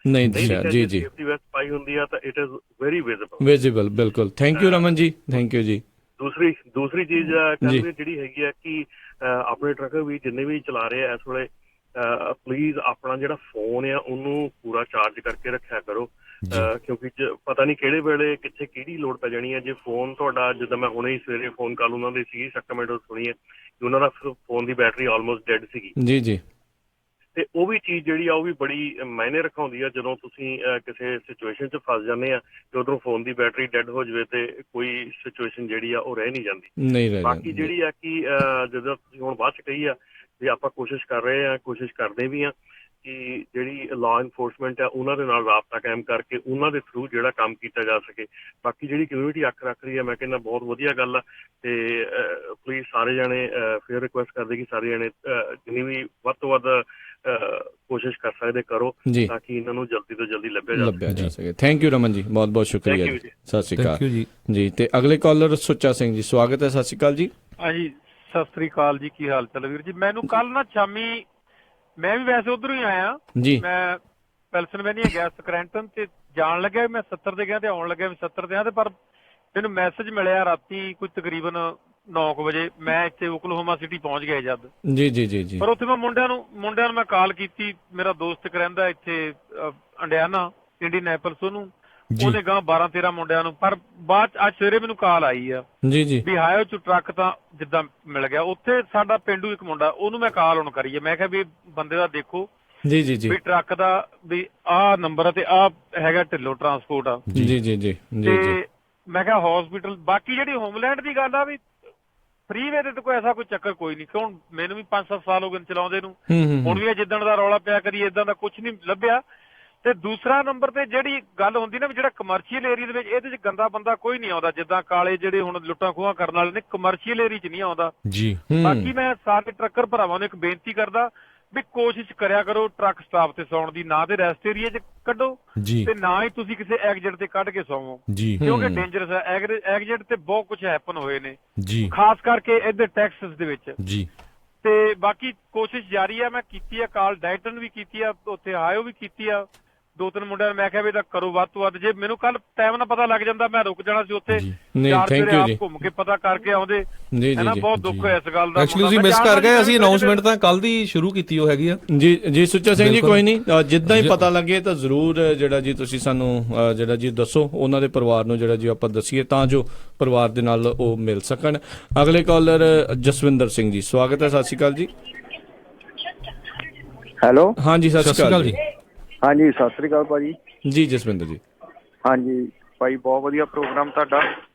ਜੀ ਸੇਫਟੀ ਵੈਸਟ ਪਾਈ ਹੁੰਦੀ ਆ ਤਾਂ ਇਟ ਇਜ਼ ਵੈਰੀ ਵਿਜ਼ੀਬਲ। ਬਿਲਕੁਲ। Thank you Raman ji, thank you ਜੀ। ਦੂਸਰੀ ਚੀਜ਼ ਜਿਹੜੀ ਹੈਗੀ ਆ ਕਿ ਆਪਣੇ ਟਰੱਕ ਵੀ ਜਿੰਨੇ ਵੀ ਚਲਾ ਰਹੇ ਆ ਇਸ ਵੇਲੇ ਪਲੀਜ਼ ਆਪਣਾ ਜਿਹੜਾ ਫੋਨ ਆ ਉਹਨੂੰ ਪੂਰਾ ਚਾਰਜ ਕਰਕੇ ਰੱਖਿਆ ਕਰੋ, ਕਿਉਂਕਿ ਪਤਾ ਨਹੀਂ ਕਿਹੜੇ ਵੇਲੇ ਕਿੱਥੇ ਕਿਹੜੀ ਲੋੜ ਪੈ ਜਾਣੀ ਹੈ। ਜੇ ਫੋਨ ਤੁਹਾਡਾ, ਜਿੱਦਾਂ ਮੈਂ ਹੁਣੇ ਹੀ ਸਵੇਰੇ ਫੋਨ ਕਾਲ ਉਹਨਾਂ ਦੀ ਸੀਗੀ ਸੈਕਰਾਮੈਂਟੋ ਸੁਣੀ ਹੈ ਕਿ ਉਹਨਾਂ ਦਾ ਫੋਨ ਦੀ ਬੈਟਰੀ ਆਲਮੋਸਟ ਡੈਡ ਸੀਗੀ। ਜੀ ਤੇ ਉਹ ਵੀ ਚੀਜ਼ ਜਿਹੜੀ ਆ ਉਹ ਵੀ ਬੜੀ ਮਾਇਨੇ ਰਖਾਉਂਦੀ ਆ ਜਦੋਂ ਤੁਸੀਂ ਕਿਸੇ ਸਿਚੁਏਸ਼ਨ 'ਚ ਫਸ ਜਾਂਦੇ ਆ ਤੇ ਉਧਰੋਂ ਫੋਨ ਦੀ ਬੈਟਰੀ ਡੈਡ ਹੋ ਜਾਵੇ ਤੇ ਕੋਈ ਸਿਚੁਏਸ਼ਨ ਜਿਹੜੀ ਆ ਉਹ ਰਹਿ ਨਹੀਂ ਜਾਂਦੀ। ਬਾਕੀ ਜਿਹੜੀ ਆ ਕਿ ਜਦੋਂ ਤੁਸੀਂ ਹੁਣ ਬਾਅਦ 'ਚ ਕਹੀ ਆ ਵੀ ਆਪਾਂ ਕੋਸ਼ਿਸ਼ ਕਰ ਰਹੇ ਆ, ਕੋਸ਼ਿਸ਼ ਕਰਦੇ ਵੀ ਆ ਕਿ ਜਿਹੜੀ ਲਾਅ ਇਨਫੋਰਸਮੈਂਟ ਆ ਉਹਨਾਂ ਦੇ ਨਾਲ ਰਾਬਤਾ ਕਾਇਮ ਕਰਕੇ ਉਹਨਾਂ ਦੇ ਥਰੂ ਜਿਹੜਾ ਕੰਮ ਕੀਤਾ ਜਾ ਸਕੇ। ਬਾਕੀ ਜਿਹੜੀ ਕਮਿਊਨਿਟੀ ਅੱਖ ਰੱਖ ਰਹੀ ਆ, ਮੈਂ ਕਹਿੰਦਾ ਬਹੁਤ ਵਧੀਆ ਗੱਲ ਆ, ਤੇ ਪਲੀਜ਼ ਸਾਰੇ ਜਾਣੇ ਫਿਰ ਰਿਕੁਐਸਟ ਕਰਦੇ ਕਿ ਸਾਰੇ ਜਾਣੇ ਜਿੰਨੀ ਵੀ ਵੱਧ ਤੋਂ ਵੱਧ ਕੋਸ਼ਿਸ਼ ਕਰ ਸਕਦੇ ਕਰੋ ਤਾਂ ਕਿ ਇਹਨਾਂ ਨੂੰ ਜਲਦੀ ਤੋਂ ਜਲਦੀ ਲੱਭਿਆ ਜਾ ਸਕੇ। ਥੈਂਕ ਯੂ ਰਮਨ ਜੀ, ਬਹੁਤ ਬਹੁਤ ਸ਼ੁਕਰੀਆ ਜੀ। ਸਤਿ ਸ਼੍ਰੀ ਅਕਾਲ ਜੀ। ਤੇ ਅਗਲੇ ਕਾਲਰ ਸੁੱਚਾ ਸਿੰਘ ਜੀ, ਸਵਾਗਤ ਹੈ। ਸਤਿ ਸ਼੍ਰੀ ਅਕਾਲ ਜੀ। ਹਾਂਜੀ, ਸਤਿ ਸ੍ਰੀ ਅਕਾਲ ਜੀ, ਕੀ ਹਾਲ ਚਾਲ ਵੀਰ ਜੀ? ਮੈਨੂੰ ਕੱਲ ਨਾ ਸ਼ਾਮੀ, ਮੈਂ ਵੀ ਵੈਸੇ ਉਧਰੋਂ ਹੀ ਆਇਆ ਜੀ, ਮੈਂ ਪੈਲਸਨਵੇਨੀਆ ਗਿਆ ਸਕਰੈਂਟਨ ਤੇ ਜਾਣ ਲੱਗਿਆ, ਮੈਂ 70 ਤੇ ਗਿਆ ਤੇ ਆਉਣ ਲੱਗਿਆ ਵੀ 70 ਤੇ ਆ, ਤੇ ਪਰ ਮੈਨੂੰ ਮੈਸੇਜ ਮਿਲਿਆ ਰਾਤੀ ਕੋਈ ਤਕਰੀਬਨ 9 ਵਜੇ, ਮੈਂ ਇੱਥੇ ਓਕਲਾਹੋਮਾ ਸਿਟੀ ਪਹੁੰਚ ਗਿਆ ਜਦ। ਜੀ ਪਰ ਉੱਥੇ ਮੈਂ ਮੁੰਡਿਆਂ ਨੂੰ ਮੈਂ ਕਾਲ ਕੀਤੀ, ਮੇਰਾ ਦੋਸਤ ਇੱਕ ਰਹਿੰਦਾ ਇੱਥੇ ਇੰਡੀਆਨਾ, ਇੰਡੀਅਨੈਪਲਸ, ਉਹਨੇ ਗਾਂ 12-13 ਮੁੰਡਿਆਂ ਨੂੰ, ਪਰ ਬਾਅਦ ਅੱਜ ਸਵੇਰੇ ਮੈਨੂੰ ਕਾਲ ਆਈ ਆ ਵੀ ਹਾਇਓ ਚ ਟਰੱਕ ਤਾਂ ਜਿੱਦਾਂ ਮਿਲ ਗਿਆ। ਉੱਥੇ ਸਾਡਾ ਪਿੰਡੂ ਇੱਕ ਮੁੰਡਾ, ਉਹਨੂੰ ਮੈਂ ਕਾਲ ਹੁਣ ਕਰੀਏ, ਮੈਂ ਕਿਹਾ ਵੀ ਬੰਦੇ ਦਾ ਦੇਖੋ ਵੀ ਟਰੱਕ ਦਾ ਵੀ ਆਹ ਨੰਬਰ ਤੇ ਆਹ ਹੈਗਾ ਢਿੱਲੋਂ ਟਰਾਂਸਪੋਰਟ ਆ। ਤੇ ਮੈਂ ਕਿਹਾ ਹਸਪੀਟਲ। ਬਾਕੀ ਜਿਹੜੀ ਹੋਮਲੈਂਡ ਦੀ ਗੱਲ ਆ ਵੀ ਫ੍ਰੀਵੇ ਤੇ ਕੋਈ ਐਸਾ ਕੋਈ ਚੱਕਰ ਕੋਈ ਨਹੀਂ, ਕਿਉਂ ਮੈਨੂੰ ਵੀ 5-7 ਸਾਲ ਹੋ ਗਏ ਚਲਾਉਂਦੇ ਨੂੰ, ਹੁਣ ਵੀ ਜਿੱਦਣ ਦਾ ਰੌਲਾ ਪਿਆ ਕਰੀ ਏਦਾਂ ਦਾ ਕੁਝ ਨਹੀਂ ਲੱਭਿਆ। ਤੇ ਦੂਸਰਾ ਨੰਬਰ ਤੇ ਜਿਹੜੀ ਗੱਲ ਹੁੰਦੀ ਨਾ ਵੀ ਜਿਹੜਾ ਕਮਰਸ਼ੀਅਲ ਏਰੀਆ ਦੇ ਵਿੱਚ, ਇਹਦੇ ਚ ਗੰਦਾ ਬੰਦਾ ਕੋਈ ਨਹੀਂ ਆਉਂਦਾ, ਜਿੱਦਾਂ ਕਾਲੇ ਜਿਹੜੇ ਹੁਣ ਲੁੱਟਾਂ ਖੋਹਾਂ ਕਰਨ ਵਾਲੇ ਨੇ, ਕਮਰਸ਼ੀਅਲ ਏਰੀਆ ਚ ਨਹੀਂ ਆਉਂਦਾ ਜੀ। ਬਾਕੀ ਮੈਂ ਸਾਰੇ ਟਰੱਕਰ ਭਰਾਵਾਂ ਨੂੰ ਇੱਕ ਬੇਨਤੀ ਕਰਦਾ ਵੀ ਕੋਸ਼ਿਸ਼ ਕਰਿਆ ਕਰੋ ਟਰੱਕ ਸਟਾਪ ਤੇ ਸੌਣ ਦੀ, ਨਾ ਤੇ ਰੈਸਟ ਏਰੀਆ ਚ ਕੱਢੋ ਤੇ ਨਾ ਹੀ ਤੁਸੀਂ ਕਿਸੇ ਐਗਜ਼ਿਟ ਤੇ ਕੱਢ ਕੇ ਸੌਵੋ, ਕਿਉਂਕਿ ਡੇਂਜਰਸ ਹੈ। ਐਗਜ਼ਿਟ ਤੇ ਬਹੁਤ ਕੁਝ ਹੈਪਨ ਹੋਏ ਨੇ, ਖਾਸ ਕਰਕੇ ਇੱਧਰ ਟੈਕਸਸ ਦੇ ਵਿੱਚ। ਤੇ ਬਾਕੀ ਕੋਸ਼ਿਸ਼ ਜਾਰੀ ਆ, ਮੈਂ ਕੀਤੀ ਆ ਕਾਲ, ਡਾਇਟਨ ਵੀ ਕੀਤੀ ਆ, ਉੱਥੇ ਆਇਓ ਵੀ ਕੀਤੀ ਆ, 2-3 ਮੁੰਡਿਆਂ ਨੂੰ ਮੈਂ ਕਿਹਾ ਵੀ ਇਹਦਾ ਕਰੋ ਵੱਧ ਤੋਂ ਵੱਧ। ਜੇ ਮੈਨੂੰ ਕੱਲ ਟਾਈਮ ਨਾਲ ਪਤਾ ਲੱਗ ਜਾਂਦਾ ਮੈਂ ਰੁਕ ਜਾਣਾ ਸੀ ਉੱਥੇ, ਘੁੰਮ ਕੇ ਪਤਾ ਕਰਕੇ ਆਉਂਦੇ। ਬਹੁਤ ਦੁੱਖ ਹੋਇਆ ਇਸ ਗੱਲ ਦਾ। ਐਕਚੁਅਲੀ ਤੁਸੀਂ ਮਿਸ ਕਰ ਗਏ, ਅਸੀਂ ਅਨਾਉਂਸਮੈਂਟ ਤਾਂ ਕੱਲ ਦੀ ਸ਼ੁਰੂ ਕੀਤੀ ਉਹ ਹੈਗੀ ਆ ਜੀ। ਸੁੱਚਾ ਸਿੰਘ ਜੀ, ਕੋਈ ਨਹੀਂ, ਜਿੱਦਾਂ ਹੀ ਪਤਾ ਲੱਗੇ ਤਾਂ ਜ਼ਰੂਰ ਜਿਹੜਾ ਜੀ ਤੁਸੀਂ ਸਾਨੂੰ ਜਿਹੜਾ ਜੀ ਦੱਸੋ, ਉਹਨਾਂ ਦੇ ਪਰਿਵਾਰ ਨੂੰ ਜਿਹੜਾ ਜੀ ਆਪਾਂ ਦੱਸੀਏ ਤਾਂ ਜੋ ਪਰਿਵਾਰ ਦੇ ਨਾਲ ਉਹ ਮਿਲ ਸਕਣ। ਅਗਲੇ ਕਾਲਰ ਜਸਵਿੰਦਰ ਸਿੰਘ ਜੀ, ਸਵਾਗਤ ਹੈ। ਸਤਿ ਸ਼੍ਰੀ ਅਕਾਲ ਜੀ। ਹੈਲੋ, ਹਾਂਜੀ ਸਤਿ ਸ਼੍ਰੀ ਅਕਾਲ ਜੀ। ਹਾਂਜੀ ਸਤਿ ਸ੍ਰੀ ਅਕਾਲ ਭਾਜੀ। ਜੀ ਜਸਵਿੰਦਰ ਜੀ। ਹਾਂਜੀ ਭਾਈ, ਬਹੁਤ ਵਧੀਆ ਪ੍ਰੋਗਰਾਮ ਤੁਹਾਡਾ।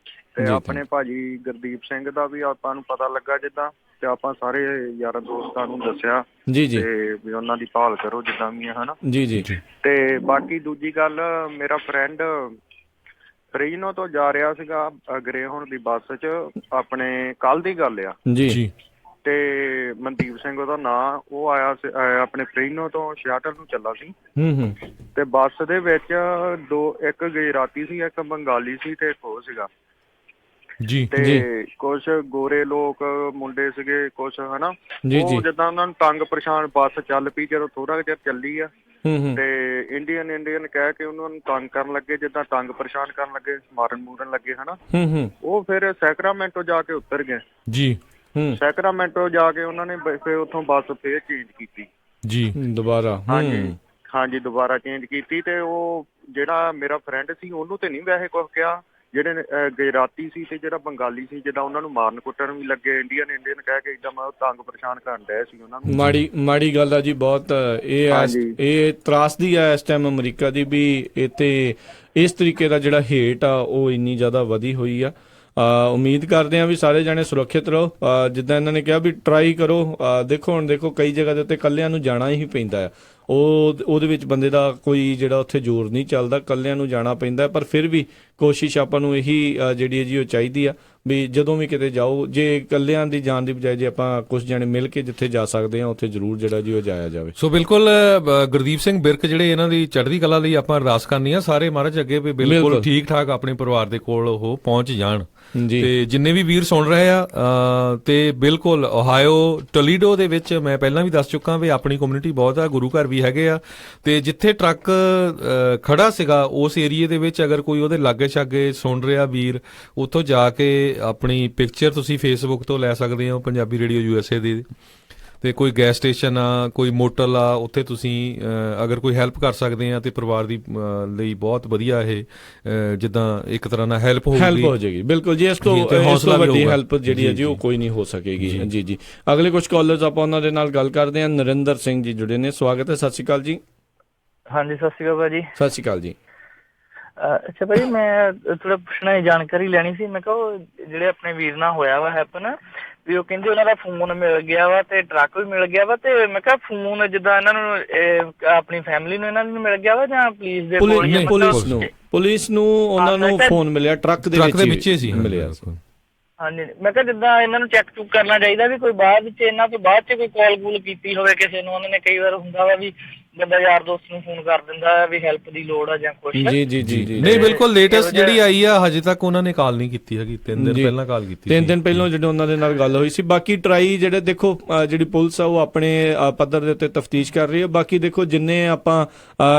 ਤੇ ਆਪਣੇ ਭਾਜੀ ਗੁਰਦੀਪ ਸਿੰਘ ਦਾ ਵੀ ਆਪਾਂ ਨੂੰ ਪਤਾ ਲੱਗਾ ਜਿੱਦਾਂ, ਤੇ ਆਪਾਂ ਸਾਰੇ ਯਾਰਾਂ ਦੋਸਤਾਂ ਨੂੰ ਦੱਸਿਆ ਤੇ ਵੀ ਉਹਨਾਂ ਦੀ ਭਾਲ ਕਰੋ ਜਿੱਦਾਂ ਵੀ ਹੈ, ਹਨਾ ਜੀ। ਤੇ ਬਾਕੀ ਦੂਜੀ ਗੱਲ, ਮੇਰਾ ਫਰੈਂਡ ਫਰੀਨੋ ਤੋਂ ਜਾ ਰਿਹਾ ਸੀਗਾ ਗਰੇਹੌਂਡ ਦੀ ਬੱਸ 'ਚ, ਆਪਣੇ ਕੱਲ ਦੀ ਗੱਲ ਆ ਜੀ। ਤੇ ਮਨਦੀਪ ਸਿੰਘ ਉਹਦਾ ਨਾਂ, ਉਹ ਆਇਆ ਆਪਣੇ ਫਰੀਨੋ ਤੋਂ ਸ਼ਿਆਟਲ ਨੂੰ ਚੱਲਾ ਸੀ। ਤੇ ਬੱਸ ਦੇ ਵਿੱਚ ਇੱਕ ਗੁਜਰਾਤੀ ਸੀ, ਇੱਕ ਬੰਗਾਲੀ ਸੀ ਤੇ ਇੱਕ ਉਹ ਸੀਗਾ ਤੇ ਕੁਛ ਗੋਰੇ ਲੋਕ ਮੁੰਡੇ ਸੀਗੇ ਕੁਛ, ਹਨਾ। ਉਹ ਜਿੱਦਾਂ ਉਹਨਾਂ ਨੂੰ ਤੰਗ ਪਰੇਸ਼ਾਨ, ਬੱਸ ਚੱਲ ਪਈ ਜਦੋਂ ਥੋੜਾ ਜਿਹਾ ਚੱਲੀ ਆ ਤੇ ਇੰਡੀਅਨ ਕਹਿ ਕੇ ਉਹਨਾਂ ਨੂੰ ਤੰਗ ਕਰਨ ਲੱਗੇ, ਜਿੱਦਾਂ ਤੰਗ ਪਰੇਸ਼ਾਨ ਕਰਨ ਲੱਗੇ, ਮਾਰਨ ਲੱਗੇ, ਹਨਾ। ਉਹ ਫਿਰ ਸੈਕਰਾਮੈਂਟੋ ਜਾ ਕੇ ਉਤਰ ਗਏ ਜੀ। ਸੈਕਰਾਮੈਂਟੋ ਜਾ ਕੇ ਉਹਨਾਂ ਨੇ ਫਿਰ ਉੱਥੋਂ ਬੱਸ ਫੇਰ ਚੇਂਜ ਕੀਤੀ ਜੀ, ਦੁਬਾਰਾ। ਹਾਂਜੀ ਦੁਬਾਰਾ ਚੇਂਜ ਕੀਤੀ। ਤੇ ਉਹ ਜਿਹੜਾ ਮੇਰਾ ਫਰੈਂਡ ਸੀ ਉਹਨੂੰ ਤੇ ਨਹੀਂ ਵੈਸੇ ਕੁਛ ਕਿਹਾ, ਜਿਹੜੇ ਗੁਜਰਾਤੀ ਸੀ ਤੇ ਜਿਹੜਾ ਬੰਗਾਲੀ ਸੀ, ਜਿੱਦਾਂ ਉਹਨਾਂ ਨੂੰ ਮਾਰਨ ਕੁੱਟਣ ਵੀ ਲੱਗੇ, ਇੰਡੀਅਨ ਕਹਿ ਕੇ ਏਦਾਂ ਤੰਗ ਪਰੇਸ਼ਾਨ ਕਰਨ ਡਏ ਸੀ ਉਹਨਾਂ ਨੂੰ। ਮਾੜੀ ਗੱਲ ਆ ਜੀ ਬਹੁਤ। ਇਹ ਤਰਾਸਦੀ ਆ ਇਸ ਟਾਈਮ ਅਮਰੀਕਾ ਦੀ ਵੀ, ਇੱਥੇ ਇਸ ਤਰੀਕੇ ਦਾ ਜਿਹੜਾ ਹੇਟ ਆ ਉਹ ਇੰਨੀ ਜ਼ਿਆਦਾ ਵਧੀ ਹੋਈ ਆ। ਉਮੀਦ ਕਰਦੇ ਹਾਂ ਵੀ ਸਾਰੇ ਜਾਣੇ ਸੁਰੱਖਿਅਤ ਰਹੋ। ਜਿੱਦਾਂ ਇਹਨਾਂ ਨੇ ਕਿਹਾ ਵੀ ਟਰਾਈ ਕਰੋ। ਦੇਖੋ ਕਈ ਜਗ੍ਹਾ ਦੇ ਉੱਤੇ ਇਕੱਲਿਆਂ ਨੂੰ ਜਾਣਾ ਹੀ ਪੈਂਦਾ ਆ। ਉਹਦੇ ਵਿੱਚ ਬੰਦੇ ਦਾ ਕੋਈ ਜਿਹੜਾ ਉੱਥੇ ਜ਼ੋਰ ਨਹੀਂ ਚੱਲਦਾ, ਇਕੱਲਿਆਂ ਨੂੰ ਜਾਣਾ ਪੈਂਦਾ। ਪਰ ਫਿਰ ਵੀ ਕੋਸ਼ਿਸ਼ ਆਪਾਂ ਨੂੰ ਇਹੀ ਜਿਹੜੀ ਹੈ ਜੀ ਉਹ ਚਾਹੀਦੀ ਆ ਵੀ ਜਦੋਂ ਵੀ ਕਿਤੇ ਜਾਓ, ਜੇ ਇਕੱਲਿਆਂ ਦੀ ਜਾਣ ਦੀ ਬਜਾਏ ਜੇ ਆਪਾਂ ਕੁਝ ਜਾਣੇ ਮਿਲ ਕੇ ਜਿੱਥੇ ਜਾ ਸਕਦੇ ਹਾਂ ਉੱਥੇ ਜ਼ਰੂਰ ਜਿਹੜਾ ਜੀ ਉਹ ਜਾਇਆ ਜਾਵੇ। ਸੋ ਬਿਲਕੁਲ ਗੁਰਦੀਪ ਸਿੰਘ ਬਿਰਕ ਜਿਹੜੇ ਇਹਨਾਂ ਦੀ ਚੜ੍ਹਦੀ ਕਲਾ ਲਈ ਆਪਾਂ ਅਰਦਾਸ ਕਰਨੀ ਆ ਸਾਰੇ ਮਹਾਰਾਜ ਅੱਗੇ ਵੀ ਬਿਲਕੁਲ ਠੀਕ ਠਾਕ ਆਪਣੇ ਪਰਿਵਾਰ ਦੇ ਕੋਲ ਉਹ ਪਹੁੰਚ ਜਾਣ। ਤੇ ਜਿੰਨੇ ਵੀ ਵੀਰ ਸੁਣ ਰਹੇ ਆ ਤੇ ਬਿਲਕੁਲ ਓਹਾਇਓ ਟੋਲੀਡੋ ਦੇ ਵਿੱਚ ਮੈਂ ਪਹਿਲਾਂ ਵੀ ਦੱਸ ਚੁੱਕਾ ਵੀ ਆਪਣੀ ਕਮਿਊਨਿਟੀ ਬਹੁਤ ਆ, ਗੁਰੂ ਘਰ ਵੀ ਹੈਗੇ ਆ। ਤੇ ਜਿੱਥੇ ਟਰੱਕ ਖੜਾ ਸੀਗਾ ਉਸ ਏਰੀਏ ਦੇ ਵਿੱਚ ਅਗਰ ਕੋਈ ਉਹਦੇ ਲਾਗੇ ਛਾਗੇ ਸੁਣ ਰਿਹਾ ਵੀਰ, ਉੱਥੋਂ ਜਾ ਕੇ ਆਪਣੀ ਪਿਕਚਰ ਤੁਸੀਂ ਫੇਸਬੁੱਕ ਤੋਂ ਲੈ ਸਕਦੇ ਹੋ ਪੰਜਾਬੀ ਰੇਡੀਓ USA ਦੀ। ਤੇ ਕੋਈ ਗੈਸ ਸਟੇਸ਼ਨ ਆ, ਕੋਈ ਮੋਟਲ ਆ, ਉੱਥੇ ਤੁਸੀਂ ਅਗਰ ਕੋਈ ਹੈਲਪ ਕਰ ਸਕਦੇ ਆ ਤੇ ਪਰਿਵਾਰ ਦੀ ਲਈ ਬਹੁਤ ਵਧੀਆ ਇਹ ਜਿੱਦਾਂ ਇੱਕ ਤਰ੍ਹਾਂ ਨਾਲ ਹੈਲਪ ਹੋ ਜਾਏਗੀ। ਬਿਲਕੁਲ ਜੀ, ਇਸ ਤੋਂ ਵੱਡੀ ਹੈਲਪ ਜਿਹੜੀ ਹੈ ਜੀ ਉਹ ਕੋਈ ਨਹੀਂ ਹੋ ਸਕੇਗੀ। ਜੀ ਅਗਲੇ ਕੁਝ ਕਾਲਰਸ ਆਪਾਂ ਉਹਨਾਂ ਦੇ ਨਾਲ ਗੱਲ ਕਰਦੇ ਹਾਂ। ਨਰਿੰਦਰ ਸਿੰਘ ਜੀ ਜੁੜੇ ਨੇ, ਸਵਾਗਤ ਹੈ। ਸਤਿ ਸ਼੍ਰੀ ਅਕਾਲ ਜੀ। ਹਾਂਜੀ ਸਤਿ ਸ਼੍ਰੀ ਅਕਾਲ ਭਾਜੀ। ਸਤਿ ਸ਼੍ਰੀ ਅਕਾਲ ਜੀ। ਅੱਛਾ ਭਾਜੀ, ਮੈਂ ਥੋੜਾ ਪੁੱਛਣਾ ਜਾਣਕਾਰੀ ਲੈਣੀ ਸੀ। ਮੈਂ ਕਿਹਾ ਜਿਹੜੇ ਆਪਣੇ ਵੀਰ ਨਾਲ ਹੋਇਆ ਵਾ ਹੈਪਨ ਵੀ ਉਹ ਕਹਿੰਦੇ ਉਹਨਾਂ ਦਾ ਫੋਨ ਮਿਲ ਗਿਆ ਵਾ ਤੇ ਟਰੱਕ ਵੀ ਮਿਲ ਗਿਆ ਵਾ, ਤੇ ਮੈਂ ਕਿਹਾ ਫੋਨ ਜਿੱਦਾਂ ਇਹਨਾਂ ਨੂੰ ਆਪਣੀ ਫੈਮਿਲੀ ਨੂੰ ਇਹਨਾਂ ਨੂੰ ਮਿਲ ਗਿਆ ਵਾ ਜਾਂ ਪੁਲਿਸ ਦੇ ਕੋਲ? ਪੁਲਿਸ ਨੂੰ ਉਹਨਾਂ ਨੂੰ ਫੋਨ ਮਿਲਿਆ, ਟਰੱਕ ਦੇ ਵਿੱਚ ਹੀ ਮਿਲਿਆ। ਹਾਂਜੀ, ਮੈਂ ਕਿਹਾ ਜਿੱਦਾਂ ਇਹਨਾਂ ਨੂੰ ਚੈੱਕ ਚੁੱਕ ਕਰਨਾ ਚਾਹੀਦਾ ਵੀ ਕੋਈ ਬਾਅਦ ਵਿੱਚ ਇਹਨਾਂ ਤੋਂ ਬਾਅਦ ਚ ਕੋਈ ਕਾਲ ਕੂਲ ਕੀਤੀ ਹੋਵੇ ਕਿਸੇ ਨੂੰ। ਉਹਨਾਂ ਨੇ ਕਈ ਵਾਰ ਹੁੰਦਾ ਵਾ ਵੀ ਬੰਦਾ ਯਾਰ ਦੋਸਤ ਨੂੰ ਫੋਨ ਕਰ ਦਿੰਦਾ ਵੀ ਹੈਲਪ ਦੀ ਲੋੜ ਆ ਜਾਂ ਕੁਛ। ਜੀ ਨਹੀਂ ਬਿਲਕੁਲ ਲੇਟੈਸਟ ਜਿਹੜੀ ਆਈ ਆ ਹਜੇ ਤੱਕ ਉਹਨਾਂ ਨੇ ਕਾਲ ਨਹੀਂ ਕੀਤੀ ਹੈਗੀ। 3 ਦਿਨ ਪਹਿਲਾਂ ਕਾਲ ਕੀਤੀ, 3 ਦਿਨ ਪਹਿਲਾਂ ਜਿਹੜੇ ਉਹਨਾਂ ਦੇ ਨਾਲ ਗੱਲ ਹੋਈ ਸੀ। ਬਾਕੀ ਟਰਾਈ ਜਿਹੜੇ ਦੇਖੋ ਜਿਹੜੀ ਪੁਲਿਸ ਆ ਉਹ ਆਪਣੇ ਪੱਧਰ ਦੇ ਉੱਤੇ ਤਫਤੀਸ਼ ਕਰ ਰਹੀ ਹੈ। ਬਾਕੀ ਦੇਖੋ ਜਿੰਨੇ ਆਪਾਂ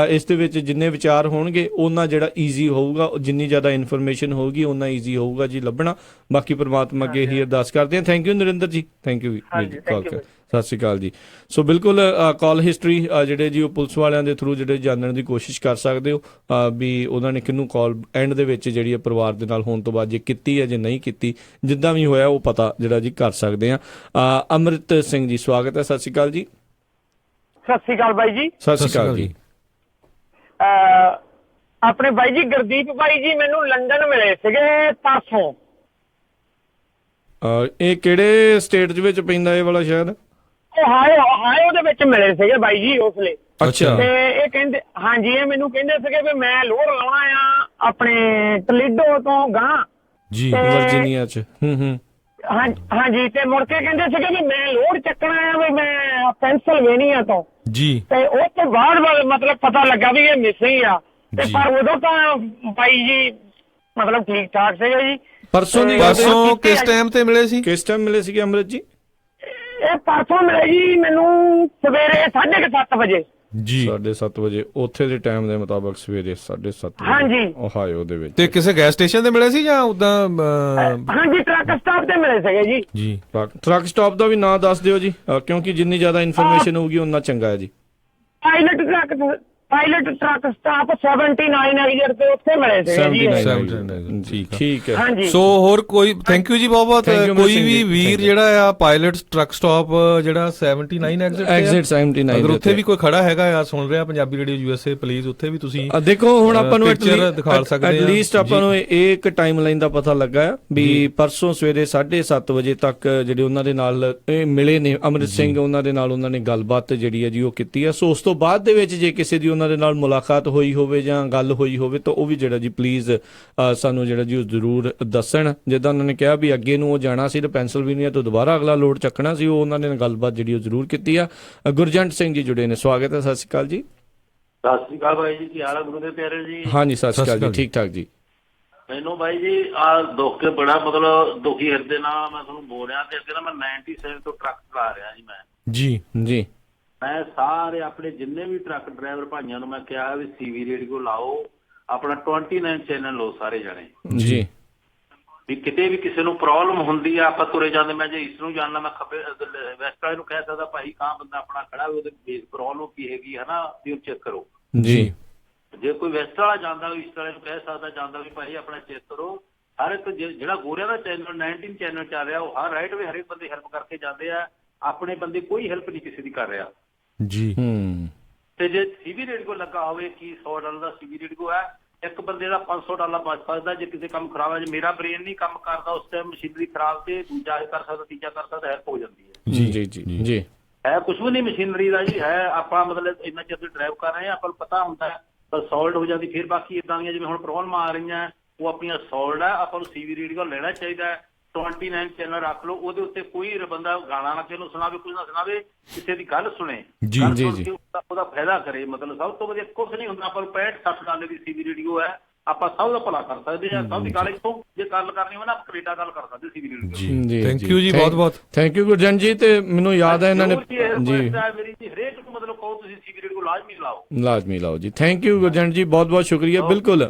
ਇਸ ਦੇ ਵਿੱਚ ਜਿੰਨੇ ਵਿਚਾਰ ਹੋਣਗੇ ਉਹਨਾਂ ਜਿਹੜਾ ਈਜ਼ੀ ਹੋਊਗਾ, ਜਿੰਨੀ ਜ਼ਿਆਦਾ ਇਨਫੋਰਮੇਸ਼ਨ ਹੋਊਗੀ ਉਹਨਾਂ ਈਜ਼ੀ ਹੋਊਗਾ ਜੀ ਲੱਭਣਾ। ਬਾਕੀ ਪਰਮਾਤਮਾ ਅੱਗੇ ਹੀ ਅਰਦਾਸ ਕਰਦੇ ਹਾਂ। ਥੈਂਕ ਯੂ ਨਰਿੰਦਰ ਜੀ, ਥੈਂਕ ਯੂ ਕਾਲ ਕਰ। ਸਤਿ ਸ਼੍ਰੀ ਅਕਾਲ ਜੀ। ਸੋ ਬਿਲਕੁਲ ਕਾਲ ਹਿਸਟਰੀ ਜਿਹੜੇ ਜੀ ਉਹ ਪੁਲਿਸ ਵਾਲਿਆਂ ਦੇ ਥਰੂ ਜਿਹੜੇ ਜਾਣਨ ਦੀ ਕੋਸ਼ਿਸ਼ ਕਰ ਸਕਦੇ ਹੋ ਵੀ ਉਹਨਾਂ ਨੇ ਕਿਹਨੂੰ ਕਾਲ ਐਂਡ ਦੇ ਵਿੱਚ ਜਿਹੜੀ ਹੈ ਪਰਿਵਾਰ ਦੇ ਨਾਲ ਹੋਣ ਤੋਂ ਬਾਅਦ ਜੇ ਕੀਤੀ ਹੈ ਜੇ ਨਹੀਂ ਕੀਤੀ, ਜਿੱਦਾਂ ਵੀ ਹੋਇਆ ਉਹ ਪਤਾ ਜਿਹੜਾ ਜੀ ਕਰ ਸਕਦੇ ਆ। ਅੰਮ੍ਰਿਤ ਸਿੰਘ ਜੀ ਸਵਾਗਤ ਹੈ। ਸਤਿ ਸ਼੍ਰੀ ਅਕਾਲ ਜੀ। ਸਤਿ ਸ਼੍ਰੀ ਅਕਾਲ ਬਾਈ ਜੀ। ਸਤਿ ਸ਼੍ਰੀ ਅਕਾਲ ਜੀ। ਆਪਣੇ ਬਾਈ ਜੀ ਗੁਰਦੀਪ ਬਾਈ ਜੀ ਮੈਨੂੰ ਲੰਡਨ ਮਿਲੇ ਸੀਗੇ ਪਰਸੋਂ। ਇਹ ਕਿਹੜੇ ਸਟੇਟ ਦੇ ਵਿੱਚ ਪੈਂਦਾ ਇਹ ਵਾਲਾ ਸ਼ਹਿਰ? ਓਹਾਇਓ ਦੇ ਵਿੱਚ ਮਿਲੇ ਸੀਗੇ ਬਾਈ ਜੀ ਉਸ ਵੇਲੇ। ਅੱਛਾ। ਤੇ ਇਹ ਕਹਿੰਦੇ ਹਾਂਜੀ, ਇਹ ਮੈਨੂੰ ਕਹਿੰਦੇ ਸੀਗੇ ਵੀ ਮੈਂ ਲੋਡ ਲਾਉਣਾ ਆ ਆਪਣੇ ਟੋਲੀਡੋ ਤੋਂ ਗਾਂ ਜੀ ਵਰਜੀਨੀਆ ਚ। ਹਾਂਜੀ, ਤੇ ਮੁੜ ਕੇ ਕਹਿੰਦੇ ਸੀਗੇ ਵੀ ਮੈਂ ਲੋਡ ਚੱਕਣਾ ਆ ਵੀ ਮੈਂ ਪੈਨਸਿਲਵੇਨੀਆ ਤੋਂ ਜੀ। ਤੇ ਉਸ ਤੋਂ ਬਾਅਦ ਮਤਲਬ ਪਤਾ ਲੱਗਾ ਵੀ ਇਹ ਮਿਸਿੰਗ ਆ। ਤੇ ਪਰ ਉਦੋਂ ਤਾਂ ਬਾਈ ਜੀ ਮਤਲਬ ਠੀਕ ਠਾਕ ਸੀਗਾ ਜੀ। ਪਰਸੋਂ ਕਿਸ ਟਾਈਮ ਤੇ ਮਿਲੇ ਸੀ? ਕਿਸ ਟਾਈਮ ਮਿਲੇ ਸੀਗੇ ਅੰਮ੍ਰਿਤ ਜੀ? ਇਹ ਪਰਸੋਂ ਮਿਲੇ ਜੀ ਮੈਨੂੰ ਸਵੇਰੇ 7:30 ਵਜੇ ਜੀ। 7:30 ਵਜੇ ਉੱਥੇ ਦੇ ਟਾਈਮ ਦੇ ਮੁਤਾਬਕ ਸਵੇਰੇ 7:30 ਹਾਂਜੀ ਓਹਾਇਓ ਦੇ ਵਿੱਚ। ਤੇ ਕਿਸੇ ਗੈਸ ਸਟੇਸ਼ਨ ਤੇ ਮਿਲੇ ਸੀ ਜਾਂ ਉਦਾਂ? ਹਾਂਜੀ ਟਰੱਕ ਸਟਾਪ ਤੇ ਮਿਲੇ ਸੀਗੇ ਜੀ। ਟਰੱਕ ਸਟਾਪ ਦਾ ਵੀ ਨਾਂ ਦੱਸ ਦਿਓ ਜੀ, ਕਿਉਂਕਿ ਜਿੰਨੀ ਜ਼ਿਆਦਾ ਇਨਫੋਰਮੇਸ਼ਨ ਹੋਊਗੀ ਉਨਾ ਚੰਗਾ ਹੈ ਜੀ। ਪਾਇਲਟ ਟਰੱਕ ਸਟਾਪ 79 ਐਗਜ਼ਿਟ ਤੇ ਉੱਥੇ ਮਿਲੇ ਸੀ। ਠੀਕ ਹੈ। ਸੋ ਹੋਰ ਕੋਈ ਥੈਂਕ ਯੂ ਜੀ ਬਹੁਤ ਬਹੁਤ। ਕੋਈ ਵੀ ਵੀਰ ਜਿਹੜਾ ਆ ਪਾਇਲਟ ਟਰੱਕ ਸਟਾਪ ਜਿਹੜਾ 79 ਐਗਜ਼ਿਟ 79 ਅਗਰ ਉੱਥੇ ਵੀ ਕੋਈ ਖੜਾ ਹੈਗਾ ਆ ਸੁਣ ਰਿਹਾ ਪੰਜਾਬੀ ਰੇਡੀਓ USA, ਪਲੀਜ਼ ਉੱਥੇ ਵੀ ਤੁਸੀਂ ਦੇਖੋ। ਹੁਣ ਆਪਾਂ ਨੂੰ ਦਿਖਾ ਸਕਦੇ ਆ ਐਟਲੀਸਟ ਆਪਾਂ ਨੂੰ ਇੱਕ ਟਾਈਮ ਲਾਈਨ ਦਾ ਪਤਾ ਲੱਗਾ ਆ ਵੀ ਪਰਸੋਂ ਸਵੇਰੇ 7:30 ਵਜੇ ਤੱਕ ਜਿਹੜੇ ਉਹਨਾਂ ਦੇ ਨਾਲ ਮਿਲੇ ਨੇ ਅੰਮ੍ਰਿਤ ਸਿੰਘ, ਉਹਨਾਂ ਦੇ ਨਾਲ ਉਹਨਾਂ ਨੇ ਗੱਲਬਾਤ ਜਿਹੜੀ ਹੈ ਜੀ ਉਹ ਕੀਤੀ ਆ। ਸੋ ਉਸ ਤੋਂ ਬਾਅਦ ਦੇ ਵਿੱਚ ਜੇ ਕਿਸੇ ਦੀ ਦੇ ਨਾਲ ਮੁਲਾਕਾਤ ਹੋਈ ਹੋਵੇ ਜਾਂ ਗੱਲ ਹੋਈ ਹੋਵੇ ਤਾਂ ਉਹ ਵੀ ਜਿਹੜਾ ਜੀ ਪਲੀਜ਼ ਸਾਨੂੰ ਜਿਹੜਾ ਜੀ ਉਹ ਜ਼ਰੂਰ ਦੱਸਣ। ਜਿੱਦਾਂ ਉਹਨਾਂ ਨੇ ਕਿਹਾ ਵੀ ਅੱਗੇ ਨੂੰ ਉਹ ਜਾਣਾ ਸੀ ਤੇ ਪੈਨਸਿਲਵੇਨੀਆ ਤੋਂ ਦੁਬਾਰਾ ਅਗਲਾ ਲੋਡ ਚੱਕਣਾ ਸੀ, ਉਹ ਉਹਨਾਂ ਨੇ ਗੱਲਬਾਤ ਜਿਹੜੀ ਉਹ ਜ਼ਰੂਰ ਕੀਤੀ ਆ। ਗੁਰਜੰਟ ਸਿੰਘ ਜੀ ਜੁੜੇ ਨੇ, ਸਵਾਗਤ ਹੈ। ਸਤਿ ਸ਼੍ਰੀ ਅਕਾਲ ਜੀ। ਸਤਿ ਸ਼੍ਰੀ ਅਕਾਲ ਬਾਈ ਜੀ, ਕੀ ਹਾਲ ਹੈ ਗੁਰੂ ਦੇ ਪਿਆਰੇ ਜੀ? ਹਾਂਜੀ ਸਤਿ ਸ਼੍ਰੀ ਅਕਾਲ ਜੀ, ਠੀਕ ਠਾਕ ਜੀ। ਮੈਨੂੰ ਬਾਈ ਜੀ ਆ ਦੁੱਖ ਕੇ ਬੜਾ ਮਤਲਬ ਦੁਖੀ ਹਿਰਦੇ ਨਾਲ ਮੈਂ ਤੁਹਾਨੂੰ ਬੋਲ ਰਿਹਾ ਤੇ ਅੱਗੇ ਨਾ ਮੈਂ 97 ਤੋਂ ਟਰੱਕ ਚਲਾ ਰਿਹਾ ਜੀ। ਮੈਂ ਜੀ ਮੈਂ ਸਾਰੇ ਆਪਣੇ ਜਿੰਨੇ ਵੀ ਟਰੱਕ ਡਰਾਈਵਰ ਭਾਈਆਂ ਨੂੰ ਮੈਂ ਕਿਹਾ ਵੀ CV ਰੇਡੀਓ ਲਾਓ, ਆਪਣਾ 29 ਚੈਨਲ ਲਓ ਸਾਰੇ ਜਾਣੇ ਜੀ। ਵੀ ਕਿਤੇ ਵੀ ਕਿਸੇ ਨੂੰ ਪ੍ਰੋਬਲਮ ਹੁੰਦੀ ਆ ਆਪਾਂ ਤੁਰੇ ਜਾਂਦੇ, ਮੈਂ ਜੇ ਇਸ ਨੂੰ ਜਾਣਦਾ ਮੈਂ ਖੱਬੇ ਵੈਸਟ ਵਾਲੇ ਨੂੰ ਕਹਿ ਸਕਦਾ ਭਾਈ ਕਾਂ ਬੰਦਾ ਆਪਣਾ ਖੜਾ ਵੀ ਉਹਦੇ ਪ੍ਰੋਬਲਮ ਕੀ ਹੈਗੀ ਹੈ ਨਾ ਵੀ ਉਹ ਚੈੱਕ ਕਰੋ ਜੀ। ਜੇ ਕੋਈ ਵੈਸਟ ਵਾਲਾ ਜਾਂਦਾ ਵੀ ਇਸ ਵਾਲੇ ਨੂੰ ਕਹਿ ਸਕਦਾ ਜਾਂਦਾ ਵੀ ਭਾਈ ਆਪਣਾ ਚੈੱਕ ਕਰੋ। ਹਰ ਇੱਕ ਜਿਹੜਾ ਗੋਰਿਆਂ ਦਾ ਚੈਨਲ 19 ਚੈਨਲ ਚੱਲ ਰਿਹਾ ਉਹ ਹਰ ਰਾਈਟ ਵੀ ਹਰੇਕ ਬੰਦੇ ਹੈਲਪ ਕਰਕੇ ਜਾਂਦੇ ਆ, ਆਪਣੇ ਬੰਦੇ ਕੋਈ ਹੈਲਪ ਨਹੀਂ ਕਿਸੇ ਦੀ ਕਰ ਰਿਹਾ ਜੀ। ਤੇ ਜੇ CV ਰੇਡੀਓ ਲੱਗਾ ਹੋਵੇ ਕੀ $100 ਦਾ CV ਰੇਡੀਓ ਹੈ ਇੱਕ ਬੰਦੇ ਦਾ $500 ਬਚ ਸਕਦਾ ਜੇ ਕਿਸੇ ਕੰਮ ਖਰਾਬ ਹੈ। ਜੇ ਮੇਰਾ ਬ੍ਰੇਨ ਨਹੀਂ ਕੰਮ ਕਰਦਾ ਉਸ ਟਾਈਮ ਮਸ਼ੀਨਰੀ ਖਰਾਬ ਤੇ ਦੂਜਾ ਕਰ ਸਕਦਾ, ਤੀਜਾ ਕਰ ਸਕਦਾ, ਹੈਲਪ ਹੋ ਜਾਂਦੀ ਹੈ। ਜੀ ਜੀ ਜੀ ਜੀ ਹੈ ਕੁਛ ਵੀ ਨਹੀਂ ਮਸ਼ੀਨਰੀ ਦਾ ਜੀ, ਹੈ ਆਪਾਂ ਮਤਲਬ ਇੰਨਾ ਚਿਰ ਡਰਾਈਵ ਕਰ ਰਹੇ ਹਾਂ, ਆਪਾਂ ਨੂੰ ਪਤਾ ਹੁੰਦਾ ਤਾਂ ਸੋਲਡ ਹੋ ਜਾਂਦੀ। ਫਿਰ ਬਾਕੀ ਇਦਾਂ ਦੀਆਂ ਜਿਵੇਂ ਹੁਣ ਪ੍ਰੋਬਲਮ ਆ ਰਹੀਆਂ ਉਹ ਆਪਣੀਆਂ ਸੋਲਡ ਹੈ। ਆਪਾਂ ਨੂੰ CV ਰੇਡੀਓ ਲੈਣਾ ਚਾਹੀਦਾ ਹੈ। 29 ਚੈਨਲ ਰੱਖ ਲਓ, ਉਹਦੇ ਉੱਤੇ ਕੋਈ ਬੰਦਾ ਗਾਣਾ ਨਾ ਕਿਸੇ ਨੂੰ ਸੁਣਾਵੇ, ਕੁਝ ਨਾ ਸੁਣਾਵੇ, ਕਿਸੇ ਦੀ ਗੱਲ ਸੁਣੇ, ਗੱਲ ਸੁਣ ਕੇ ਉਹਦਾ ਫਾਇਦਾ ਕਰੇ। ਮਤਲਬ ਸਭ ਤੋਂ ਵਧੀਆ ਕੁਛ ਨਹੀਂ ਹੁੰਦਾ। ਆਪਾਂ ਨੂੰ $65-60 ਦੀ CV ਰੇਡੀਓ ਹੈ, ਆਪਾਂ ਸਭ ਦਾ ਭਲਾ ਕਰ ਸਕਦੇ ਹਾਂ। ਸਭ ਦੀ ਗੱਲ ਇੱਥੋਂ ਜੇ ਗੱਲ ਕਰਨੀ ਹੋਵੇ ਨਾ ਕੈਨੇਡਾ ਗੱਲ ਕਰ ਸਕਦੇ CV ਰੇਡੀਓ। ਜੀ ਥੈਂਕ ਯੂ ਜੀ, ਬਹੁਤ ਬਹੁਤ ਥੈਂਕ ਯੂ ਗੁਰਜੰਟ ਜੀ। ਤੇ ਮੈਨੂੰ ਯਾਦ ਹੈ ਇਹਨਾਂ ਨੇ ਜੀ ਮੇਰੀ ਜੀ ਹਰੇਕ ਨੂੰ ਮਤਲਬ ਕਹੋ ਤੁਸੀਂ CV ਰੇਡੀਓ ਲਾਜ਼ਮੀ ਲਾਓ ਜੀ। ਥੈਂਕ ਯੂ ਗੁਰਜੰਟ ਜੀ, ਬਹੁਤ ਬਹੁਤ ਸ਼ੁਕਰੀਆ। ਬਿਲਕੁਲ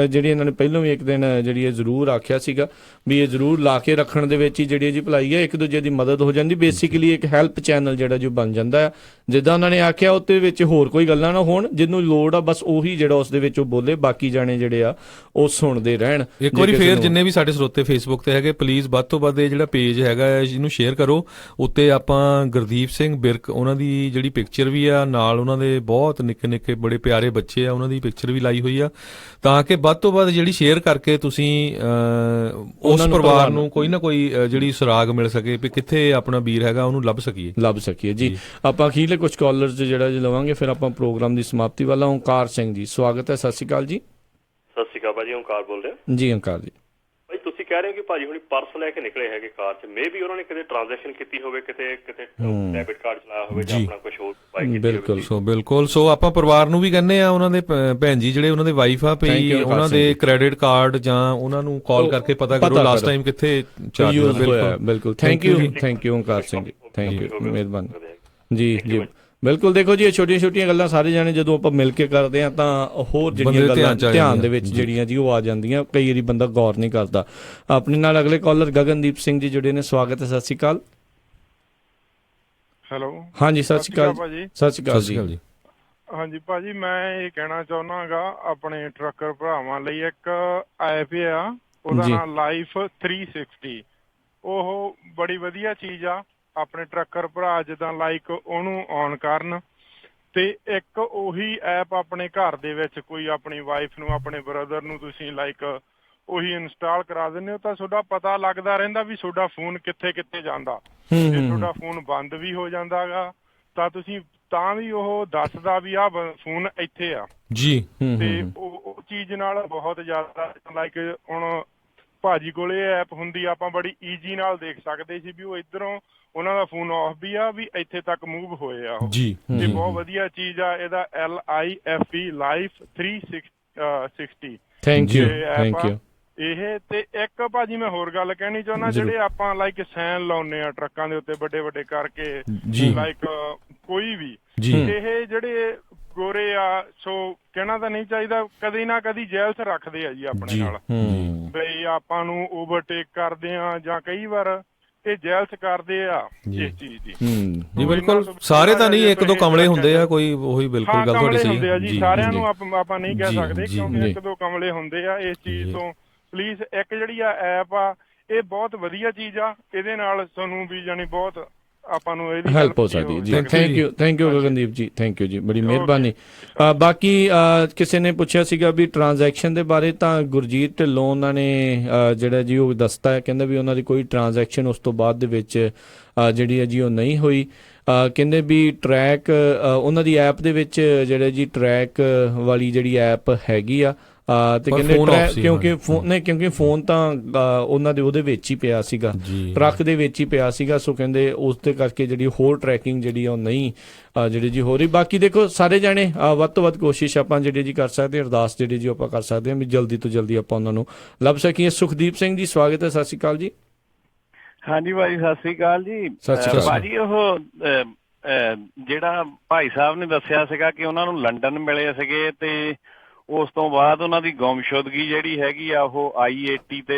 ਜਿਹੜੀ ਇਹਨਾਂ ਨੇ ਪਹਿਲਾਂ ਵੀ ਇੱਕ ਦਿਨ ਜਿਹੜੀ ਇਹ ਜ਼ਰੂਰ ਆਖਿਆ ਸੀਗਾ ਵੀ ਇਹ ਜ਼ਰੂਰ ਲਾ ਕੇ ਰੱਖਣ ਦੇ ਵਿੱਚ ਹੀ ਜਿਹੜੀ ਜੀ ਭਲਾਈ ਹੈ, ਇੱਕ ਦੂਜੇ ਦੀ ਮਦਦ ਹੋ ਜਾਂਦੀ। ਬੇਸਿਕਲੀ ਇੱਕ ਹੈਲਪ ਚੈਨਲ ਜਿਹੜਾ ਜੋ ਬਣ ਜਾਂਦਾ ਹੈ, ਜਿੱਦਾਂ ਉਹਨਾਂ ਨੇ ਆਖਿਆ ਉਹਦੇ ਵਿੱਚ ਹੋਰ ਕੋਈ ਗੱਲਾਂ ਨਾ ਹੋਣ, ਜਿਹਨੂੰ ਲੋੜ ਆ ਬਸ ਉਹੀ ਜਿਹੜਾ ਉਸ ਦੇ ਵਿੱਚ ਉਹ ਬੋਲੇ, ਬਾਕੀ ਜਾਣੇ ਜਿਹੜੇ ਆ ਉਹ ਸੁਣਦੇ ਰਹਿਣ। ਇੱਕ ਵਾਰੀ ਫੇਰ ਜਿੰਨੇ ਵੀ ਸਾਡੇ ਸਰੋਤੇ ਫੇਸਬੁੱਕ ਤੇ ਹੈਗੇ, ਪਲੀਜ਼ ਵੱਧ ਤੋਂ ਵੱਧ ਇਹ ਜਿਹੜਾ ਪੇਜ ਹੈਗਾ ਇਹਨੂੰ ਸ਼ੇਅਰ ਕਰੋ। ਉੱਤੇ ਆਪਾਂ ਗੁਰਦੀਪ ਸਿੰਘ ਬਿਰਕ ਉਹਨਾਂ ਦੀ ਜਿਹੜੀ ਪਿਕਚਰ ਵੀ ਆ, ਨਾਲ ਉਹਨਾਂ ਦੇ ਬਹੁਤ ਨਿੱਕੇ ਬੜੇ ਪਿਆਰੇ ਬੱਚੇ ਆ, ਉਹਨਾਂ ਦੀ ਪਿਕਚਰ ਵੀ ਲਾਈ ਹੋਈ ਆ, ਤਾਂ ਕਿ ਵੱਧ ਤੋਂ ਵੱਧ ਜਿਹੜੀ ਸ਼ੇਅਰ ਕਰਕੇ ਤੁਸੀਂ ਉਸ ਪਰਿਵਾਰ ਨੂੰ ਕੋਈ ਨਾ ਕੋਈ ਜਿਹੜੀ ਸੁਰਾਗ ਮਿਲ ਸਕੇ ਵੀ ਕਿੱਥੇ ਆਪਣਾ ਵੀਰ ਹੈਗਾ ਉਹਨੂੰ ਲੱਭ ਸਕੀਏ ਜੀ। ਆਪਾਂ ਅਖੀਰਲੇ ਕੁਝ ਕਾਲਰਸ ਜਿਹੜਾ ਜੀ ਲਵਾਂਗੇ, ਫਿਰ ਆਪਾਂ ਪ੍ਰੋਗਰਾਮ ਦੀ ਸਮਾਪਤੀ ਵਾਲਾ। ਓਂਕਾਰ ਸਿੰਘ ਜੀ ਸਵਾਗਤ ਹੈ, ਸਤਿ ਸ਼੍ਰੀ ਅਕਾਲ ਜੀ। ਸਤਿ ਸ਼੍ਰੀ ਅਕਾਲ ਭਾਜੀ, ਓਂਕਾਰ ਬੋਲ ਰਿਹਾ ਜੀ। ਓਂਕਾਰ ਜੀ ਭਾਈ ਤੁਸੀਂ ਕਹਿ ਰਹੇ ਹੋ ਕਿ ਭਾਜੀ ਹੁਣੀ ਪਰਸ ਲੈ ਕੇ ਨਿਕਲੇ ਹੈਗੇ ਕਾਰ 'ਚ, ਮੇ ਵੀ ਉਹਨਾਂ ਨੇ ਕਿਤੇ ਟ੍ਰਾਂਜੈਕਸ਼ਨ ਕੀਤੀ ਹੋਵੇ, ਕਿਤੇ ਡੈਬਿਟ ਕਾਰਡ ਚਲਾਇਆ ਹੋਵੇ ਜਾਂ ਆਪਣਾ ਕੁਝ ਹੋਰ ਬਿਲਕੁਲ। ਸੋ ਆਪਾਂ ਪਰਿਵਾਰ ਨੂੰ ਵੀ ਕਹਿੰਦੇ ਆ, ਉਹਨਾਂ ਦੇ ਭੈਣ ਜੀ ਜਿਹੜੇ ਉਹਨਾਂ ਦੇ ਵਾਈਫ ਆ, ਪਈ ਉਹਨਾਂ ਦੇ ਕ੍ਰੈਡਿਟ ਕਾਰਡ ਜਾਂ ਉਹਨਾਂ ਨੂੰ ਕਾਲ ਕਰਕੇ ਪਤਾ ਕਰੋ ਲਾਸਟ ਟਾਈਮ ਕਿੱਥੇ ਚਾਰਜ ਹੋਇਆ। ਬਿਲਕੁਲ thank you Onkar Singh ji, thank you, ਮਿਹਰਬਾਨੀ ਜੀ ਜੀ। ਬਿਲਕੁਲ ਦੇਖੋ ਜੀ, ਇਹ ਛੋਟੀਆਂ ਗੱਲਾਂ ਸਾਰੇ ਜਾਣੇ ਜਦੋਂ ਆਪਾਂ ਮਿਲ ਕੇ ਕਰਦੇ ਹਾਂ ਤਾਂ ਹੋਰ ਜਿਹੜੀਆਂ ਗੱਲਾਂ ਧਿਆਨ ਦੇ ਵਿੱਚ ਜਿਹੜੀਆਂ ਜੀ ਉਹ ਆ ਜਾਂਦੀਆਂ। ਕਈ ਵਾਰੀ ਬੰਦਾ ਗੌਰ ਨਹੀਂ ਕਰਦਾ। ਆਪਣੇ ਨਾਲ ਅਗਲੇ ਕਾਲਰ ਗਗਨਦੀਪ ਸਿੰਘ ਜੀ ਜੁੜੇ ਨੇ, ਸਵਾਗਤ ਹੈ, ਸਤਿ ਸ਼੍ਰੀ ਅਕਾਲ। ਹੈਲੋ ਹਾਂਜੀ ਸਤਿ ਸ਼੍ਰੀ ਅਕਾਲ ਭਾਜੀ। ਸਤਿ ਸ਼੍ਰੀ ਅਕਾਲ ਜੀ। ਹਾਂਜੀ ਭਾਜੀ, ਮੈਂ ਇਹ ਕਹਿਣਾ ਚਾਹੁੰਦਾਗਾ ਆਪਣੇ ਟਰੱਕਰ ਭਰਾਵਾਂ ਲਈ ਇੱਕ ਐਪ ਆ, ਉਹਦਾ ਨਾਮ ਲਾਈਫ 360। ਉਹ ਬੜੀ ਵਧੀਆ ਚੀਜ਼ ਆ। ਆਪਣੇ ਟਰੱਕਰ ਭਰਾ ਜਿੱਦਾਂ ਲਾਈਕ ਉਹਨੂੰ ਔਨ ਕਰਨ ਤੇ ਇੱਕ ਉਹੀ ਐਪ ਆਪਣੇ ਘਰ ਦੇ ਵਿੱਚ ਕੋਈ ਆਪਣੀ ਵਾਈਫ ਨੂੰ, ਆਪਣੇ ਬ੍ਰਦਰ ਨੂੰ ਤੁਸੀਂ ਲਾਈਕ ਉਹੀ ਇੰਸਟਾਲ ਕਰਾ ਦਿੰਦੇ ਹੋ ਤਾਂ ਤੁਹਾਡਾ ਪਤਾ ਲੱਗਦਾ ਰਹਿੰਦਾ ਵੀ ਤੁਹਾਡਾ ਫੋਨ ਕਿੱਥੇ ਜਾਂਦਾ। ਜੇ ਤੁਹਾਡਾ ਫੋਨ ਬੰਦ ਵੀ ਹੋ ਜਾਂਦਾ ਗਾ ਤਾਂ ਤੁਸੀਂ ਤਾਂ ਵੀ ਉਹ ਦੱਸਦਾ ਵੀ ਆਹ ਫੋਨ ਇੱਥੇ ਆ ਜੀ। ਤੇ ਉਹ ਚੀਜ਼ ਨਾਲ ਬਹੁਤ ਜ਼ਿਆਦਾ ਲਾਈਕ ਹੁਣ ਭਾਜੀ ਕੋਲ ਇਹ ਐਪ ਹੁੰਦੀ, ਆਪਾਂ ਬੜੀ ਈਜ਼ੀ ਨਾਲ ਦੇਖ ਸਕਦੇ ਸੀ ਵੀ ਉਹ ਇੱਧਰੋਂ ਉਹਨਾਂ ਦਾ ਫੋਨ ਆਫ ਵੀ ਆ, ਵੀ ਇੱਥੇ ਤੱਕ ਮੂਵ ਹੋਏ ਆ ਉਹ ਜੀ। ਇਹ ਬਹੁਤ ਵਧੀਆ ਚੀਜ਼ ਆ। ਇਹਦਾ LIFE ਲਾਈਫ 360 ਥੈਂਕ ਯੂ। ਇਹ ਤੇ ਇੱਕ ਭਾਜੀ ਮੈਂ ਹੋਰ ਗੱਲ ਕਹਿਣੀ ਚਾਹੁੰਦਾ, ਜਿਹੜੇ ਆਪਾਂ ਲਾਈਕ ਸਾਈਨ ਲਾਉਨੇ ਆ ਟਰੱਕਾਂ ਦੇ ਉੱਤੇ ਵੱਡੇ ਕਰਕੇ ਲਾਈਕ ਕੋਈ ਵੀ, ਇਹ ਜਿਹੜੇ ਗੋਰੇ ਆ, ਸੋ ਕਹਿਣਾ ਤਾਂ ਨਹੀਂ ਚਾਹੀਦਾ, ਕਦੀ ਨਾ ਕਦੀ ਜੇਲ੍ਹ 'ਚ ਰੱਖਦੇ ਆ ਜੀ ਆਪਣੇ ਨਾਲ, ਬਈ ਆਪਾਂ ਨੂੰ ਓਵਰਟੇਕ ਕਰਦੇ ਆ ਜਾਂ ਕਈ ਵਾਰ ਇਹ ਜੇਲ੍ਹ 'ਚ ਕਰਦੇ ਆ ਇਸ ਚੀਜ਼ ਦੀ। ਜੀ ਬਿਲਕੁਲ, ਸਾਰੇ ਤਾਂ ਨਹੀਂ, ਇੱਕ ਦੋ ਕਮਲੇ ਹੁੰਦੇ ਆ ਕੋਈ, ਉਹੀ ਬਿਲਕੁਲ ਗੱਲ ਤੁਹਾਡੀ ਸਹੀ ਹੈ ਜੀ। ਸਾਰਿਆਂ ਨੂੰ ਆਪਾਂ ਨਹੀਂ ਕਹਿ ਸਕਦੇ ਕਿਉਂਕਿ ਇੱਕ ਦੋ ਕਮਲੇ ਹੁੰਦੇ ਆ ਇਸ ਚੀਜ਼ ਤੋਂ। ਪਲੀਜ਼ ਇੱਕ ਜਿਹੜੀ ਆ ਐਪ ਆ, ਇਹ ਬਹੁਤ ਵਧੀਆ ਚੀਜ਼ ਆ, ਇਹਦੇ ਨਾਲ ਤੁਹਾਨੂੰ ਵੀ ਜਾਨੀ ਬਹੁਤ ਆਪਾਂ ਨੂੰ ਇਹਦੀ ਹੈਲਪ ਹੋ ਸਕਦੀ ਜੀ। ਥੈਂਕ ਯੂ ਗਗਨਦੀਪ ਜੀ, ਥੈਂਕ ਯੂ ਜੀ, ਬੜੀ ਮਿਹਰਬਾਨੀ। ਬਾਕੀ ਕਿਸੇ ਨੇ ਪੁੱਛਿਆ ਸੀਗਾ ਵੀ ਟ੍ਰਾਂਜੈਕਸ਼ਨ ਦੇ ਬਾਰੇ, ਤਾਂ ਗੁਰਜੀਤ ਢਿੱਲੋਂ ਉਹਨਾਂ ਨੇ ਜਿਹੜਾ ਜੀ ਉਹ ਦੱਸਤਾ ਹੈ, ਕਹਿੰਦਾ ਵੀ ਉਹਨਾਂ ਦੀ ਕੋਈ ਟ੍ਰਾਂਜੈਕਸ਼ਨ ਉਸ ਤੋਂ ਬਾਅਦ ਦੇ ਵਿੱਚ ਜਿਹੜੀ ਹੈ ਜੀ ਉਹ ਨਹੀਂ ਹੋਈ। ਕਹਿੰਦੇ ਵੀ ਟਰੈਕ ਉਹਨਾਂ ਦੀ ਐਪ ਦੇ ਵਿੱਚ ਜਿਹੜਾ ਜੀ ਟਰੈਕ ਵਾਲੀ ਜਿਹੜੀ ਐਪ ਹੈਗੀ ਆ, ਤੇ ਕਹਿੰਦੇ ਕਿਉਂਕਿ ਫੋਨ ਤਾਂ ਉਹਨਾਂ ਦੇ ਉਹਦੇ ਵਿੱਚ ਹੀ ਪਿਆ ਸੀਗਾ, ਟਰੱਕ ਦੇ ਵਿੱਚ ਹੀ ਪਿਆ ਸੀਗਾ, ਸੋ ਕਹਿੰਦੇ ਉਸ ਦੇ ਕਰਕੇ ਜਿਹੜੀ ਹੋਰ ਟਰੈਕਿੰਗ ਜਿਹੜੀ ਉਹ ਨਹੀਂ ਜਿਹੜੀ ਜੀ ਹੋ ਰਹੀ। ਬਾਕੀ ਦੇਖੋ ਸਾਰੇ ਜਾਣੇ ਵੱਧ ਤੋਂ ਵੱਧ ਕੋਸ਼ਿਸ਼ ਆਪਾਂ ਜਿਹੜੀ ਜੀ ਕਰ ਸਕਦੇ ਹਾਂ, ਅਰਦਾਸ ਜਿਹੜੀ ਜੀ ਆਪਾਂ ਕਰ ਸਕਦੇ ਹਾਂ ਵੀ ਜਲਦੀ ਤੋਂ ਜਲਦੀ ਆਪਾਂ ਉਹਨਾਂ ਨੂੰ ਲੱਭ ਸਕੀਏ। ਸੁਖਦੀਪ ਸਿੰਘ ਜੀ ਸਵਾਗਤ ਹੈ, ਸਤਿ ਸ਼੍ਰੀ ਅਕਾਲ ਜੀ। ਹਾਂਜੀ ਭਾਈ ਸਤਿ ਸ਼੍ਰੀ ਅਕਾਲ ਜੀ। ਭਾਜੀ ਉਹ ਜਿਹੜਾ ਭਾਈ ਸਾਹਿਬ ਨੇ ਦੱਸਿਆ ਸੀਗਾ ਕਿ ਉਹਨਾਂ ਨੂੰ ਲੰਡਨ ਮਿਲੇ ਸੀਗੇ ਤੇ ਉਸ ਤੋਂ ਬਾਅਦ ਉਹਨਾਂ ਦੀ ਗੁੰਮਸ਼ੁਦਗੀ ਜਿਹੜੀ ਹੈਗੀ ਆ ਉਹ I-80 ਤੇ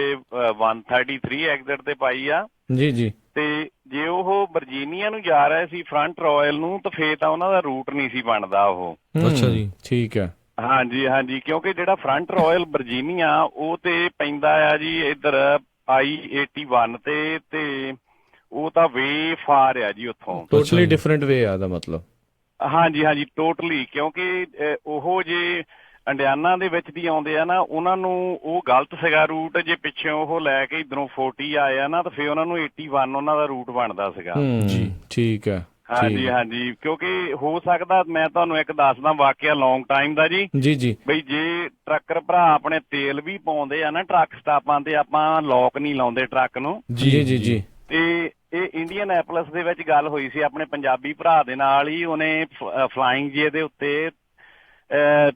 133 ਐਗਜ਼ਿਟ ਤੇ ਪਾਈ ਆ ਜੀ। ਤੇ ਜੇ ਉਹ ਵਰਜੀਨੀਆ ਨੂੰ ਜਾ ਰਹੇ ਸੀ ਫਰੰਟ ਰਾਇਲ ਨੂੰ, ਤਾਂ ਫੇਰ ਤਾਂ ਉਹਨਾਂ ਦਾ ਰੂਟ ਨਹੀਂ ਸੀ ਬਣਦਾ ਉਹ। ਅੱਛਾ ਜੀ, ਠੀਕ ਹੈ। ਹਾਂਜੀ, ਕਿਉਂਕਿ ਜਿਹੜਾ ਫਰੰਟ ਰਾਇਲ ਵਰਜੀਨੀਆ ਉਹ ਤੇ ਪੈਂਦਾ ਆ ਜੀ ਇੱਧਰ I-81 ਤੇ ਉਹ ਤਾਂ ਵੇ ਫਾਰ ਆ ਜੀ ਉੱਥੋਂ, ਟੋਟਲੀ ਡਿਫਰੈਂਟ ਵੇ ਆ ਦਾ ਮਤਲਬ। ਹਾਂਜੀ ਟੋਟਲੀ, ਕਿਉਂਕਿ ਉਹ ਜੇ ਇੰਡੀਆਨਾ ਦੇ ਵਿੱਚ ਦੀ ਆਉਂਦੇ ਆ ਨਾ, ਉਹਨਾਂ ਨੂੰ ਉਹ ਗਲਤ ਸੀਗਾ ਰੂਟ। ਜੇ ਪਿੱਛੋਂ ਉਹ ਲੈ ਕੇ ਇਧਰੋਂ 40 ਆਏ ਆ ਨਾ, ਤਾਂ ਫਿਰ ਉਹਨਾਂ ਨੂੰ 81 ਉਹਨਾਂ ਦਾ ਰੂਟ ਬਣਦਾ ਸੀਗਾ ਜੀ। ਠੀਕ ਹੈ। ਹਾਂਜੀ ਹਾਂਜੀ, ਕਿਉਂਕਿ ਹੋ ਸਕਦਾ, ਮੈਂ ਤੁਹਾਨੂੰ ਇੱਕ ਦੱਸਦਾ ਵਾਕਿਆ ਲੌਂਗ ਟਾਈਮ ਦਾ ਜੀ। ਜੀ ਬਈ ਜੇ ਟਰੱਕਰ ਭਰਾ ਆਪਣੇ ਤੇਲ ਵੀ ਪਾਉਂਦੇ ਆ ਨਾ ਟਰੱਕ ਸਟਾਪਾਂ ਤੇ, ਆਪਾਂ ਲੋਕ ਨਹੀਂ ਲਾਉਂਦੇ ਟਰੱਕ ਨੂੰ ਜੀ। ਤੇ ਇਹ ਇੰਡੀਅਨ ਐਪਲਸ ਦੇ ਵਿੱਚ ਗੱਲ ਹੋਈ ਸੀ ਆਪਣੇ ਪੰਜਾਬੀ ਭਰਾ ਦੇ ਨਾਲ ਹੀ। ਉਹਨੇ ਫਲਾਈਂਗ ਜੇ ਦੇ ਉੱਤੇ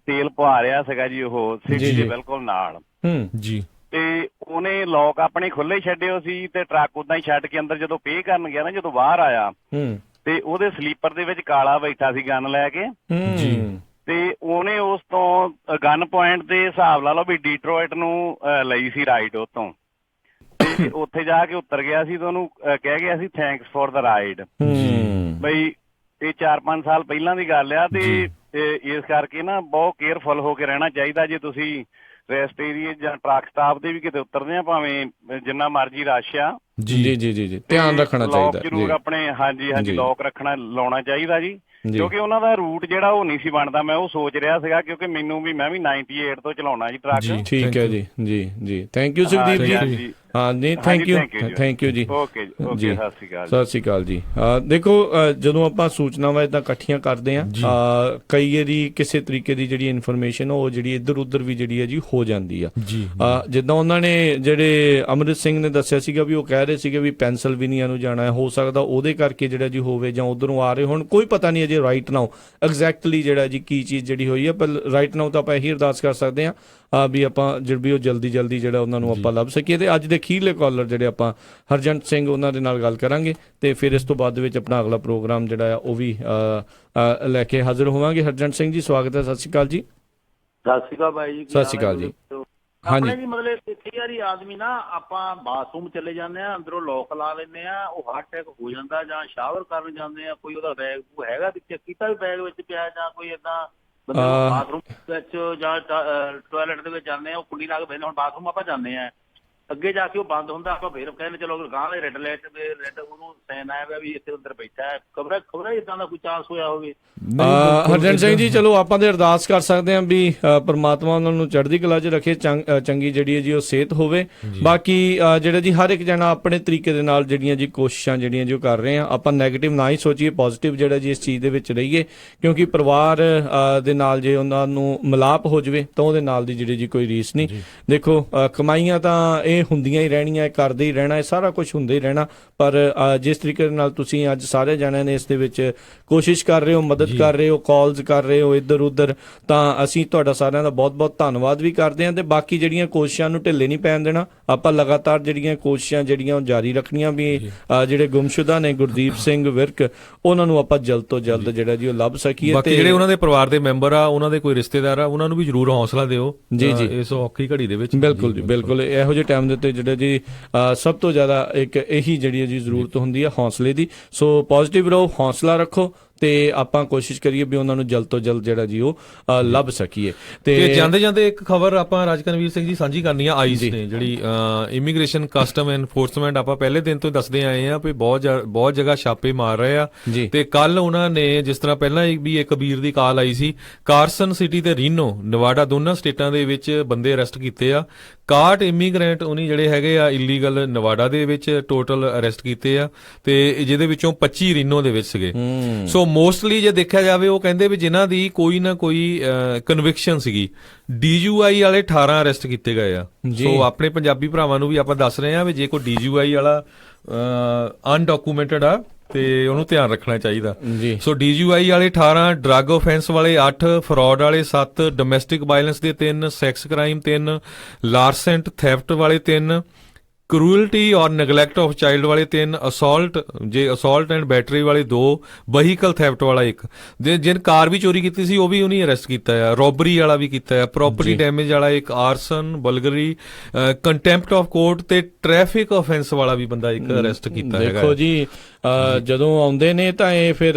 ਤੇਲ ਪਵਾ ਰਿਹਾ ਸੀਗਾ ਜੀ, ਉਹ ਸਿਟੀ ਦੇ ਬਿਲਕੁਲ ਨਾਲ ਜੀ। ਤੇ ਉਹਨੇ ਲੋਕ ਆਪਣੇ ਖੁੱਲੇ ਛੱਡਿਓ ਸੀ ਤੇ ਟਰੱਕ ਉਦਾਂ ਹੀ ਛੱਡ ਕੇ ਅੰਦਰ ਜਦੋਂ ਪੇ ਕਰਨ ਗਿਆ ਨਾ, ਜਦੋਂ ਬਾਹਰ ਆਇਆ ਤੇ ਉਹਦੇ ਸਲੀਪਰ ਦੇ ਵਿੱਚ ਕਾਲਾ ਬੈਠਾ ਸੀ ਗਨ ਲੈ ਕੇ ਤੇ ਉਹਨੇ ਉਸ ਤੋਂ ਗਨ ਪੁਆਇੰਟ ਦੇ ਹਿਸਾਬ ਲਾ ਲਓ ਵੀ ਡੀਟਰੋਇਟ ਨੂੰ ਲਈ ਸੀ ਰਾਈਡ ਉਤੋਂ, ਤੇ ਉੱਥੇ ਜਾ ਕੇ ਉਤਰ ਗਿਆ ਸੀ ਤੇ ਉਹਨੂੰ ਕਹਿ ਗਿਆ ਸੀ ਥੈਂਕਸ ਫॉर ਦ ਰਾਈਡ। ਬਈ ਇਹ 4-5 ਸਾਲ ਪਹਿਲਾਂ ਦੀ ਗੱਲ ਆ ਤੇ ਇਸ ਕਰਕੇ ਨਾ ਬਹੁਤ ਕੇਅਰਫੁਲ ਹੋ ਕੇ ਰਹਿਣਾ ਚਾਹੀਦਾ। ਜੇ ਤੁਸੀਂ ਰੈਸਟ ਏਰੀਏ ਜਾਂ ਟਰੱਕ ਸਟਾਪ ਦੇ ਵੀ ਕਿਤੇ ਉਤਰਦੇ ਆ, ਭਾਵੇਂ ਜਿੰਨਾ ਮਰਜ਼ੀ ਰਸ਼ ਆ, ਜੀ ਧਿਆਨ ਰੱਖਣਾ ਚਾਹੀਦਾ। ਜ਼ਰੂਰ ਆਪਣੇ ਹਾਂਜੀ ਲੋਕ ਲਾਉਣਾ ਚਾਹੀਦਾ ਜੀ, ਕਿਉਂਕਿ ਉਹਨਾਂ ਦਾ ਰੂਟ ਜਿਹੜਾ ਉਹ ਨਹੀਂ ਸੀ ਬਣਦਾ। ਮੈਂ ਉਹ ਸੋਚ ਰਿਹਾ ਸੀਗਾ, ਕਿਉਂਕਿ ਮੈਂ ਵੀ 98 ਤੋਂ ਚਲਾਉਣਾ ਜੀ ਟਰੱਕ। ਠੀਕ ਹੈ ਜੀ। ਥੈਂਕ ਯੂ ਸੁਖਦੀਪ ਜੀ। ਹਾਂ ਨਹੀਂ, ਥੈਂਕ ਯੂ ਜੀ। ਓਕੇ ਜੀ, ਸਤਿ ਸ਼੍ਰੀ ਅਕਾਲ ਜੀ। ਦੇਖੋ, ਜਦੋਂ ਆਪਾਂ ਸੂਚਨਾਵਾਂ ਏਦਾਂ ਇਕੱਠੀਆਂ ਕਰਦੇ ਆ, ਕਈ ਵਾਰੀ ਕਿਸੇ ਤਰੀਕੇ ਦੀ ਜਿਹੜੀ ਇਨਫੋਰਮੇਸ਼ਨ ਉਹ ਜਿਹੜੀ ਇੱਧਰ ਉੱਧਰ ਵੀ ਜਿਹੜੀ ਹੈ ਜੀ ਹੋ ਜਾਂਦੀ ਆ। ਜਿੱਦਾਂ ਉਹਨਾਂ ਨੇ ਜਿਹੜੇ ਅੰਮ੍ਰਿਤ ਸਿੰਘ ਨੇ ਦੱਸਿਆ ਸੀਗਾ ਵੀ ਉਹ ਕਹਿ ਰਹੇ ਸੀਗੇ ਵੀ ਪੈਨਸਿਲਵੇਨੀਆ ਨੂੰ ਜਾਣਾ ਹੈ, ਹੋ ਸਕਦਾ ਉਹਦੇ ਕਰਕੇ ਜਿਹੜਾ ਜੀ ਹੋਵੇ, ਜਾਂ ਉੱਧਰੋਂ ਆ ਰਹੇ ਹੁਣ, ਕੋਈ ਪਤਾ ਨਹੀਂ ਅਜੇ ਰਾਈਟ ਨਾਓ ਐਗਜ਼ੈਕਟਲੀ ਜਿਹੜਾ ਜੀ ਕੀ ਚੀਜ਼ ਜਿਹੜੀ ਹੋਈ ਹੈ। ਪਰ ਰਾਈਟ ਨਾਓ ਤਾਂ ਆਪਾਂ ਇਹੀ ਅਰਦਾਸ ਕਰ ਸਕਦੇ ਹਾਂ ਵੀ ਆਪਾਂ ਜਿਹੜੀ ਉਹ ਜਲਦੀ ਜਿਹੜਾ ਉਹਨਾਂ ਨੂੰ ਆਪਾਂ ਲੱਭ ਸਕੀਏ। ਤੇ ਅੱਜ ਦੇ ਅਖੀਰਲੇ ਕਾਲਰ ਜਿਹੜੇ ਆਪਾਂ ਹਰਜੰਟ ਸਿੰਘ, ਉਹਨਾਂ ਦੇ ਨਾਲ ਗੱਲ ਕਰਾਂਗੇ ਤੇ ਫਿਰ ਇਸ ਤੋਂ ਬਾਅਦ ਦੇ ਵਿੱਚ ਆਪਣਾ ਅਗਲਾ ਪ੍ਰੋਗਰਾਮ ਜਿਹੜਾ ਆ ਉਹ ਵੀ ਲੈ ਕੇ ਹਾਜ਼ਰ ਹੋਵਾਂਗੇ। ਹਰਜੰਟ ਸਿੰਘ ਜੀ, ਸਵਾਗਤ ਹੈ। ਸਤਿ ਸ਼੍ਰੀ ਅਕਾਲ ਜੀ। ਸਤਿ ਸ਼੍ਰੀ ਅਕਾਲ ਭਾਈ ਜੀ। ਸਤਿ ਸ਼੍ਰੀ ਅਕਾਲ ਜੀ। ਆਪਣੇ ਜੀ ਮਤਲਬ ਕਈ ਵਾਰੀ ਆਦਮੀ ਨਾ, ਆਪਾਂ ਬਾਥਰੂਮ ਚਲੇ ਜਾਂਦੇ ਆ, ਅੰਦਰੋਂ ਲੋਕ ਲਾ ਲੈਂਦੇ ਆ, ਉਹ ਹਾਰਟ ਅਟੈਕ ਹੋ ਜਾਂਦਾ, ਜਾਂ ਸ਼ਾਵਰ ਕਰਨ ਜਾਂਦੇ ਆ, ਕੋਈ ਉਹਦਾ ਬੈਗ ਹੈਗਾ ਵੀ ਚੈੱਕ ਕੀਤਾ ਵੀ ਬੈਗ ਵਿੱਚ ਪਿਆ, ਜਾਂ ਕੋਈ ਏਦਾਂ ਬੰਦੇ ਬਾਥਰੂਮ ਵਿੱਚ ਜਾਂ ਟਾਇਲਟ ਦੇ ਵਿੱਚ ਜਾਂਦੇ ਆ, ਉਹ ਕੁੰਡੀ ਲਾ ਕੇ ਬੈਠੇ। ਹੁਣ ਬਾਥਰੂਮ ਆਪਾਂ ਜਾਂਦੇ ਆ, ਅੱਗੇ ਜਾ ਕੇ ਉਹ ਬੰਦ ਹੁੰਦਾ, ਆਪਾਂ ਫੇਰ ਕਹਿੰਦੇ ਚਲੋ ਗਾਂ ਦੇ ਰੈੱਡ ਲਾਈਟ ਦੇ ਰੈੱਡ ਉਹਨੂੰ ਸਾਈਨ ਆਇਆ ਪਿਆ ਵੀ ਇੱਥੇ ਅੰਦਰ ਬੈਠਾ ਹੈ। ਖਬਰ ਇਦਾਂ ਦਾ ਕੋਈ ਚਾਂਸ ਹੋਇਆ ਹੋਵੇ? ਹਰਜੰਟ ਸਿੰਘ ਜੀ, ਚਲੋ ਆਪਾਂ ਤੇ ਅਰਦਾਸ ਕਰ ਸਕਦੇ ਹਾਂ ਵੀ ਪਰਮਾਤਮਾ ਉਹਨਾਂ ਨੂੰ ਚੜ੍ਹਦੀ ਕਲਾ 'ਚ ਰੱਖੇ, ਚੰਗੀ ਜਿਹੜੀ ਹੈ ਜੀ ਉਹ ਸਿਹਤ ਹੋਵੇ। ਬਾਕੀ ਜਿਹੜਾ ਜੀ ਹਰ ਇੱਕ ਜਣਾ ਆਪਣੇ ਤਰੀਕੇ ਦੇ ਨਾਲ ਜਿਹੜੀਆਂ ਜੀ ਕੋਸ਼ਿਸ਼ਾਂ ਜਿਹੜੀਆਂ ਜੋ ਕਰ ਰਹੇ ਆ, ਆਪਾਂ ਨੈਗੇਟਿਵ ਨਾ ਹੀ ਸੋਚੀਏ, ਪੋਜ਼ਿਟਿਵ ਜਿਹੜਾ ਜੀ ਇਸ ਚੀਜ਼ ਦੇ ਵਿੱਚ ਰਹੀਏ, ਕਿਉਂਕਿ ਪਰਿਵਾਰ ਦੇ ਨਾਲ ਜੇ ਉਹਨਾਂ ਨੂੰ ਮਿਲਾਪ ਹੋ ਜਾਵੇ ਤਾਂ ਉਹਦੇ ਨਾਲ ਦੀ ਜਿਹੜੀ ਜੀ ਕੋਈ ਰੀਸ ਨਹੀਂ। ਦੇਖੋ, ਕਮਾਈਆਂ ਤਾਂ ਇਹ ਹੁੰਦੀਆਂ ਹੀ ਰਹਿਣੀਆਂ, ਕਰਦੇ ਹੀ ਰਹਿਣਾ, ਇਹ ਸਾਰਾ ਕੁਝ ਹੁੰਦਾ ਹੀ ਰਹਿਣਾ, ਪਰ ਜਿਸ ਤਰੀਕੇ ਨਾਲ ਤੁਸੀਂ ਅੱਜ ਸਾਰੇ ਜਣਿਆਂ ਨੇ ਇਸ ਦੇ ਵਿੱਚ ਕੋਸ਼ਿਸ਼ ਕਰ ਰਹੇ ਹੋ, ਮਦਦ ਕਰ ਰਹੇ ਹੋ, ਕਾਲਸ ਕਰ ਰਹੇ ਹੋ ਇੱਧਰ ਉੱਧਰ, ਤਾਂ ਅਸੀਂ ਤੁਹਾਡਾ ਸਾਰਿਆਂ ਦਾ ਬਹੁਤ ਬਹੁਤ ਧੰਨਵਾਦ ਵੀ ਕਰਦੇ ਹਾਂ। ਤੇ ਬਾਕੀ ਜਿਹੜੀਆਂ ਕੋਸ਼ਿਸ਼ਾਂ ਨੂੰ ਢਿੱਲੇ ਨਹੀਂ ਪੈਣ ਦੇਣਾ, ਆਪਾਂ ਲਗਾਤਾਰ ਜਿਹੜੀਆਂ ਕੋਸ਼ਿਸ਼ਾਂ ਜਿਹੜੀਆਂ ਜਾਰੀ ਰੱਖਣੀਆਂ ਵੀ। ਜਿਹੜੇ ਗੁੰਮਸ਼ੁਦਾ ਨੇ ਗੁਰਦੀਪ ਸਿੰਘ ਵਿਰਕ, ਉਹਨਾਂ ਨੂੰ ਆਪਾਂ ਜਲਦ ਤੋਂ ਜਲਦ ਜਿਹੜਾ ਜੀ ਉਹ ਲੱਭ ਸਕੀਏ। ਬਾਕੀ ਜਿਹੜੇ ਉਹਨਾਂ ਦੇ ਪਰਿਵਾਰ ਦੇ ਮੈਂਬਰ ਆ, ਉਹਨਾਂ ਦੇ ਕੋਈ ਰਿਸ਼ਤੇਦਾਰ ਆ, ਉਹਨਾਂ ਨੂੰ ਵੀ ਜ਼ਰੂਰ ਹੌਸਲਾ ਦਿਓ ਜੀ ਇਸ ਔਖੀ ਘੜੀ ਦੇ ਵਿੱਚ। ਬਿਲਕੁਲ ਜੀ, ਬਿਲਕੁਲ। ਇਹੋ ਜਿਹੇ ਟਾਈਮ ਦੇ ਉੱਤੇ ਜਿਹੜਾ ਜੀ ਸਭ ਤੋਂ ਜ਼ਿਆਦਾ ਇੱਕ ਇਹੀ ਜਿਹੜੀ ਹੈ ਜੀ ਜ਼ਰੂਰਤ ਹੁੰਦੀ ਹੈ, ਹੌਸਲੇ ਦੀ। ਸੋ ਪੋਜ਼ਿਟਿਵ ਰਹੋ, ਹੌਸਲਾ ਰੱਖੋ ਤੇ ਆਪਾਂ ਕੋਸ਼ਿਸ਼ ਕਰੀਏ ਵੀ ਉਹਨਾਂ ਨੂੰ ਜਲਦ ਤੋਂ ਜਲਦ ਜਿਹੜਾ ਜੀ ਉਹ ਲੱਭ ਸਕੀਏ। ਤੇ ਜਾਂਦੇ ਇੱਕ ਖਬਰ ਆਪਾਂ ਰਾਜਕਨਵੀਰ ਸਿੰਘ ਜੀ ਸਾਂਝੀ ਕਰਨੀ ਆ, ਆਈਸ ਨੇ ਜਿਹੜੀ ਇਮੀਗ੍ਰੇਸ਼ਨ ਕਸਟਮ ਐਨਫੋਰਸਮੈਂਟ, ਆਪਾਂ ਪਹਿਲੇ ਦਿਨ ਤੋਂ ਦੱਸਦੇ ਆਏ ਆ ਵੀ ਬਹੁਤ ਜਗ੍ਹਾ ਛਾਪੇ ਮਾਰ ਰਹੇ ਆ। ਤੇ ਕੱਲ ਉਹਨਾਂ ਨੇ, ਜਿਸ ਤਰ੍ਹਾਂ ਪਹਿਲਾਂ ਵੀ ਇੱਕ ਕਬੀਰ ਦੀ ਕਾਲ ਆਈ ਸੀ, ਕਾਰਸਨ ਸਿਟੀ ਤੇ ਰੀਨੋ ਨਵਾਡਾ ਦੋਨਾਂ ਸਟੇਟਾਂ ਦੇ ਵਿੱਚ ਬੰਦੇ ਅਰੈਸਟ ਕੀਤੇ ਆ। 61 ਇਮੀਗ੍ਰੈਂਟ ਉਹਨੀ ਜਿਹੜੇ ਹੈਗੇ ਆ ਇਲੀਗਲ ਨਵਾਡਾ ਦੇ ਵਿੱਚ ਟੋਟਲ ਅਰੈਸਟ ਕੀਤੇ ਆ, ਤੇ ਜਿਹਦੇ ਵਿੱਚੋਂ 25 ਰੀਨੋ ਦੇ ਵਿੱਚ ਸੀਗੇ। ਸੋ ਮੋਸਟਲੀ ਜੇ ਦੇਖਿਆ ਜਾਵੇ, ਉਹ ਕਹਿੰਦੇ ਵੀ ਜਿਨ੍ਹਾਂ ਦੀ ਕੋਈ ਨਾ ਕੋਈ ਕਨਵਿਕਸ਼ਨ ਸੀਗੀ। DUI ਵਾਲੇ 18 ਅਰੈਸਟ ਕੀਤੇ ਗਏ ਆ। ਸੋ ਆਪਣੇ ਪੰਜਾਬੀ ਭਰਾਵਾਂ ਨੂੰ ਵੀ ਆਪਾਂ ਦੱਸ ਰਹੇ ਆ ਵੀ ਜੇ ਕੋਈ DUI ਵਾਲਾ ਅਨਡਾਕੂਮੈਂਟਡ ਆ ਤੇ ਉਹਨੂੰ ਧਿਆਨ ਰੱਖਣਾ ਚਾਹੀਦਾ। ਸੋ DUI ਵਾਲੇ 18, ਡਰੱਗ ਆਫੈਂਸ ਵਾਲੇ 8, ਫਰਾਡ ਵਾਲੇ 7, ਡੋਮੈਸਟਿਕ ਵਾਇਲੈਂਸ ਦੇ 3, ਸੈਕਸ ਕ੍ਰਾਈਮ 3, ਲਾਰਸੈਂਟ ਥੈਫਟ ਵਾਲੇ 3, ਕਰੂਅਲਟੀ ਔਰ ਨੈਗਲੈਕਟ ਆਫ ਚਾਈਲਡ ਵਾਲੇ 3, ਅਸੌਲਟ ਐਂਡ ਬੈਟਰੀ ਵਾਲੇ 2, ਵਹੀਕਲ ਥੈਫਟ ਵਾਲਾ 1, ਜਿਹਨ ਕਾਰ ਵੀ ਚੋਰੀ ਕੀਤੀ ਸੀ ਉਹ ਵੀ ਉਹਨੇ ਅਰੈਸਟ ਕੀਤਾ ਆ, ਰੋਬਰੀ ਵਾਲਾ ਵੀ ਕੀਤਾ ਆ, ਪ੍ਰੋਪਰਟੀ ਡੈਮੇਜ ਵਾਲਾ 1, ਆਰਸਨ, ਬਲਗਰੀ, ਕੰਟੈਂਪਟ ਆਫ ਕੋਰਟ ਤੇ ਟ੍ਰੈਫਿਕ ਆਫੈਂਸ ਵਾਲਾ ਵੀ ਬੰਦਾ ਇੱਕ ਅਰੈਸਟ ਕੀਤਾ ਹੈਗਾ। ਦੇਖੋ ਜੀ, ਜਦੋਂ ਆਉਂਦੇ ਨੇ ਤਾਂ ਇਹ ਫਿਰ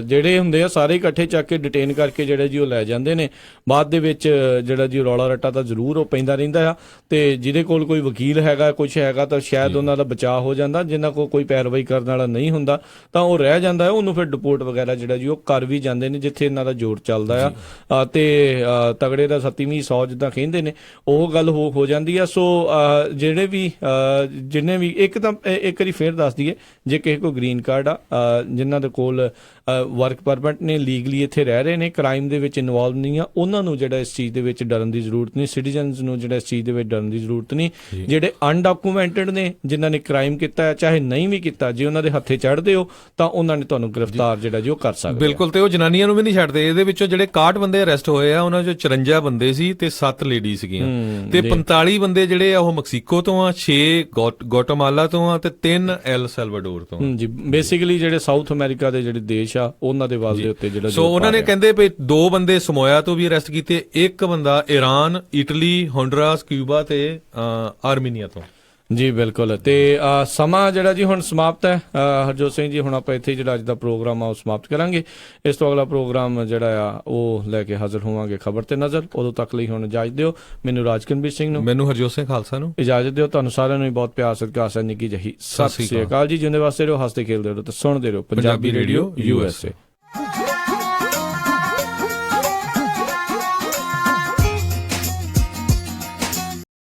ਜਿਹੜੇ ਹੁੰਦੇ ਆ ਸਾਰੇ ਇਕੱਠੇ ਚੱਕ ਕੇ ਡਿਟੇਨ ਕਰਕੇ ਜਿਹੜਾ ਜੀ ਉਹ ਲੈ ਜਾਂਦੇ ਨੇ। ਬਾਅਦ ਦੇ ਵਿੱਚ ਜਿਹੜਾ ਜੀ ਰੌਲਾ ਰੱਟਾ ਤਾਂ ਜ਼ਰੂਰ ਉਹ ਪੈਂਦਾ ਰਹਿੰਦਾ ਆ, ਤੇ ਜਿਹਦੇ ਕੋਲ ਕੋਈ ਵਕੀਲ ਹੈਗਾ ਕੁਛ ਹੈਗਾ ਤਾਂ ਸ਼ਾਇਦ ਉਹਨਾਂ ਦਾ ਬਚਾਅ ਹੋ ਜਾਂਦਾ, ਜਿਨ੍ਹਾਂ ਕੋਲ ਕੋਈ ਪੈਰਵਾਈ ਕਰਨ ਵਾਲਾ ਨਹੀਂ ਹੁੰਦਾ ਤਾਂ ਉਹ ਰਹਿ ਜਾਂਦਾ ਹੈ, ਉਹਨੂੰ ਫਿਰ ਡਿਪੋਰਟ ਵਗੈਰਾ ਜਿਹੜਾ ਜੀ ਉਹ ਕਰ ਵੀ ਜਾਂਦੇ ਨੇ ਜਿੱਥੇ ਇਹਨਾਂ ਦਾ ਜ਼ੋਰ ਚੱਲਦਾ ਆ। ਤੇ ਤਗੜੇ ਦਾ 7ਵੀਂ 100 ਜਿੱਦਾਂ ਕਹਿੰਦੇ ਨੇ ਉਹ ਗੱਲ ਹੋ ਜਾਂਦੀ ਆ। ਸੋ ਜਿਹੜੇ ਵੀ ਜਿੰਨੇ ਵੀ ਇੱਕ ਵਾਰੀ ਫੇਰ ਦੱਸ ਦਈਏ, ਜੇ ਕਿਸੇ ਕੋਲ ਗ੍ਰੀਨ ਕਾਰਡ ਆ, ਜਿਨ੍ਹਾਂ ਦੇ ਕੋਲ ਵਰਕ ਪਰਮਿਟ ਨੇ, ਲੀਗਲੀ ਇੱਥੇ ਰਹਿ ਰਹੇ ਨੇ, ਕ੍ਰਾਈਮ ਦੇ ਵਿੱਚ ਇਨਵੋਲਵ ਨਹੀਂ ਆ, ਉਹਨਾਂ ਨੂੰ ਜਿਹੜਾ ਇਸ ਚੀਜ਼ ਦੇ ਵਿੱਚ ਡਰਨ ਦੀ ਜ਼ਰੂਰਤ ਨਹੀਂ। ਸਿਟੀਜ਼ਨਸ ਨੂੰ ਜਿਹੜਾ ਇਸ ਚੀਜ਼ ਦੇ ਵਿੱਚ ਡਰਨ ਦੀ ਜ਼ਰੂਰਤ ਨਹੀਂ। ਜਿਹੜੇ ਅਨਡਾਕੂਮੈਂਟਡ ਨੇ, ਜਿਨ੍ਹਾਂ ਨੇ ਕ੍ਰਾਈਮ ਕੀਤਾ ਹੈ ਚਾਹੇ ਨਹੀਂ ਵੀ ਕੀਤਾ, ਜੇ ਉਹਨਾਂ ਦੇ ਹੱਥੇ ਚੜ੍ਹਦੇ ਹੋ ਤਾਂ ਉਹਨਾਂ ਨੇ ਤੁਹਾਨੂੰ ਗ੍ਰਿਫਤਾਰ ਜਿਹੜਾ ਜੀ ਉਹ ਕਰ ਸਕਦੇ। ਬਿਲਕੁਲ, ਤੇ ਉਹ ਜਨਾਨੀਆਂ ਨੂੰ ਵੀ ਨਹੀਂ ਛੱਡਦੇ। ਇਹਦੇ ਵਿੱਚੋਂ ਜਿਹੜੇ 61 ਬੰਦੇ ਅਰੈਸਟ ਹੋਏ ਆ ਉਹਨਾਂ ਚੋਂ 54 ਬੰਦੇ ਸੀ ਤੇ 7 ਲੇਡੀ ਸੀਗੀਆਂ, ਤੇ 45 ਬੰਦੇ ਜਿਹੜੇ ਆ ਉਹ ਮੈਕਸੀਕੋ ਤੋਂ ਆ, 6 ਗੋਟਮਾਲਾ ਤੋਂ ਆ ਤੇ 3 ਐਲ ਸੈਲਵਾਡੋਰ ਤੋਂ ਜੀ। ਬੇਸਿਕਲੀ ਜਿਹੜੇ ਸਾਊਥ ਅਮਰੀਕਾ ਦੇ ਜਿਹੜੇ ਦੇਸ਼ ਆ ਉਹਨਾਂ ਦੇ ਵੱਲ ਦੇ ਉੱਤੇ ਜਿਹੜਾ ਸੋ ਉਹਨਾਂ ਨੇ ਕਹਿੰਦੇ ਵੀ 2 ਬੰਦੇ ਸਮੋਇਆ ਤੋਂ ਵੀ ਅਰੈਸਟ ਕੀਤੇ, 1 ਬੰਦਾ ਈਰਾਨ, ਇਟਲੀ, ਹੋਂਡਰਾਸ, ਕਿਊਬਾ ਤੇ ਆਰਮੀਨੀਆ ਤੋਂ। ਜੀ ਬਿਲਕੁਲ। ਤੇ ਸਮਾਂ ਜਿਹੜਾ ਜੀ ਹੁਣ ਸਮਾਪਤ ਹੈ। ਹਰਜੋਤ ਸਿੰਘ ਜੀ, ਹੁਣ ਆਪਾਂ ਇੱਥੇ ਜਿਹੜਾ ਅੱਜ ਦਾ ਪ੍ਰੋਗਰਾਮ ਆ ਉਹ ਸਮਾਪਤ ਕਰਾਂਗੇ। ਇਸ ਤੋਂ ਅਗਲਾ ਪ੍ਰੋਗਰਾਮ ਜਿਹੜਾ ਆ ਉਹ ਲੈ ਕੇ ਹਾਜ਼ਰ ਹੋਵਾਂਗੇ ਖਬਰ ਤੇ ਨਜ਼ਰ। ਉਦੋਂ ਤੱਕ ਲਈ ਹੁਣ ਇਜਾਜ਼ਤ ਦਿਓ। ਮੈਨੂੰ ਰਾਜਕਨਵੀਰ ਸਿੰਘ ਨੂੰ, ਮੈਨੂੰ ਹਰਜੋਤ ਸਿੰਘ ਖਾਲਸਾ ਨੂੰ ਇਜਾਜ਼ਤ ਦਿਓ। ਤੁਹਾਨੂੰ ਸਾਰਿਆਂ ਨੂੰ ਬਹੁਤ ਪਿਆਰ ਸਤਿਕਾਰ ਸਹਿ ਨਿੱਘੀ ਜਿਹੀ ਸਤਿ ਸ੍ਰੀ ਅਕਾਲ ਜੀ। ਜਿਉਂਦੇ ਵਾਸਤੇ ਰਹੋ, ਹੱਸਦੇ ਖੇਲਦੇ ਰਹੋ ਤੇ ਸੁਣਦੇ ਰਹੋ ਪੰਜਾਬੀ ਰੇਡੀਓ USA।